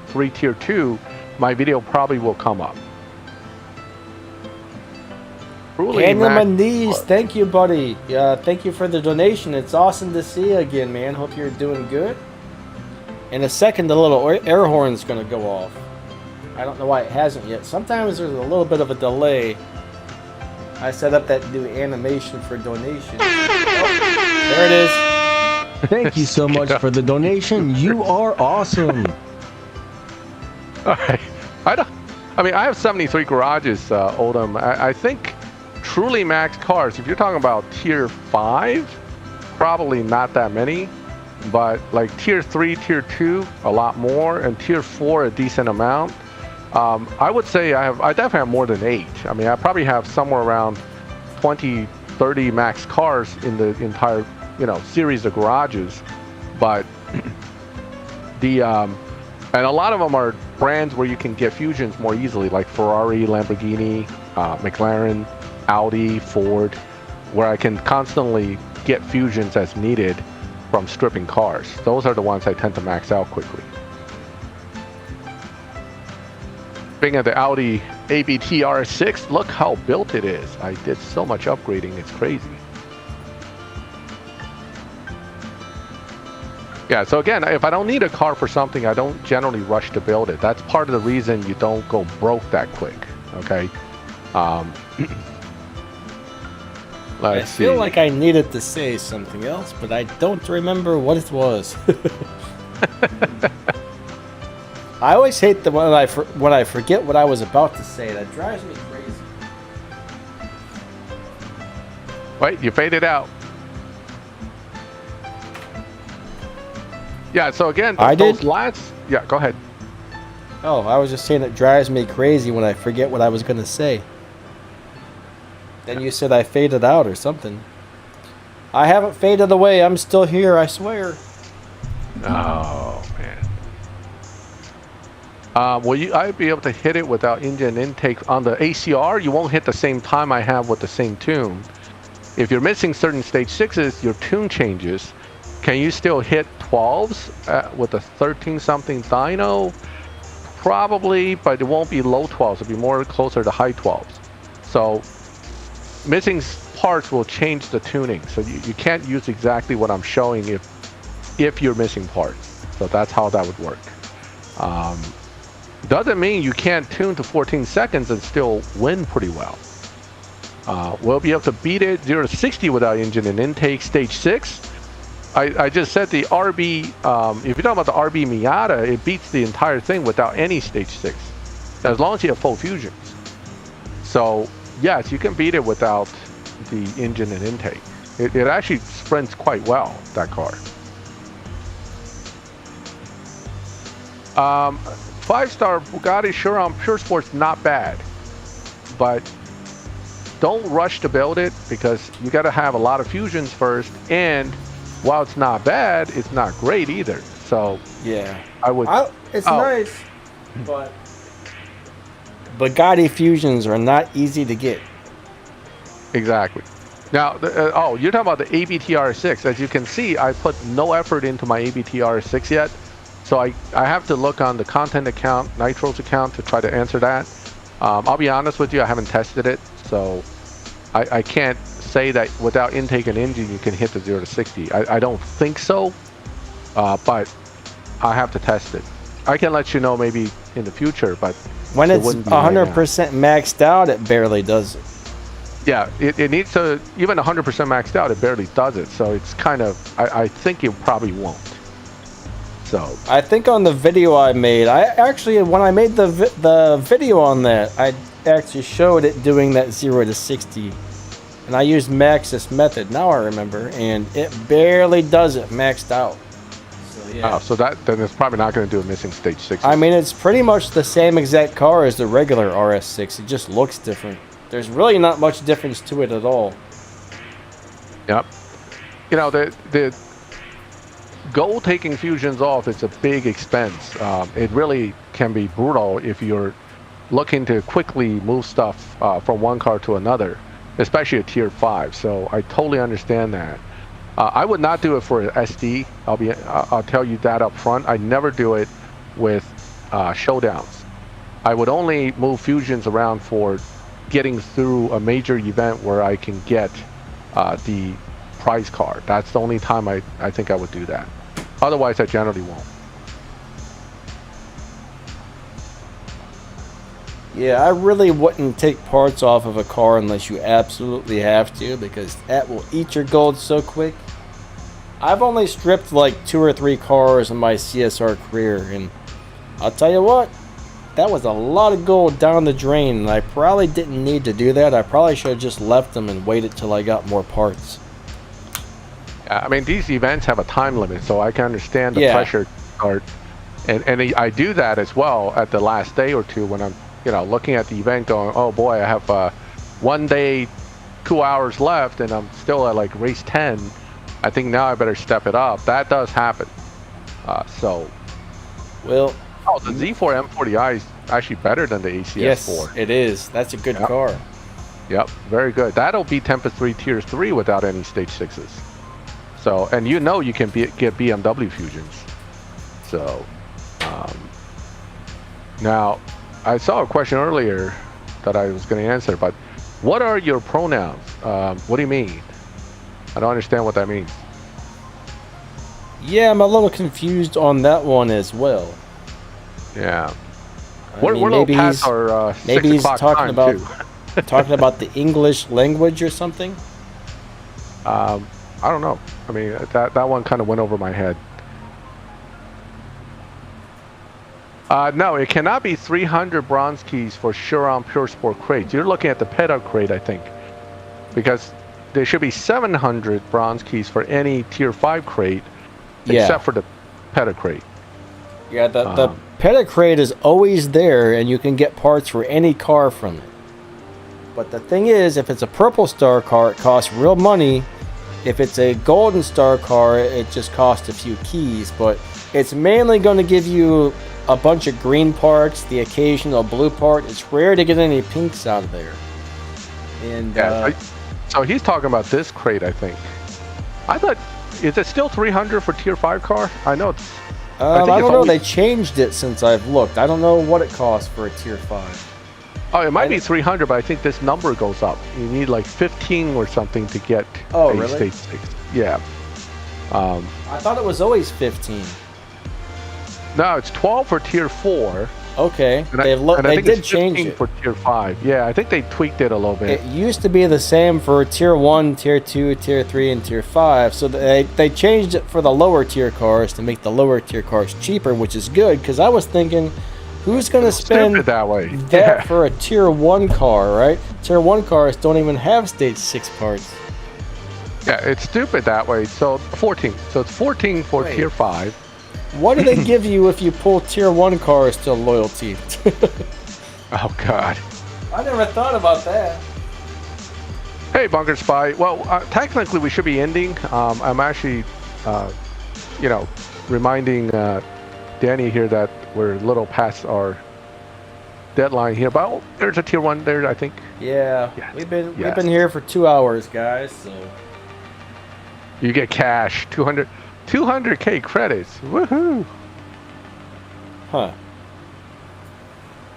3 Tier 2, my video probably will come up. Daniel Mendes, thank you, buddy. Thank you for the donation. It's awesome to see you again, man. Hope you're doing good. In a second, the little air horn's going to go off. I don't know why it hasn't yet. Sometimes there's a little bit of a delay. I set up that new animation for donation. Oh, there it is. Thank you so much for the donation. You are awesome. All right. I mean, I have 73 garages, Oldham. I think truly max cars, if you're talking about tier 5, probably not that many. But like tier 3, tier 2, a lot more, and tier 4, a decent amount. I would say I definitely have more than 8. I mean, I probably have somewhere around 20, 30 max cars in the entire, series of garages. But and a lot of them are brands where you can get fusions more easily, like Ferrari, Lamborghini, McLaren, Audi, Ford, where I can constantly get fusions as needed from stripping cars. Those are the ones I tend to max out quickly. Speaking of the Audi ABT R6, look how built it is. I did so much upgrading, it's crazy. Yeah, so again, if I don't need a car for something, I don't generally rush to build it. That's part of the reason you don't go broke that quick, okay? I feel like I needed to say something else, but I don't remember what it was. I always hate when I forget what I was about to say. That drives me crazy. Wait, you faded out. Yeah, so again, yeah, go ahead. Oh, I was just saying it drives me crazy when I forget what I was going to say. Then you said I faded out or something. I haven't faded away. I'm still here, I swear. Oh, man. I'd be able to hit it without engine intake. On the ACR, you won't hit the same time I have with the same tune. If you're missing certain stage 6s, your tune changes. Can you still hit 12s with a 13-something dyno? Probably, but it won't be low 12s. It'll be more closer to high 12s. So missing parts will change the tuning. So you can't use exactly what I'm showing if you're missing parts. So that's how that would work. Doesn't mean you can't tune to 14 seconds and still win pretty well. We'll be able to beat it 0 to 60 without engine and intake stage 6. I just said the RB, if you're talking about the RB Miata, it beats the entire thing without any stage 6, as long as you have full fusions. So yes, you can beat it without the engine and intake. It actually sprints quite well, that car. 5-star Bugatti Pure Sport's not bad, but don't rush to build it because you got to have a lot of fusions first, and while it's not bad, it's not great either. So yeah, it's nice, but Bugatti fusions are not easy to get. Exactly. Now, you're talking about the ABT R6. As you can see, I put no effort into my ABT R6 yet. So I have to look on the content account, Nitro's account, to try to answer that. I'll be honest with you, I haven't tested it. So I can't say that without intake and engine you can hit the 0 to 60. I don't think so, but I have to test it. I can let you know maybe in the future, but when it's 100% maxed out, it barely does it. Yeah, it needs to, even 100% maxed out, it barely does it. So it's kind of, I think it probably won't. So I think on the video I made, when I made the video on that, I actually showed it doing that 0 to 60 and I used Max's method. Now I remember, and it barely does it maxed out. So yeah. Oh, so then it's probably not going to do a missing stage 6. I mean, it's pretty much the same exact car as the regular RS6. It just looks different. There's really not much difference to it at all. Yep. You know, the gold taking fusions off is a big expense. It really can be brutal if you're looking to quickly move stuff from one car to another, especially a tier 5. So I totally understand that. I would not do it for SD. I'll tell you that up front. I never do it with showdowns. I would only move fusions around for getting through a major event where I can get the prize card. That's the only time I think I would do that. Otherwise, I generally won't. Yeah, I really wouldn't take parts off of a car unless you absolutely have to, because that will eat your gold so quick. I've only stripped like 2 or 3 cars in my CSR career, and I'll tell you what, that was a lot of gold down the drain, and I probably didn't need to do that. I probably should have just left them and waited till I got more parts. I mean, these events have a time limit, so I can understand the pressure to start. And I do that as well at the last day or two when I'm, you know, looking at the event going, oh boy, I have 1 day, 2 hours left, and I'm still at like race 10. I think now I better step it up. That does happen. Well, the Z4 M40i is actually better than the ACS4. Yes, it is. That's a good car. Yep, very good. That'll be Tempest 3 Tier 3 without any stage 6s. So, and you know you can get BMW fusions. So, now, I saw a question earlier that I was going to answer, but what are your pronouns? What do you mean? I don't understand what that means. Yeah, I'm a little confused on that one as well. Yeah. We're maybe past our 6 maybe he's o'clock talking time about too. talking about the English language or something. I don't know. I mean, that one kind of went over my head. No, it cannot be 300 bronze keys for Chiron Pure Sport crates. You're looking at the Peta crate, I think, because there should be 700 bronze keys for any tier 5 crate, except for the Peta crate. Yeah, the Peta crate is always there, and you can get parts for any car from it. But the thing is, if it's a purple star car, it costs real money. If it's a golden star car, it just costs a few keys. But it's mainly going to give you a bunch of green parts, the occasional blue part. It's rare to get any pinks out of there. And so he's talking about this crate, I think. I thought, is it still 300 for tier 5 car? I know it's. I don't know. They changed it since I've looked. I don't know what it costs for a tier 5. Oh, it might be 300, but I think this number goes up. You need like 15 or something to get really? stage 6. Yeah. I thought it was always 15. No, it's 12 for tier 4. Okay, and they did change it for tier 5. Yeah, I think they tweaked it a little bit. It used to be the same for tier 1, tier 2, tier 3, and tier 5. So they changed it for the lower tier cars to make the lower tier cars cheaper, which is good, because I was thinking, who's going to spend that way for a tier 1 car, right? Tier 1 cars don't even have stage 6 parts. Yeah, it's stupid that way. So 14. So it's 14 for tier 5. What do they give you if you pull tier 1 cars to loyalty? Oh, God. I never thought about that. Hey, Bunker Spy. Well, technically we should be ending. I'm actually, reminding Danny here that we're a little past our deadline here. But there's a tier 1 there, I think. Yeah, yes. We've been here for 2 hours, guys. So you get cash, 200K credits. Woohoo! Huh.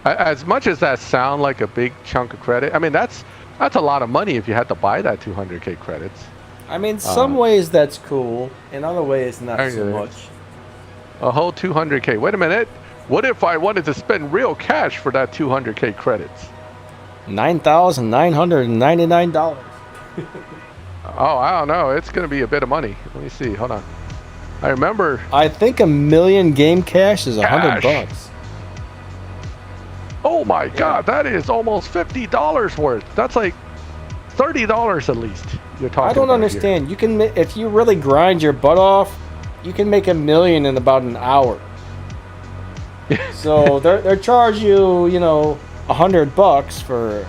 As much as that sound like a big chunk of credit, I mean that's a lot of money if you had to buy that 200K credits. I mean, some ways that's cool, in other ways not so much. A whole 200K. Wait a minute. What if I wanted to spend real cash for that 200K credits? $9,999. Oh, I don't know. It's going to be a bit of money. Let me see. Hold on. I remember. I think $1 million game cash is $100. Oh my God, that is almost $50 worth. That's like $30 at least. You're talking. I don't understand. Here. You can, if you really grind your butt off, you can make $1 million in about an hour. So they're charge you, you know, $100 for.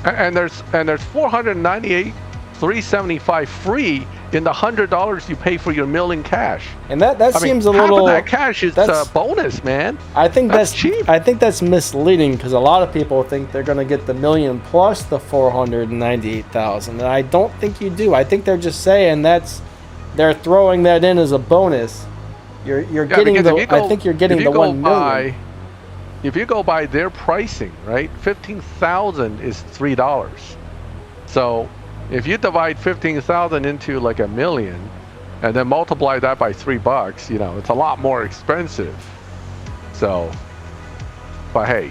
And there's 498, $375 free in the $100 you pay for your mill in cash. And that seems a half little. Half of that cash is a bonus, man. I think that's cheap. I think that's misleading because a lot of people think they're going to get the $1 million plus the 498,000, and I don't think you do. I think they're just saying they're throwing that in as a bonus. You're getting I think you're getting the 1 million. If you go by their pricing, right, 15,000 is $3. So if you divide 15,000 into like $1 million, and then multiply that by $3, you know, it's a lot more expensive. So, but hey,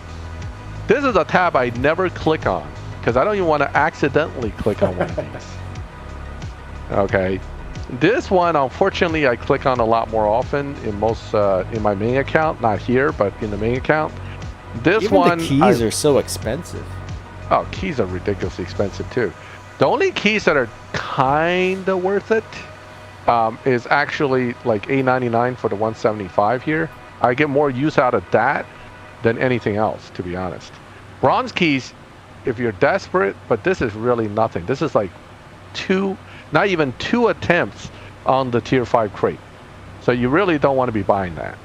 this is a tab I never click on because I don't even want to accidentally click on one of these. Okay, this one, unfortunately, I click on a lot more often in most in my main account, not here, but in the main account. This Even one, the keys are so expensive. Oh, keys are ridiculously expensive too. The only keys that are kinda worth it is actually like $8.99 for the 175 here. I get more use out of that than anything else, to be honest. Bronze keys, if you're desperate, but this is really nothing. This is like not even two attempts on the tier 5 crate. So you really don't want to be buying that.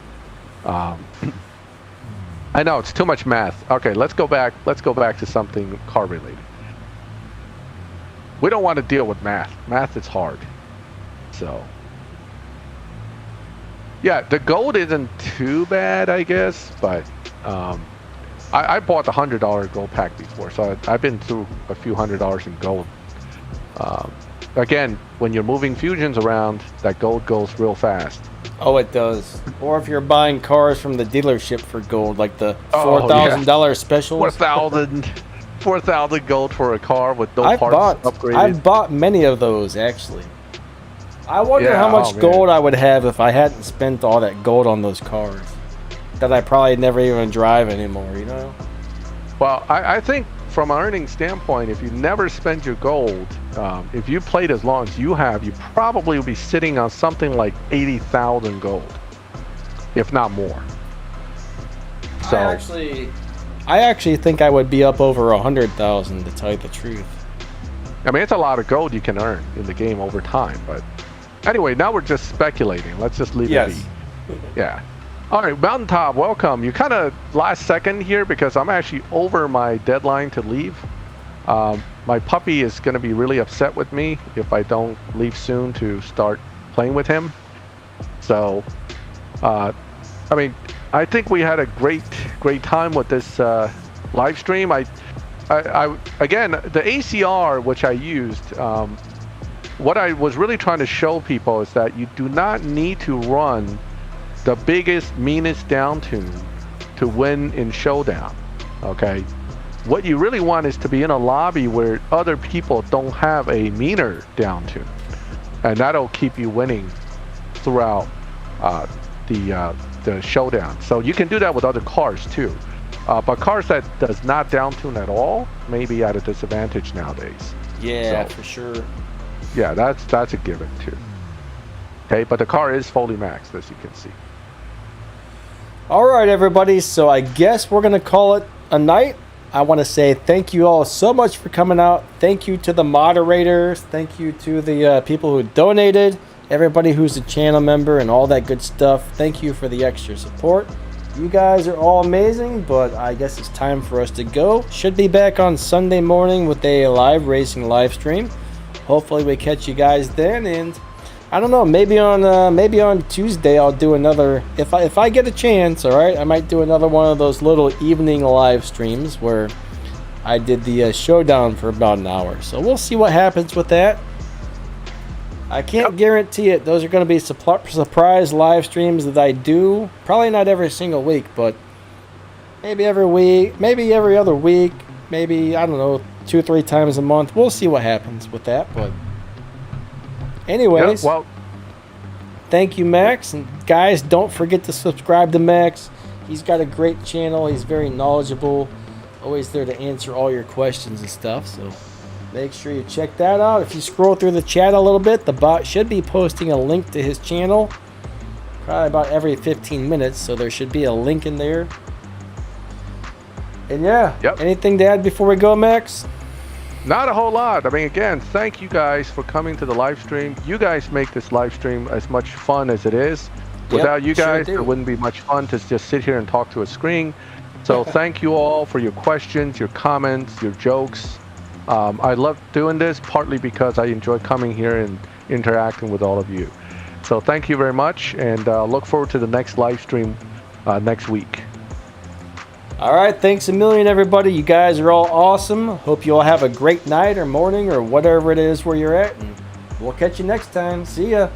I know it's too much math. Okay, let's go back to something car related. We don't want to deal with math. Math is hard. So yeah, the gold isn't too bad, I guess, but I bought the $100 gold pack before, so I've been through a few $100s in gold. Again, when you're moving fusions around, that gold goes real fast. Oh, it does. Or if you're buying cars from the dealership for gold, like the $4,000 specials. 4,000 gold for a car with no parts upgraded. I've bought many of those, actually. I wonder how much gold I would have if I hadn't spent all that gold on those cars that I probably never even drive anymore, you know? Well, I think from an earning standpoint, if you never spend your gold, if you played as long as you have, you probably will be sitting on something like 80,000 gold, if not more. So I actually think I would be up over 100,000 to tell you the truth. I mean, it's a lot of gold you can earn in the game over time, but anyway, now we're just speculating. Let's just leave it be. Yeah. All right, Mountaintop, welcome. You kind of last second here because I'm actually over my deadline to leave. My puppy is going to be really upset with me if I don't leave soon to start playing with him. So, I mean, I think we had a great time with this live stream. I again, the ACR which I used, what I was really trying to show people is that you do not need to run the biggest, meanest down tune to win in Showdown. Okay, what you really want is to be in a lobby where other people don't have a meaner down tune, and that'll keep you winning throughout the Showdown. So you can do that with other cars too, but cars that does not down tune at all may be at a disadvantage nowadays. Yeah, so, for sure. Yeah, that's a given too. Okay, but the car is fully maxed, as you can see. All right, everybody. So I guess we're gonna call it a night. I want to say thank you all so much for coming out. Thank you to the moderators. Thank you to the people who donated. Everybody who's a channel member and all that good stuff. Thank you for the extra support. You guys are all amazing, but I guess it's time for us to go. Should be back on Sunday morning with a live racing live stream. Hopefully we catch you guys then, and I don't know, maybe on Tuesday I'll do another, if I get a chance, all right, I might do another one of those little evening live streams where I did the Showdown for about an hour. So we'll see what happens with that. I can't guarantee it. Those are going to be surprise live streams that I do. Probably not every single week, but maybe every week, maybe every other week, maybe, I don't know, 2-3 times a month. We'll see what happens with that, but anyways, thank you, Max. And guys, don't forget to subscribe to Max. He's got a great channel. He's very knowledgeable. Always there to answer all your questions and stuff. So Make sure you check that out. If you scroll through the chat a little bit, the bot should be posting a link to his channel. Probably about every 15 minutes, so there should be a link in there. And yeah, anything to add before we go, Max? Not a whole lot. I mean, again, thank you guys for coming to the live stream. You guys make this live stream as much fun as it is. Without you guys, it wouldn't be much fun to just sit here and talk to a screen. So thank you all for your questions, your comments, your jokes. I love doing this, partly because I enjoy coming here and interacting with all of you. So thank you very much, and look forward to the next live stream next week. All right, thanks a million, everybody. You guys are all awesome. Hope you all have a great night or morning or whatever it is where you're at. And we'll catch you next time. See ya.